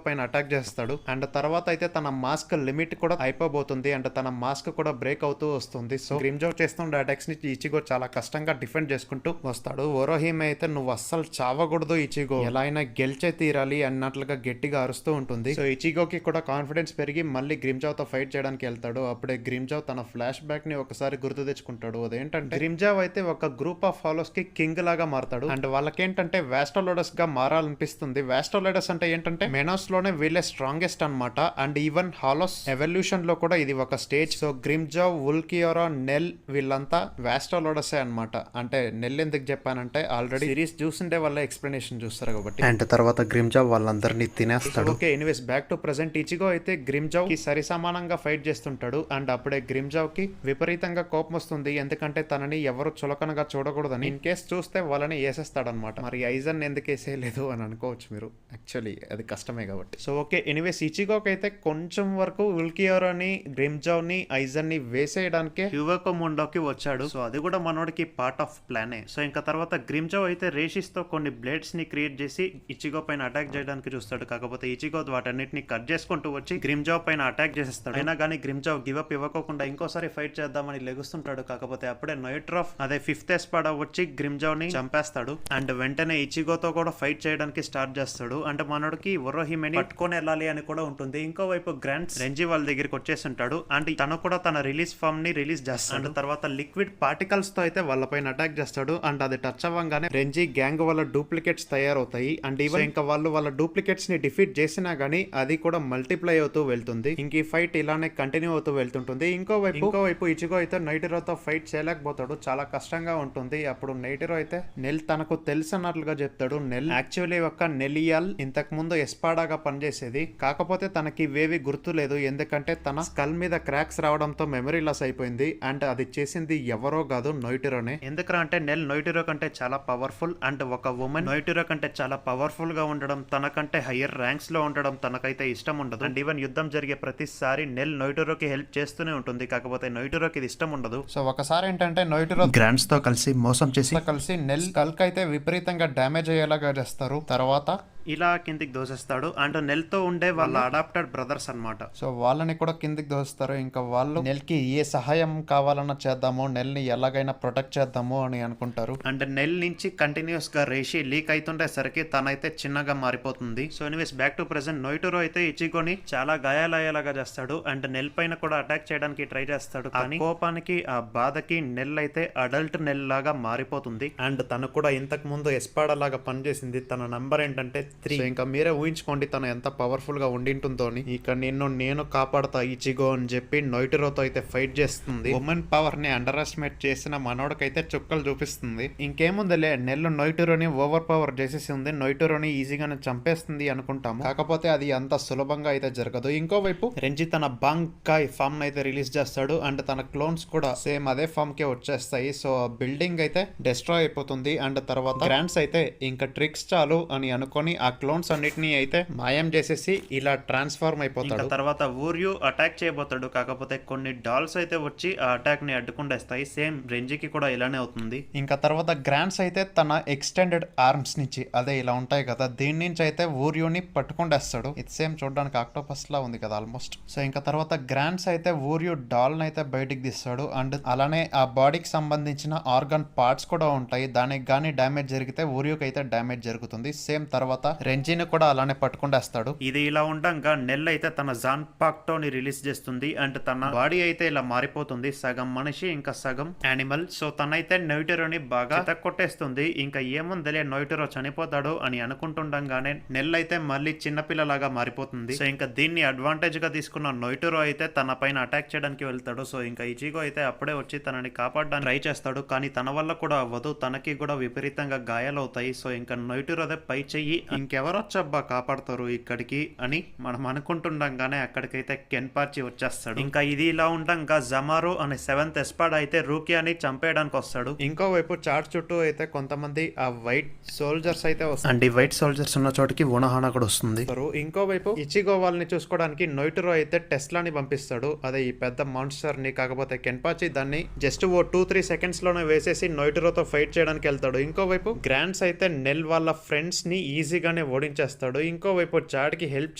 పైన అటాక్ చేస్తాడు. అండ్ తర్వాత అయితే తన మాస్క్ లిమిట్ కూడా అయిపోబోతుంది. అండ్ తన మాస్క్ కూడా బ్రేక్ అవుతూ వస్తుంది. సో గ్రిమ్జా చేస్తున్న అటాక్స్ ని ఇచిగో చాలా కష్టంగా డిఫెండ్ చేసుకుంటూ వస్తాడు. ఒరోహిమే అయితే నువ్వు అస్సలు చావకూడదు ఇచిగో, ఎలా అయినా గెలిచే తీరాలి అన్నట్లుగా గట్టిగా అరుస్తూ ఉంటుంది. సో ఇచిగోకి కూడా కాన్ఫిడెన్స్ పెరిగి మళ్ళీ గ్రిమ్జాతో ఫైట్ చేయడానికి వెళ్తాడు. అప్పుడే గ్రిమ్జా తన ఫ్లాష్ బ్యాక్ ని ఒకసారి గుర్తు తెచ్చుకుంటాడు. అదేంటంటే గ్రిమ్జా అయితే ఒక గ్రూప్ ఆఫ్ ఫాలోస్ కి కింగ్ లాగా మారతాడు. అండ్ వాళ్ళకేంటంటే వాస్టోలోడస్ గా మారాలనిపిస్తుంది. వాస్టోలోడస్ క్యారెక్టర్స్ అంటే ఏంటంటే మెనోస్ లోనే వీళ్ళే స్ట్రాంగెస్ట్ అన్నమాట. అండ్ ఈవెన్ హాలోస్ ఎవల్యూషన్ లో కూడా ఇది ఒక స్టేజ్. సో గ్రిమ్జావ్, వుల్కియోరా, నెల్ వీళ్ళంతా వాస్టోలోడసే అన్నమాట. అంటే నెల్ ఎందుకు చెప్పానంటే ఆల్రెడీ సిరీస్ చూసిండే వాళ్ళ ఎక్స్ప్లెనేషన్ చూస్తారు కాబట్టి. అండ్ తర్వాత గ్రిమ్జావ్ వాళ్ళందరినీ తినేస్తాడు. Okay, anyways back to present. Ichigo అయితే గ్రిమ్జావ్ కి సరి సమానంగా ఫైట్ చేస్తుంటాడు. అండ్ అప్పుడే గ్రిమ్జావ్ కి విపరీతంగా కోపం వస్తుంది, ఎందుకంటే తనని ఎవరు చులకనగా చూడకూడదని. ఇన్ కేస్ చూస్తే వాళ్ళని వేసేస్తాడనమాట. మరి ఐజన్ ఎందుకు వేసేయలేదు అని అనుకోవచ్చు మీరు, యాక్చువల్లీ అది కష్టమే కాబట్టి. సో ఓకే, ఎనీవేస్ ఇచిగోకి అయితే కొంచెం వరకు ఉల్కియోరాని, గ్రిమ్జావ్ ని, ఐజన్ ని వేసేయడానికే హ్యూవకో ముండోకి వచ్చాడు. సో అది కూడా మనోడికి పార్ట్ ఆఫ్ ప్లానే. సో ఇంకా తర్వాత గ్రిమ్జావ్ అయితే రేషిస్ తో కొన్ని బ్లేడ్స్ ని క్రియేట్ చేసి ఇచిగో పైన అటాక్ చేయడానికి చూస్తాడు. కాకపోతే ఇచిగో వాటన్నిటిని కట్ చేసుకుంటూ వచ్చి గ్రిమ్జావ్ పైన అటాక్ చేసేస్తాడు. అయినా కానీ గ్రిమ్జావ్ గివ్ అప్ ఇవ్వకుండా ఇంకోసారి ఫైట్ చేద్దామని లెగుస్తుంటాడు. కాకపోతే అప్పుడే నోయిట్రాఫ్ అదే ఫిఫ్త్ ఎస్పాడా వచ్చి గ్రిమ్జావ్ ని చంపేస్తాడు. అండ్ వెంటనే ఇచిగోతో కూడా ఫైట్ చేయడానికి స్టార్ట్ చేస్తాడు. అంటే మనోడికి ఒరోహిమెని పట్టుకొని వెళ్ళాలి అని కూడా ఉంటుంది. ఇంకోవైపు గ్రాంట్స్ రెంజీ వాళ్ళ దగ్గరికి వచ్చేస్తుంటాడు. అండ్ తను కూడా తన రిలీజ్ ఫామ్ ని రిలీజ్ చేస్తాడు. తర్వాత లిక్విడ్ పార్టికల్స్ తో అయితే వాళ్ళపైన అటాక్ చేస్తాడు. అండ్ అది టచ్ అవ్వగానే రెంజీ గ్యాంగ్ వాళ్ళ డూప్లికేట్స్ తయారవుతాయి. అండ్ ఈవెన్ ఇంకా వాళ్ళు వాళ్ళ డూప్లికేట్స్ ని డిఫీట్ చేసినా గానీ అది కూడా మల్టిప్లై అవుతూ వెళ్తుంది. ఇంక ఈ ఫైట్ ఇలానే కంటిన్యూ అవుతూ వెళ్తుంటుంది. ఇంకోవైపు ఇచిగో అయితే నైటిరోతో ఫైట్ చేయలేకపోతాడు, చాలా కష్టంగా ఉంటుంది. అప్పుడు నైటిరో అయితే నెల్ తనకు తెలుసన్నట్లుగా చెప్తాడు. నెల్ యాక్చువల్లీ ఒక నెలియాల్ ఇంతకు ముందు ఎస్పాడాగా పనిచేసేది, కాకపోతే తనకి ఇవేవి గుర్తు లేదు, ఎందుకంటే తన స్కల్ మీద క్రాక్స్ రావడంతో మెమరీ లాస్ అయిపోయింది. అండ్ అది చేసింది ఎవరో కాదు, నోయిటిరోనే. ఎందుకంటే అంటే నెల్ నోయిటిరో కంటే చాలా పవర్ఫుల్. అండ్ ఒక ఉమెన్ నోయిటిరో కంటే చాలా పవర్ఫుల్ గా ఉండడం, తనకంటే హయ్యర్ ర్యాంక్స్ లో ఉండడం తనకైతే ఇష్టం ఉండదు. అండ్ ఈవెన్ యుద్ధం జరిగే ప్రతిసారి నెల్ నోయిటిరోకి హెల్ప్ చేస్తూనే ఉంటుంది, కాకపోతే నోయిటిరోకి ఇది ఇష్టం ఉండదు. సో ఒకసారి ఏంటంటే నోయిటిరో గ్రాండ్స్ తో కలిసి మోసం చేసి నెల్ స్కల్ అయితే విపరీతంగా డ్యామేజ్ అయ్యేలాగా చేస్తారు. తర్వాత ఇలా కిందికి దోసేస్తాడు. అండ్ నెల్ తో ఉండే వాళ్ళ అడాప్టెడ్ బ్రదర్స్ అన్నమాట. సో వాళ్ళని కూడా కిందికి దోస్తారు. ఇంకా వాళ్ళు నెల్ కి ఏ సహాయం కావాలన్నా చేద్దాము, నెల్ ని ఎలాగైనా ప్రొటెక్ట్ చేద్దాము అని అనుకుంటారు. అండ్ నెల్ నుంచి కంటిన్యూస్ గా రేషి లీక్ అవుతుండేసరికి తనైతే చిన్నగా మారిపోతుంది. So anyways back to present. Nnoitora అయితే ఇచిగోని చాలా గాయాలయ్యేలాగా చేస్తాడు. అండ్ నెల్ పైన కూడా అటాక్ చేయడానికి ట్రై చేస్తాడు. కానీ కోపానికి ఆ బాధకి నెల్ అయితే అడల్ట్ నెల్ లాగా మారిపోతుంది. అండ్ తను కూడా ఇంతకు ముందు ఎస్పాడా లాగా పనిచేసింది. తన నంబర్ ఏంటంటే 3. ఇంకా మీరే ఊహించుకోండి తను ఎంత పవర్ఫుల్ గా ఉండింటుందో. ఇక నేను కాపాడతా ఇచిగో అని చెప్పి నోయిటిరోతో అయితే ఫైట్ చేస్తుంది. ఉమెన్ పవర్ ని అండర్ ఎస్టిమేట్ చేసిన మనోడికైతే చుక్కలు చూపిస్తుంది. ఇంకేముందిలే, నెల్లు నోయిటిరోని ఓవర్ పవర్ చేసేసింది, నోయిటిరోని ఈజీగానే చంపేస్తుంది అనుకుంటాము. కాకపోతే అది అంత సులభంగా అయితే జరగదు. ఇంకోవైపు రెంజీ తన బాంకాయ్ ఫామ్ అయితే రిలీజ్ చేస్తాడు. అండ్ తన క్లోన్స్ కూడా సేమ్ అదే ఫామ్ కే వచ్చేస్తాయి. సో బిల్డింగ్ అయితే డిస్ట్రాయ్ అయిపోతుంది. అండ్ తర్వాత గ్రాండ్స్ అయితే ఇంకా ట్రిక్స్ చాలు అని అనుకొని ఆ క్లోన్స్ అన్నిటిని అయితే మాయం చేసేసి ఇలా ట్రాన్స్ఫార్మ్ అయిపోతాడు. తర్వాత ఊర్యు అటాక్ చేయబోతాడు. కాకపోతే కొన్ని డాల్స్ అయితే వచ్చి ఆ అటాక్ ని అడ్డుకుండేస్తాయి. సేమ్ రెంజీకి కూడా ఇలానే అవుతుంది. ఇంకా తర్వాత గ్రాండ్స్ అయితే తన ఎక్స్టెండెడ్ ఆర్మ్స్ నుంచి, అదే ఇలా ఉంటాయి కదా, దీని నుంచి అయితే ఊర్యుని పట్టుకుండేస్తాడు. ఇది సేమ్ చూడడానికి ఆక్టోపస్ లా ఉంది కదా ఆల్మోస్ట్. సో ఇంకా తర్వాత గ్రాండ్స్ అయితే ఊర్యు డాల్ అయితే బయటికి తీస్తాడు. అండ్ అలానే ఆ బాడీకి సంబంధించిన ఆర్గన్ పార్ట్స్ కూడా ఉంటాయి, దానికి గానీ డ్యామేజ్ జరిగితే ఊర్యుకి అయితే డ్యామేజ్ జరుగుతుంది. సేమ్ తర్వాత రెంజీని కూడా అలానే పట్టుకుండేస్తాడు. ఇది ఇలా ఉండగా నెల్ అయితే తన జాన్పాక్టోని రిలీజ్ చేస్తుంది. అండ్ తన బాడీ అయితే ఇలా మారిపోతుంది, సగం మనిషి ఇంకా సగం యానిమల్. సో తనైతే నోయిటిరోని బాగా కొట్టేస్తుంది. ఇంకా ఏముందిలే నోయిటిరో చనిపోతాడు అని అనుకుంటుండగానే నెల్ అయితే మళ్ళీ చిన్నపిల్లలాగా మారిపోతుంది. సో ఇంకా దీన్ని అడ్వాంటేజ్ గా తీసుకున్న నోయిటిరో అయితే తన పైన అటాక్ చేయడానికి వెళ్తాడు. సో ఇంకా ఇచిగో అయితే అప్పుడే వచ్చి తనని కాపాడడానికి ట్రై చేస్తాడు. కానీ తన వల్ల కూడా అవ్వదు, తనకి కూడా విపరీతంగా గాయాలవుతాయి. సో ఇంకా నోయిటిరో పై చెయ్యి ఇంకెవరొచ్చబ్బా కాపాడతారు ఇక్కడికి అని మనం అనుకుంటుండగానే అక్కడికైతే కెన్పాచి వచ్చేస్తాడు. ఇంకా ఇది ఇలా ఉండగా జమారో అనే 7th ఎస్పాడా అయితే రూకియాని చంపేయడానికి వస్తాడు. ఇంకోవైపు చాట్ చుట్టూ అయితే కొంతమంది ఆ వైట్ సోల్జర్స్ అయితే వస్తారు. అండ్ ఈ వైట్ సోల్జర్స్ ఉన్న చోటికి ఉనహానా కూడా వస్తుంది. ఇంకోవైపు ఇచిగో వాళ్ళని చూసుకోవడానికి నోయిటిరో అయితే టెస్లాని పంపిస్తాడు, అదే ఈ పెద్ద మాన్స్టర్ ని. కాకపోతే కెన్పాచి దాన్ని జస్ట్ 2-3 సెకండ్స్ లోనే వేసేసి నోయిటిరోతో ఫైట్ చేయడానికి వెళ్తాడు. ఇంకోవైపు గ్రాండ్స్ అయితే నెల్ వాళ్ళ ఫ్రెండ్స్ ని ఈజీగానే ఓడించేస్తాడు. ఇంకోవైపు చాట్ కి హెల్ప్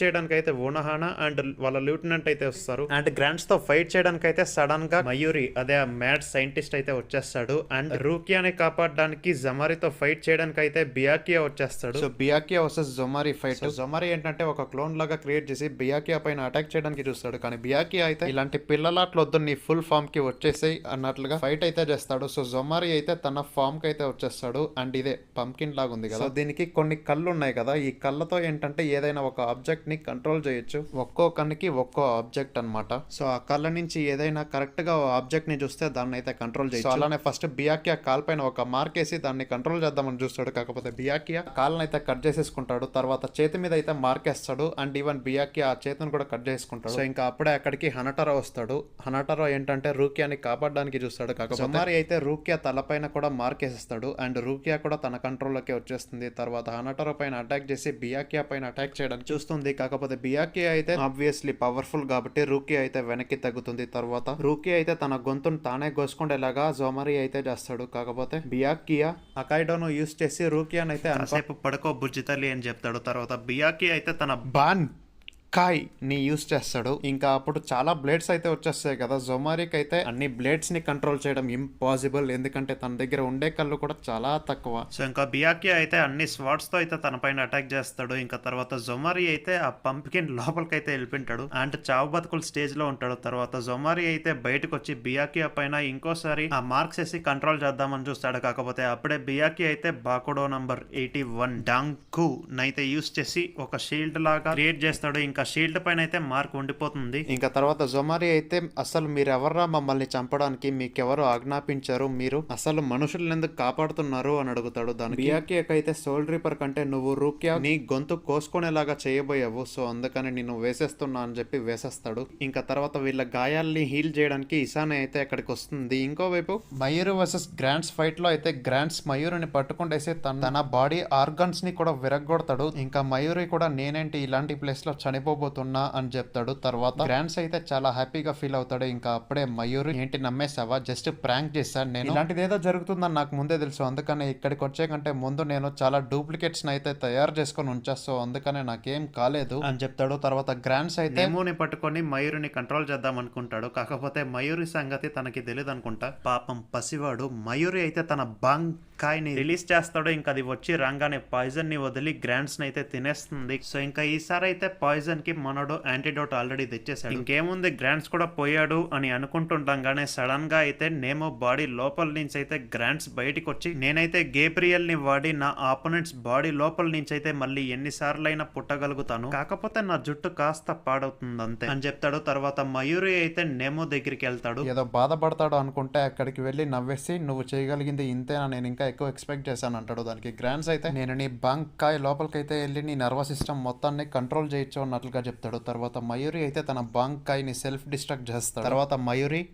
చేయడానికి అయితే ఉనహానా అండ్ వాళ్ళ లెఫ్టినెంట్ అయితే వస్తారు. అండ్ గ్రాండ్స్ తో ఫైట్ చేయడానికి అయితే సడన్ గా మయూరి, అదే ఆ మ్యాడ్ సైంటిస్ట్ అయితే వచ్చేస్తాడు. అండ్ రూకియాని కాపాడడానికి జమారితో ఫైట్ చేయడానికి అయితే బియాకియా వచ్చేస్తాడు. So Byakuya versus Zommari fight. Zommari ఏంటంటే ఒక క్లోన్ లాగా క్రియేట్ చేసి బియాకియా పైన అటాక్ చేయడానికి చూస్తాడు. కానీ బియాకియా అయితే ఇలాంటి పిల్లలాట్లు వద్దు, నీ ఫుల్ ఫామ్ కి వచ్చేసాయి అన్నట్లుగా ఫైట్ అయితే చేస్తాడు. సో జొమారి అయితే తన ఫామ్ కి అయితే వచ్చేస్తాడు. అండ్ ఇదే పంకిన్ లాగా ఉంది కదా, దీనికి కొన్ని కళ్ళు ఉన్నాయి కదా, కదా, ఈ కళ్ళతో ఏంటంటే ఏదైనా ఒక ఆబ్జెక్ట్ ని కంట్రోల్ చేయొచ్చు. ఒక్కో కన్నుకి ఒక్కో ఆబ్జెక్ట్ అన్నమాట. సో ఆ కళ్ళ నుంచి ఏదైనా కరెక్ట్ గా ఆబ్జెక్ట్ ని చూస్తే దాన్ని అయితే కంట్రోల్ చేయొచ్చు. అలానే ఫస్ట్ బియాకియా కాల్ పైన ఒక మార్క్ వేసి దాన్ని కంట్రోల్ చేద్దామని చూస్తాడు. కాకపోతే బియాకియా కాళ్ళని అయితే కట్ చేసేసుకుంటాడు. తర్వాత చేతి మీద అయితే మార్క్ వేస్తాడు. అండ్ ఈవెన్ బియాకియా ఆ చేతిని కూడా కట్ చేసుకుంటాడు. సో ఇంకా అప్పుడే అక్కడికి హనటరో వస్తాడు. హనటరో ఏంటంటే రూకియాని కాపాడడానికి చూస్తాడు. కాకపోతే జొమారి అయితే రూకియా తలపైన కూడా మార్క్ వేసేస్తాడు. అండ్ రూకియా కూడా తన కంట్రోల్లోకి వచ్చేస్తుంది. తర్వాత హనటరో పైన అటాక్ చేసి బియాకియా పైన అటాక్ చేయడానికి చూస్తుంది. కాకపోతే బియాకియా అయితే ఆబ్వియస్లీ పవర్ఫుల్ కాబట్టి రూకియా అయితే వెనక్కి తగ్గుతుంది. తర్వాత రూకియా అయితే తన గొంతును తానే కోసుకుండేలాగా జొమారి అయితే చేస్తాడు. కాకపోతే బియాకియా అకైడోను యూస్ చేసి రూకియాని అయితే అంతసేపు పడుకో బుజ్జి తల్లి అని చెప్తాడు. తర్వాత బియాకియా అయితే తన బాన్ కాయ్ ని యూస్ చేస్తాడు. ఇంకా అప్పుడు చాలా బ్లేడ్స్ అయితే వచ్చేస్తాయి కదా. జొమారికి అయితే అన్ని బ్లేడ్స్ ని కంట్రోల్ చేయడం ఇంపాసిబుల్, ఎందుకంటే తన దగ్గర ఉండే కళ్ళు కూడా చాలా తక్కువ. సో ఇంకా బియాకియా అయితే అన్ని స్వాట్స్ తో అయితే తన పైన అటాక్ చేస్తాడు. ఇంకా తర్వాత జొమారి అయితే ఆ పంప్కిన్ లోపలికి అయితే వెళ్ళిపోయింటాడు. అంటే చావు బతుకుల స్టేజ్ లో ఉంటాడు. తర్వాత జొమారి అయితే బయటకు వచ్చి బియాకియా పైన ఇంకోసారి ఆ మార్క్స్ వేసి కంట్రోల్ చేద్దామని చూస్తాడు. కాకపోతే అప్పుడే బియాకియా అయితే బాకోడో నంబర్ 81 డాంకు నైతే యూస్ చేసి ఒక షీల్డ్ లాగా క్రియేట్ చేస్తాడు. ఇంకా షీల్డ్ పైన అయితే మార్క్ ఉండిపోతుంది. ఇంకా తర్వాత జొమారి అయితే అసలు మీరెవర్రా మమ్మల్ని చంపడానికి, మీకెవరు ఆజ్ఞాపించారు, మీరు అసలు మనుషులను ఎందుకు కాపాడుతున్నారు అని అడుగుతాడు. దానికి బియాకియాకి అయితే సోల్ రీపర్ కంటే నువ్వు రూకియా నీ గొంతు కోసుకునేలాగా చేయబోయావు, సో అందుకని నేను వేసేస్తున్నా అని చెప్పి వేసేస్తాడు. ఇంకా తర్వాత వీళ్ళ గాయాల్ని హీల్ చేయడానికి ఇసానే అయితే అక్కడికి వస్తుంది. ఇంకోవైపు మయూరి వర్సెస్ గ్రాండ్స్ ఫైట్ లో అయితే గ్రాండ్స్ మయూరిని పట్టుకుంటేసి తన బాడీ ఆర్గన్స్ ని కూడా విరగొడతాడు. ఇంకా మయూరి కూడా నేనేంటి ఇలాంటి ప్లేస్ లో చనిపోబోతున్నా అని చెప్తాడు. తర్వాత గ్రాండ్స్ అయితే చాలా హ్యాపీగా ఫీల్ అవుతాడు. ఇంకా అప్పుడే మయూరి ఏంటి నమ్మేసావా, జస్ట్ ప్రాంక్ చేశాను నేను, ఇలాంటిది ఏదో జరుగుతుందని నాకు ముందే తెలుసు, అందుకని ఇక్కడికి వచ్చే కంటే ముందు నేను చాలా డూప్లికేట్స్ అయితే తయారు చేసుకొని ఉంచేస్తా, అందుకనే నాకేం కాలేదు అని చెప్తాడు. తర్వాత గ్రాండ్స్ అయితే నెమోని పట్టుకొని మయూరిని కంట్రోల్ చేద్దాం అనుకుంటాడు. కాకపోతే మయూరి సంగతి తనకి తెలియదు అనుకుంటా. పాపం పసివాడు. మయూరి అయితే తన బాంగ్ కాయని రిలీజ్ చేస్తాడు. ఇంకా అది వచ్చి రాగానే పాయిజన్ ని వదిలి గ్రాండ్స్ ని అయితే తినేస్తుంది. సో ఇంకా ఈసారి అయితే పాయిజన్ కి మనోడు యాంటీడోట్ ఆల్రెడీ తెచ్చేసాడు. ఇంకేముంది గ్రాండ్స్ కూడా పోయాడు అని అనుకుంటుండగానే సడన్ గా అయితే నేమో బాడీ లోపల నుంచి అయితే గ్రాండ్స్ బయటికి వచ్చి నేనైతే గేబ్రియల్ ని వాడి నా ఆపోనెంట్స్ బాడీ లోపల నుంచి అయితే మళ్ళీ ఎన్నిసార్లైనా పుట్టగలుగుతాను, కాకపోతే నా జుట్టు కాస్త పాడవుతుంది అంతే అని చెప్తాడు. తర్వాత మయూరి అయితే నేమో దగ్గరికి వెళ్తాడు. ఏదో బాధపడతాడు అనుకుంటే అక్కడికి వెళ్ళి నవ్వేసి నువ్వు చేయగలిగింది ఇంతేనా, నేను ఇంకా ఎక్కువ ఎక్స్పెక్ట్ చేశాను అంటాడు. దానికి గ్రాండ్స్ అయితే నేను నీ బంక్ కాయ్ లోపలికైతే వెళ్ళి నీ నర్వస్ సిస్టమ్ మొత్తాన్ని కంట్రోల్ చేయొచ్చు అన్నట్లుగా చెప్తాడు. తర్వాత మయూరి అయితే తన బంక్ కాయ్ ని సెల్ఫ్ డిస్ట్రక్ట్ చేస్తాడు. తర్వాత మయూరి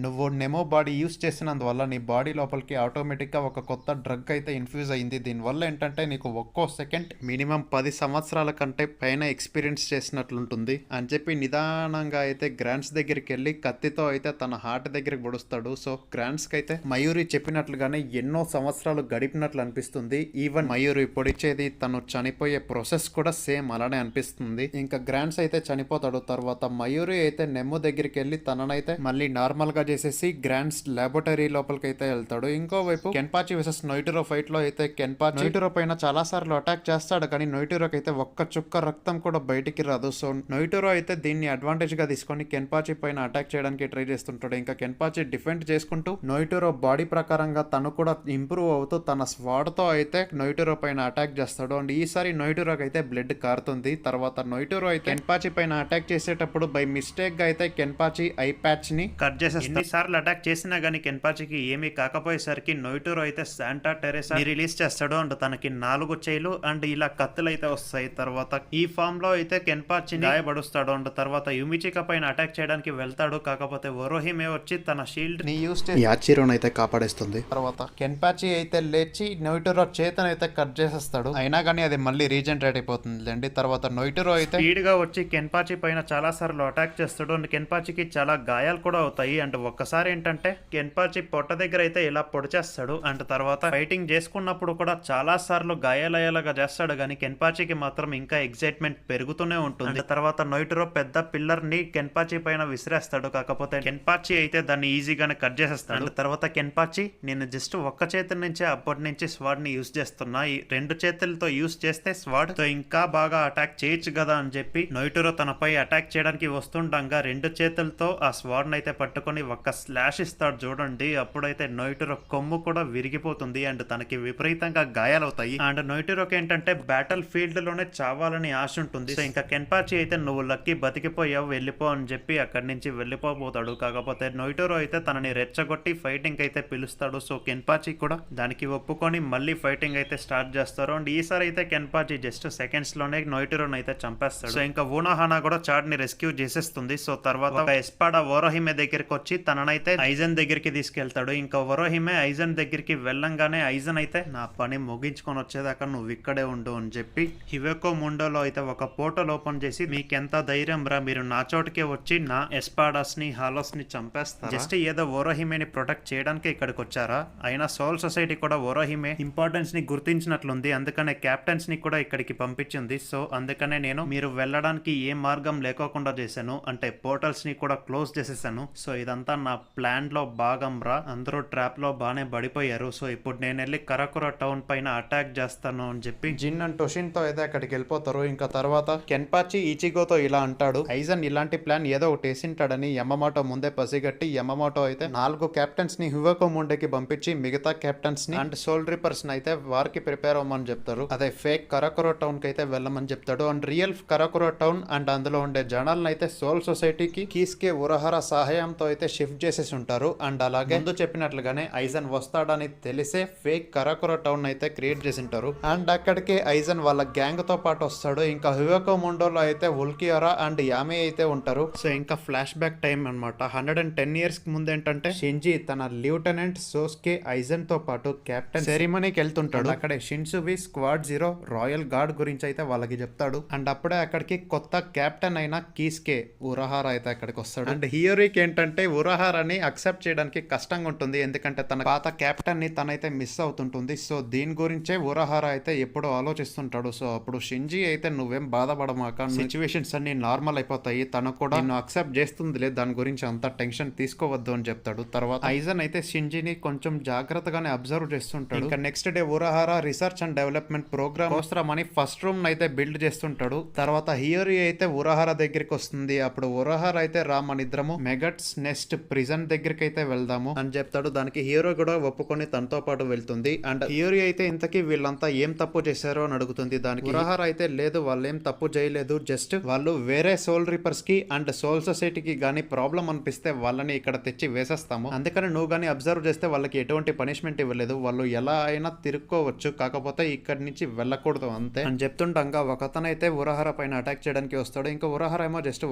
నువ్వు నెమో బాడీ యూస్ చేసినందువల్ల నీ బాడీ లోపలికి ఆటోమేటిక్గా ఒక కొత్త డ్రగ్ అయితే ఇన్ఫ్యూజ్ అయింది. దీనివల్ల ఏంటంటే నీకు ఒక్కో సెకండ్ మినిమం 10 సంవత్సరాల కంటే పైన ఎక్స్పీరియన్స్ చేసినట్లుంటుంది అని చెప్పి నిదానంగా అయితే గ్రాండ్స్ దగ్గరికి వెళ్ళి కత్తితో అయితే తన హార్ట్ దగ్గరికి పొడుస్తాడు. సో గ్రాండ్స్కి అయితే మయూరి చెప్పినట్లుగానే ఎన్నో సంవత్సరాలు గడిపినట్లు అనిపిస్తుంది. ఈవెన్ మయూరి పొడిచేది తను చనిపోయే ప్రాసెస్ కూడా సేమ్ అలానే అనిపిస్తుంది. ఇంకా గ్రాండ్స్ అయితే చనిపోతాడు. తర్వాత మయూరి అయితే నెమ్మో దగ్గరికి వెళ్ళి తననైతే మళ్ళీ నార్మల్ చేసేసి గ్రాండ్స్ లాబొరేటరీ లోపలికి అయితే వెళ్తాడు. ఇంకోవైపు కెన్పాచి వర్సెస్ నొయిటిరో ఫైట్ లో అయితే కెన్పాచి నొయిటిరో పైన చాలా సార్లు అటాక్ చేస్తాడు, కానీ నొయిటిరోకి అయితే ఒక్క చుక్క రక్తం కూడా బయటికి రాదు. సో నొయిటిరో అయితే దీన్ని అడ్వాంటేజ్ గా తీసుకొని కెన్పాచి పైన అటాక్ చేయడానికి ట్రై చేస్తుంటాడు. ఇంకా కెన్పాచి డిఫెండ్ చేసుకుంటూ నొయిటిరో బాడీ ప్రకారంగా తను కూడా ఇంప్రూవ్ అవుతూ తన స్వాడ్ తో అయితే నొయిటిరో పైన అటాక్ చేస్తాడు. అండ్ ఈసారి నొయిటిరోకి అయితే బ్లడ్ కారుతుంది. తర్వాత నొయిటిరో అయితే కెన్పాచి పైన అటాక్ చేసేటప్పుడు బై మిస్టేక్ గా అయితే కెన్పాచి ఐ ప్యాచ్ ని కట్ చేసేస్తాడు. ఎన్నిసార్లు అటాక్ చేసినా గానీ కెన్పాచికి ఏమీ కాకపోయేసరికి నొయిటోరో అయితే శాంటా టెరెసా రిలీజ్ చేస్తాడు. అండ్ తనకి 4 చేయిలు అండ్ ఇలా కత్తులు అయితే వస్తాయి. తర్వాత ఈ ఫామ్ లో అయితే కెన్పాచిని గాయపడుస్తాడు. అండ్ తర్వాత యుమిచిక పైన అటాక్ చేయడానికి వెళ్తాడు. కాకపోతే వరోహిమే వచ్చి తన షీల్డ్ ని యూస్ చేసి యాచిరోన్ అయితే కాపాడేస్తుంది. తర్వాత కెన్పాచి అయితే లేచి నొయిటోరో చేతను అయితే కట్ చేసేస్తాడు. అయినా కానీ అది మళ్ళీ రీజనరేట్ అయిపోతుంది అండి. తర్వాత నొయిటోరో అయితే స్పీడ్ గా వచ్చి కెన్పాచి పైన చాలా సార్లు అటాక్ చేస్తాడు. అండ్ కెన్పాచికి చాలా గాయాలు కూడా అవుతాయి. అండ్ ఒక్కసారి ఏంటంటే కెన్పాచి పొట్ట దగ్గర అయితే ఇలా పొడిచేస్తాడు. అండ్ తర్వాత ఫైటింగ్ చేసుకున్నప్పుడు కూడా చాలా సార్లు గాయాలయ్యేలాగా చేస్తాడు, కానీ కెన్పాచికి మాత్రం ఇంకా ఎక్సైట్మెంట్ పెరుగుతూనే ఉంటుంది. తర్వాత నొయిటరో పెద్ద పిల్లర్ ని కెన్పాచి పైన విసిరేస్తాడు. కాకపోతే కెన్పాచి అయితే దాన్ని ఈజీగానే కట్ చేసేస్తాడు. తర్వాత కెన్పాచి నేను జస్ట్ ఒక్క చేతి నుంచే అప్పటి నుంచి స్వాడ్ ని యూస్ చేస్తున్నా, ఈ 2 చేతులతో యూస్ చేస్తే స్వాడ్ తో ఇంకా బాగా అటాక్ చేయొచ్చు కదా అని చెప్పి నొయిటరో తనపై అటాక్ చేయడానికి వస్తుండగా 2 చేతులతో ఆ స్వాడ్ అయితే పట్టుకొని ఒక స్లాష్ ఇస్తాడు చూడండి, అప్పుడైతే నోయిటరో కొమ్ము కూడా విరిగిపోతుంది అండ్ తనకి విపరీతంగా గాయాలవుతాయి. అండ్ నోయిటరోకి ఏంటంటే బ్యాటిల్ ఫీల్డ్ లోనే చావాలని ఆశ ఉంటుంది. సో ఇంకా కెన్పాచి అయితే నువ్వు లక్కీ బతికిపోయావు వెళ్ళిపో అని చెప్పి అక్కడి నుంచి వెళ్ళిపోతాడు. కాకపోతే నోయిటరో అయితే తనని రెచ్చగొట్టి ఫైటింగ్ అయితే పిలుస్తాడు. సో కెన్పాచి కూడా దానికి ఒప్పుకొని మళ్ళీ ఫైటింగ్ అయితే స్టార్ట్ చేస్తారు. అండ్ ఈసారి అయితే కెన్పాచి జస్ట్ సెకండ్స్ లోనే నోయిటరోని అయితే చంపేస్తాడు. సో ఇంకా ఊనాహానా కూడా చాడ్ ని రెస్క్యూ చేసేస్తుంది. సో తర్వాత ఒక ఎస్పాడా ఓరోహిమే దగ్గరికి వచ్చి తననైతే ఐజన్ దగ్గరికి తీసుకెళ్తాడు. ఇంకా ఓరోహిమే ఐజన్ దగ్గరికి వెళ్ళంగానే ఐజన్ అయితే నా పని ముగించుకొని వచ్చేదాకా నువ్వు ఇక్కడే ఉండు అని చెప్పి హివెకో ముండోలో అయితే ఒక పోర్టల్ ఓపెన్ చేసి మీకెంత ధైర్యం రా, మీరు నా చోటుకే వచ్చి నా ఎస్పాడాస్ ని హాలోస్ ని చంపేస్తారు, జస్ట్ ఏదో ఓరోహిమేని ప్రొటెక్ట్ చేయడానికి ఇక్కడికి వచ్చారా? అయినా సోల్ సొసైటీ కూడా ఓరోహిమే ఇంపార్టెన్స్ ని గుర్తించినట్లుంది, అందుకనే క్యాప్టెన్స్ ని కూడా ఇక్కడికి పంపించింది. సో అందుకనే నేను మీరు వెళ్ళడానికి ఏ మార్గం లేకోకుండా చేశాను, అంటే పోర్టల్స్ ని కూడా క్లోజ్ చేసేసాను. సో ఇదంతా నా ప్లాన్ లో భాగం రా, అందరూ ట్రాప్ లో బానే పడిపోయారు. సో ఇప్పుడు నేను వెళ్ళి కరాకురా టౌన్ పైన అటాక్ చేస్తాను అని చెప్పి జిన్ అండ్ టొషిన్ తో అయితే అక్కడికి వెళ్ళిపోతారు. ఇంకా తర్వాత కెన్పాచి ఇచిగోతో ఇలా అంటాడు, ఐజన్ ఇలాంటి ప్లాన్ ఏదో ఒకటి వేసింటాడని యమమోటో ముందే పసిగట్టి యమమోటో అయితే 4 క్యాప్టెన్స్ ని హివెకో ముండేకి పంపించి మిగతా క్యాప్టెన్స్ ని అండ్ సోల్ రిపర్స్ ని అయితే వారికి ప్రిపేర్ అవ్వమని చెప్తారు. అదే ఫేక్ కరాకురా టౌన్ కి అయితే వెళ్ళమని చెప్తాడు. అండ్ రియల్ కరాకురా టౌన్ అండ్ అందులో ఉండే జనాలను అయితే సోల్ సొసైటీకి కీస్కే ఉరహర సహాయంతో అయితే షిఫ్ట్ చేసేసి ఉంటారు. అండ్ అలాగే ముందు చెప్పినట్లుగానే ఐజన్ వస్తాడని తెలిసే ఫేక్ కరాకురా టౌన్ అయితే క్రియేట్ చేసి ఉంటారు. అండ్ అక్కడికి ఐజన్ వాళ్ళ గ్యాంగ్ తో పాటు వస్తాడు. ఇంకా హివెకో ముండోలో అయితే ఉల్కియోరా అండ్ యామే అయితే ఉంటారు. సో ఇంకా ఫ్లాష్ బ్యాక్ టైం అనమాట. 110 ఇయర్స్ ముందు ఏంటంటే షింజీ తన లిeutenant సోస్కే ఐజన్ తో పాటు క్యాప్టెన్ సెరిమనీకి వెళ్తుంటాడు. అక్కడే షిన్సువి స్క్వాడ్ 0 రాయల్ గార్డ్ గురించి అయితే వాళ్ళకి చెప్తాడు. అండ్ అప్పుడే అక్కడికి కొత్త క్యాప్టెన్ అయిన కీస్కే ఉరహార అయితే అక్కడికి వస్తాడు. అండ్ హియోరికి ఏంటంటే ఉరహారాని అక్సెప్ట్ చేయడానికి కష్టంగా ఉంటుంది, ఎందుకంటే తన పాత క్యాప్టెన్ ని తనైతే మిస్ అవుతుంటుంది. సో దీని గురించే ఉరహార అయితే ఎప్పుడూ ఆలోచిస్తుంటాడు. సో అప్పుడు షింజీ అయితే నువ్వేం బాధపడమాక, సిచ్యువేషన్స్ అన్ని నార్మల్ అయిపోతాయి, తను కూడా నిన్ను అక్సెప్ట్ చేస్తుందిలే, దాని గురించి అంత టెన్షన్ తీసుకోవద్దు అని చెప్తాడు. తర్వాత ఐజన్ అయితే షింజీని కొంచెం జాగ్రత్తగానే అబ్జర్వ్ చేస్తుంటాడు. ఇంకా next day Urahara research and development program కోసమని ఫస్ట్ రూమ్ అయితే బిల్డ్ చేస్తుంటాడు. తర్వాత హియోరి అయితే ఉరహార దగ్గరికి వస్తుంది. అప్పుడు ఉరహార అయితే రా మన ఇద్దరము మెగట్స్ నెస్ట్ ప్రిజన్ దగ్గరికి అయితే వెళ్దాము అని చెప్తాడు. దానికి హీరో కూడా ఒప్పుకొని తనతో పాటు వెళ్తుంది. అండ్ హియోరి అయితే ఇంతకీ వీళ్ళంతా ఏం తప్పు చేశారో అని అడుగుతుంది. దానికి ఉరహార అయితే లేదు, వాళ్ళు ఏం తప్పు చేయలేదు, జస్ట్ వాళ్ళు వేరే సోల్ రిపర్స్ కి అండ్ సోల్ సొసైటీకి గానీ ప్రాబ్లం అనిపిస్తే వాళ్ళని ఇక్కడ తెచ్చి వేసేస్తాము, అందుకని నువ్వు గానీ అబ్జర్వ్ చేస్తే వాళ్ళకి ఎటువంటి పనిష్మెంట్ ఇవ్వలేదు, వాళ్ళు ఎలా అయినా తిరుక్కోవచ్చు, కాకపోతే ఇక్కడి నుంచి వెళ్ళకూడదు అంతే అని చెప్తుండగా ఒకతనైతే ఉరహార పైన అటాక్ చేయడానికి వస్తాడు. ఇంకా ఉరహార ఏమో జస్ట్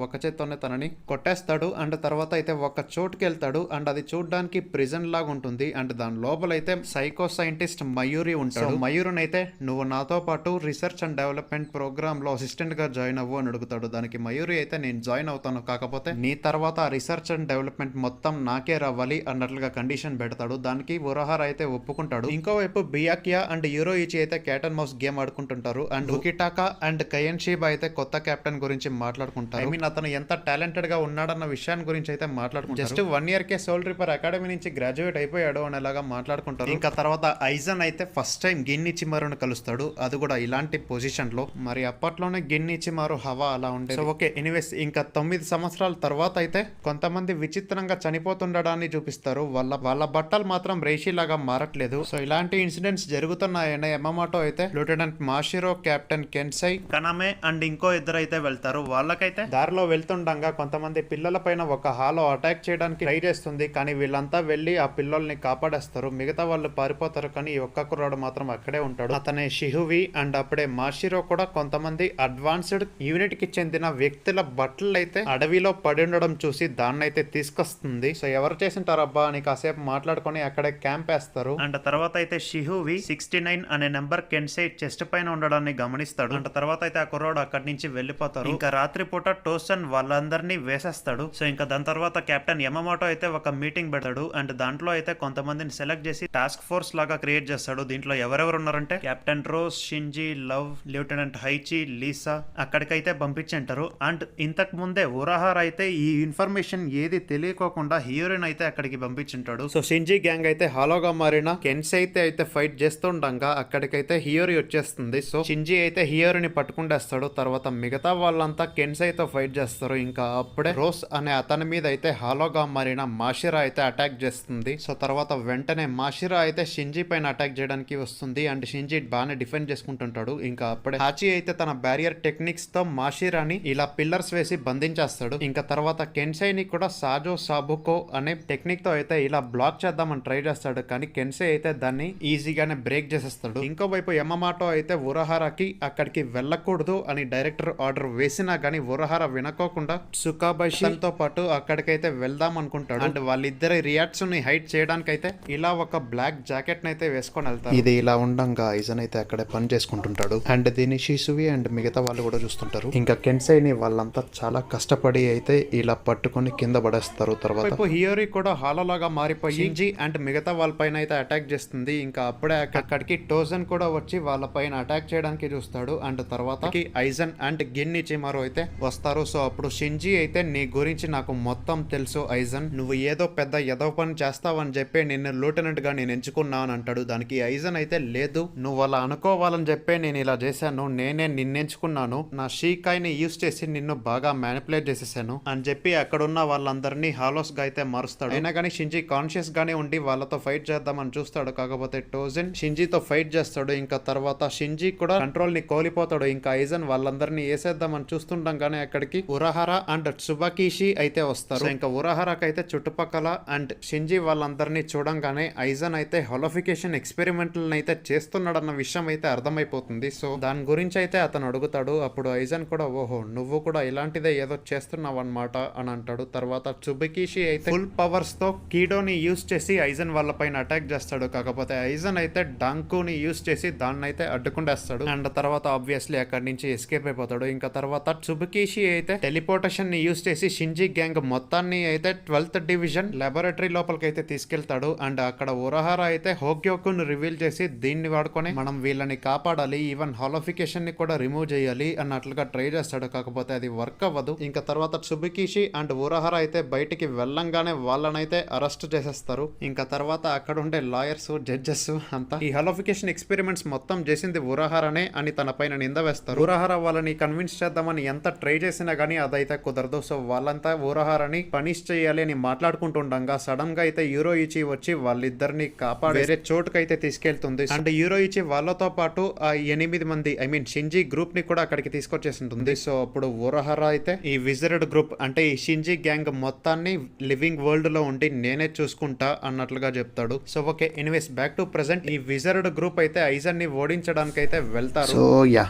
ఒక చేత్తోనే తనని కొట్టేస్తాడు. అండ్ తర్వాత అయితే ఒక చోటుకి వెళ్తాడు. అండ్ అది చూడడానికి ప్రిజన్ లాగా ఉంటుంది. అండ్ దాని లోపలైతే సైకో సైంటిస్ట్ మయూరి ఉంటాడు. మయూరిని అయితే నువ్వు నాతో పాటు రీసెర్చ్ అండ్ డెవలప్మెంట్ ప్రోగ్రామ్ లో అసిస్టెంట్ గా జాయిన్ అవ్వు అని అడుగుతాడు. దానికి మయూరి అయితే నేను జాయిన్ అవుతాను, కాకపోతే నీ తర్వాత రీసెర్చ్ అండ్ డెవలప్మెంట్ మొత్తం నాకే రావాలి అన్నట్లుగా కండిషన్ పెడతాడు. దానికి ఉరహార అయితే ఒప్పుకుంటాడు. ఇంకోవైపు బియాకియా అండ్ యూరోయిచి అయితే క్యాట్ అండ్ మౌస్ గేమ్ ఆడుకుంటుంటారు. And Ukitake and Kaien Shiba అయితే కొత్త కెప్టెన్ గురించి మాట్లాడుకుంటారు. ఐ మీన్ అతను ఎంత టాలెంటెడ్ గా ఉన్నాడన్న విషయాన్ని గురించి అయితే మాట్లాడుకుంటారు. జస్ట్ 1 year కే సోల్ రిపర్ అకాడమీ నుంచి గ్రాడ్యుయేట్ అయిపోయాడు అనేలాగా మాట్లాడుకుంటారు. ఇంకా తర్వాత ఐజన్ అయితే ఫస్ట్ టైం గిన్నిచిమారును కలుస్తాడు, అది కూడా ఇలాంటి పొజిషన్ లో. మరి అప్పట్లోనే గిన్నిచిమారు హవా అలా ఉండేది. ఓకే ఎనీవేస్, ఇంకా 9 సంవత్సరాల తర్వాత అయితే కొంతమంది విచిత్రంగా చనిపోతుండడాన్ని చూపిస్తారు. వాళ్ళ బట్టలు మాత్రం రేషి లాగా మారట్లేదు. సో ఇలాంటి ఇన్సిడెంట్స్ జరుగుతున్నాయని యమమోటో అయితే లెఫ్టినెంట్ మాషిరో, కెప్టెన్ కెన్సై, కనమే అండ్ ఇంకో ఇద్దరు అయితే వెళ్తారు. వాళ్ళకైతే దారిలో వెళ్తుండగా కొంతమంది పిల్లల పైన ఒక హాలో అటాక్ చేయడానికి ట్రై చేస్తుంది, కానీ వీళ్ళంతా వెళ్లి ఆ పిల్లల్ని కాపాడేస్తారు. మిగతా వాళ్ళు పారిపోతారు, కానీ ఈ ఒక్క కుర్రాడు మాత్రం అక్కడే ఉంటాడు. అతనే షిహువి. అండ్ అప్పుడే మాషిరో కూడా కొంతమంది అడ్వాన్స్డ్ యూనిట్ కి చెందిన వ్యక్తుల బట్టలు అయితే అడవిలో పడి ఉండడం చూసి దాన్ని అయితే తీసుకొస్తుంది. సో ఎవరు చేసింటారబ్బా అని కాసేపు మాట్లాడుకొని అక్కడే క్యాంప్ వేస్తారు. అండ్ తర్వాత అయితే షిహువి 69 అనే నెంబర్ కెన్సై చెస్ట్ పైన ఉండడాన్ని గమనిస్తాడు. అండ్ తర్వాత అయితే ఆ కుర్రాడు అక్కడి నుంచి వెళ్ళిపోతారు. ఇంకా రాత్రిపూట టోసన్ వాళ్ళందరినీ వేసేస్తాడు. సో ఇంకా దాని తర్వాత కెప్టెన్ యమమోటో అయితే ఒక మీటింగ్ పెడతాడు. అండ్ దాంట్లో అయితే కొంతమందిని సెలెక్ట్ చేసి టాస్క్ ఫోర్స్ లాగా క్రియేట్ చేస్తాడు. దీంట్లో ఎవరెవరు ఉన్నారంటే captain Rose, Shinji, Love, lieutenant Hachi, Lisa అక్కడికైతే పంపించారు. అండ్ ఇంతకు ముందే ఉరహార అయితే ఈ ఇన్ఫర్మేషన్ ఏది తెలియకోకుండా హీరోయిన్ అయితే అక్కడికి పంపించుంటాడు. సో షింజీ గ్యాంగ్ అయితే హాలోగా మారిన కెన్సై అయితే ఫైట్ చేస్తుండగా అక్కడికైతే హియోరి వచ్చేస్తుంది. సో షింజీ అయితే హియోరిని పట్టుకుంటేస్తాడు. తర్వాత మిగతా వాళ్ళంతా కెన్సైతో ఫైట్ చేస్తారు. ఇంకా అప్పుడే రోస్ అనే అతని మీద అయితే హాలో హీరోగా మారిన మాషిరా అయితే అటాక్ చేస్తుంది. సో తర్వాత వెంటనే మాషిరా అయితే షింజీ పైన అటాక్ చేయడానికి వస్తుంది అండ్ షింజీ బాగానే డిఫెండ్ చేసుకుంటుంటాడు. ఇంకా అప్పుడే హాచి అయితే తన బ్యారియర్ టెక్నిక్స్ తో మాషిరాని ఇలా పిల్లర్స్ వేసి బంధించేస్తాడు. ఇంకా తర్వాత కెన్సై ని కూడా సాజో సాబుకో అనే టెక్నిక్ తో అయితే ఇలా బ్లాక్ చేద్దామని ట్రై చేస్తాడు. కానీ కెన్సై అయితే దాన్ని ఈజీగానే బ్రేక్ చేసేస్తాడు. ఇంకోవైపు యమమాటో అయితే ఉరహారాకి అక్కడికి వెళ్ళకూడదు అని డైరెక్టర్ ఆర్డర్ వేసినా గానీ ఉరహారా వినకోకుండా సుకాబషి తో పాటు అక్కడికైతే వెళ్దాం అనుకుంటాడు. అండ్ వాళ్ళిద్దరి రియాక్ట్స్ ని హైడ్ చేయడానికి అయితే ఇలా ఒక బ్లాక్ జాకెట్ ని అయితే వేసుకొని వెళ్తారు. ఇది ఇలా ఉండంగా ఐజన్ అయితే అక్కడే పని చేసుకుంటుంటాడు. అండ్ దీన్ని షిసువి అండ్ మిగతా వాళ్ళు కూడా చూస్తుంటారు. ఇంకా కెన్సై ని వాళ్ళంతా చాలా కష్టపడి అయితే ఇలా పట్టుకొని కింద పడేస్తారు. తర్వాత హియోరి కూడా హాలోలాగా మారిపోయి షింజీ అండ్ మిగతా వాళ్ళ పైన అయితే అటాక్ చేస్తుంది. ఇంకా అప్పుడే అక్కడికి టోజన్ కూడా వచ్చి వాళ్ళ పైన అటాక్ చేయడానికి చూస్తాడు. అండ్ తర్వాత ఐజన్ అండ్ గిన్నిచిమారు అయితే వస్తారు. సో అప్పుడు షింజీ అయితే నీ గురించి నాకు మొత్తం తెలుసు ఐజన్, నువ్వు ఏదో పెద్ద ఎదవ పని చేస్తావని చెప్పి నిన్ను లూటెనెంట్ గా నేను ఎంచుకున్నా అని అంటాడు. దానికి ఐజన్ అయితే లేదు, నువ్వు అలా అనుకోవాలని చెప్పి నేను ఇలా చేశాను, నేనే నిన్నెంచుకున్నాను, నా షీకాయ్ ని యూస్ చేసి నిన్ను బాగా మ్యానిపులేట్ చేసేసాను అని చెప్పి అక్కడున్న వాళ్ళందరినీ హాలోస్ గా అయితే మారుస్తాడు. అయినా కానీ షింజీ కాన్షియస్ గానే ఉండి వాళ్ళతో ఫైట్ చేద్దామని చూస్తాడు. కాకపోతే టోజన్ షింజీతో ఫైట్ చేస్తాడు. ఇంకా తర్వాత షింజీ కూడా కంట్రోల్ ని కోల్పోతాడు. ఇంకా ఐజన్ వాళ్ళందరినీ వేసేద్దామని చూస్తుండగానే అక్కడికి ఉరహారా అండ్ సుబాకిషి అయితే వస్తారు. ఇంకా ఉరహారాకి అయితే చుట్టుపక్కల అండ్ షింజీ వాళ్ళందరినీ చూడంగానే ఐజన్ అయితే హోలోఫికేషన్ ఎక్స్పెరిమెంట్ అయితే చేస్తున్నాడన్న విషయం అయితే అర్థమైపోతుంది. సో దాని గురించి అయితే అతను అడుగుతాడు. అప్పుడు ఐజన్ కూడా ఓహో నువ్వు కూడా ఇలాంటిదే ఏదో చేస్తున్నావు అనమాట అని అంటాడు. తర్వాత సుబకిషి అయితే ఫుల్ పవర్స్ తో కీడోని యూస్ చేసి ఐజన్ వాళ్ళ పైన అటాక్ చేస్తాడు. కాకపోతే ఐజన్ అయితే డాంకుని యూస్ చేసి దాన్ని అయితే అడ్డుకుండేస్తాడు. అండ్ తర్వాత ఆబ్వియస్లీ అక్కడి నుంచి ఎస్కేప్ అయిపోతాడు. ఇంకా తర్వాత సుబకిషి అయితే టెలిపోర్టేషన్ ని యూస్ చేసి షింజీ గ్యాంగ్ మొత్తాన్ని అయితే 12th డివిజన్ లాబొరేటరీ లోపలికి అయితే తీసుకెళ్తాడు. అండ్ అక్కడ ఉరహారా అయితే హోగ్యోకును రివీల్ చేసి దీన్ని వాడుకొని మనం వీళ్ళని కాపాడాలి, ఈవెన్ హాలోఫికేషన్ ని కూడా రిమూవ్ చేయాలి అన్నట్లుగా ట్రై చేస్తాడు. కాకపోతే అది వర్క్ అవ్వదు. ఇంకా తర్వాత సుబకిషి అండ్ ఉరహారా అయితే బయటికి వెళ్ళంగానే వాళ్ళనైతే అరెస్ట్ చేసేస్తారు. ఇంకా తర్వాత అక్కడ ఉండే లాయర్స్ జడ్జెస్ అంతా ఈ హాలోఫికేషన్ ఎక్స్పెరిమెంట్స్ మొత్తం చేసింది ఉరహారానే అని తన పైన నింద వేస్తారు. ఉరహారా వాళ్ళని కన్విన్స్ చేద్దామని ఎంత ట్రై చేసినా గానీ అదైతే కుదరదు. సో వాళ్ళంతా ఉరహారాని పనిష్ చేయాలి అని మాట్లాడుకుంటుండగా సడన్ గా అయితే యూరోయిచి వచ్చి వాళ్ళిద్దరిని కాపాడి వేరే చోటుకైతే తీసుకెళ్తుంది. అండ్ యూరోయిచి వాళ్ళతో పాటు ఆ 8 మంది షింజీ గ్రూప్ ని కూడా అక్కడికి తీసుకొచ్చేసి ఉంటుంది. సో అప్పుడు ఉరహారా అయితే ఈ విజర్డ్ గ్రూప్ అంటే ఈ షింజీ గ్యాంగ్ మొత్తాన్ని లివింగ్ వరల్డ్ లో ఉండి నేనే చూసుకుంటా అన్నట్లుగా చెప్తాడు. So okay anyways back to present ఈ విజర్డ్ గ్రూప్ అయితే ఐజన్ ని ఓడించడానికి అయితే వెళ్తారు. సో యా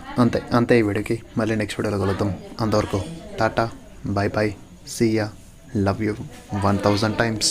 అంతే ఈ వీడియోకి. మళ్ళీ నెక్స్ట్ వీడియోలో కలుద్దాం. అంతవరకు tata bye bye see ya love you 1000 times.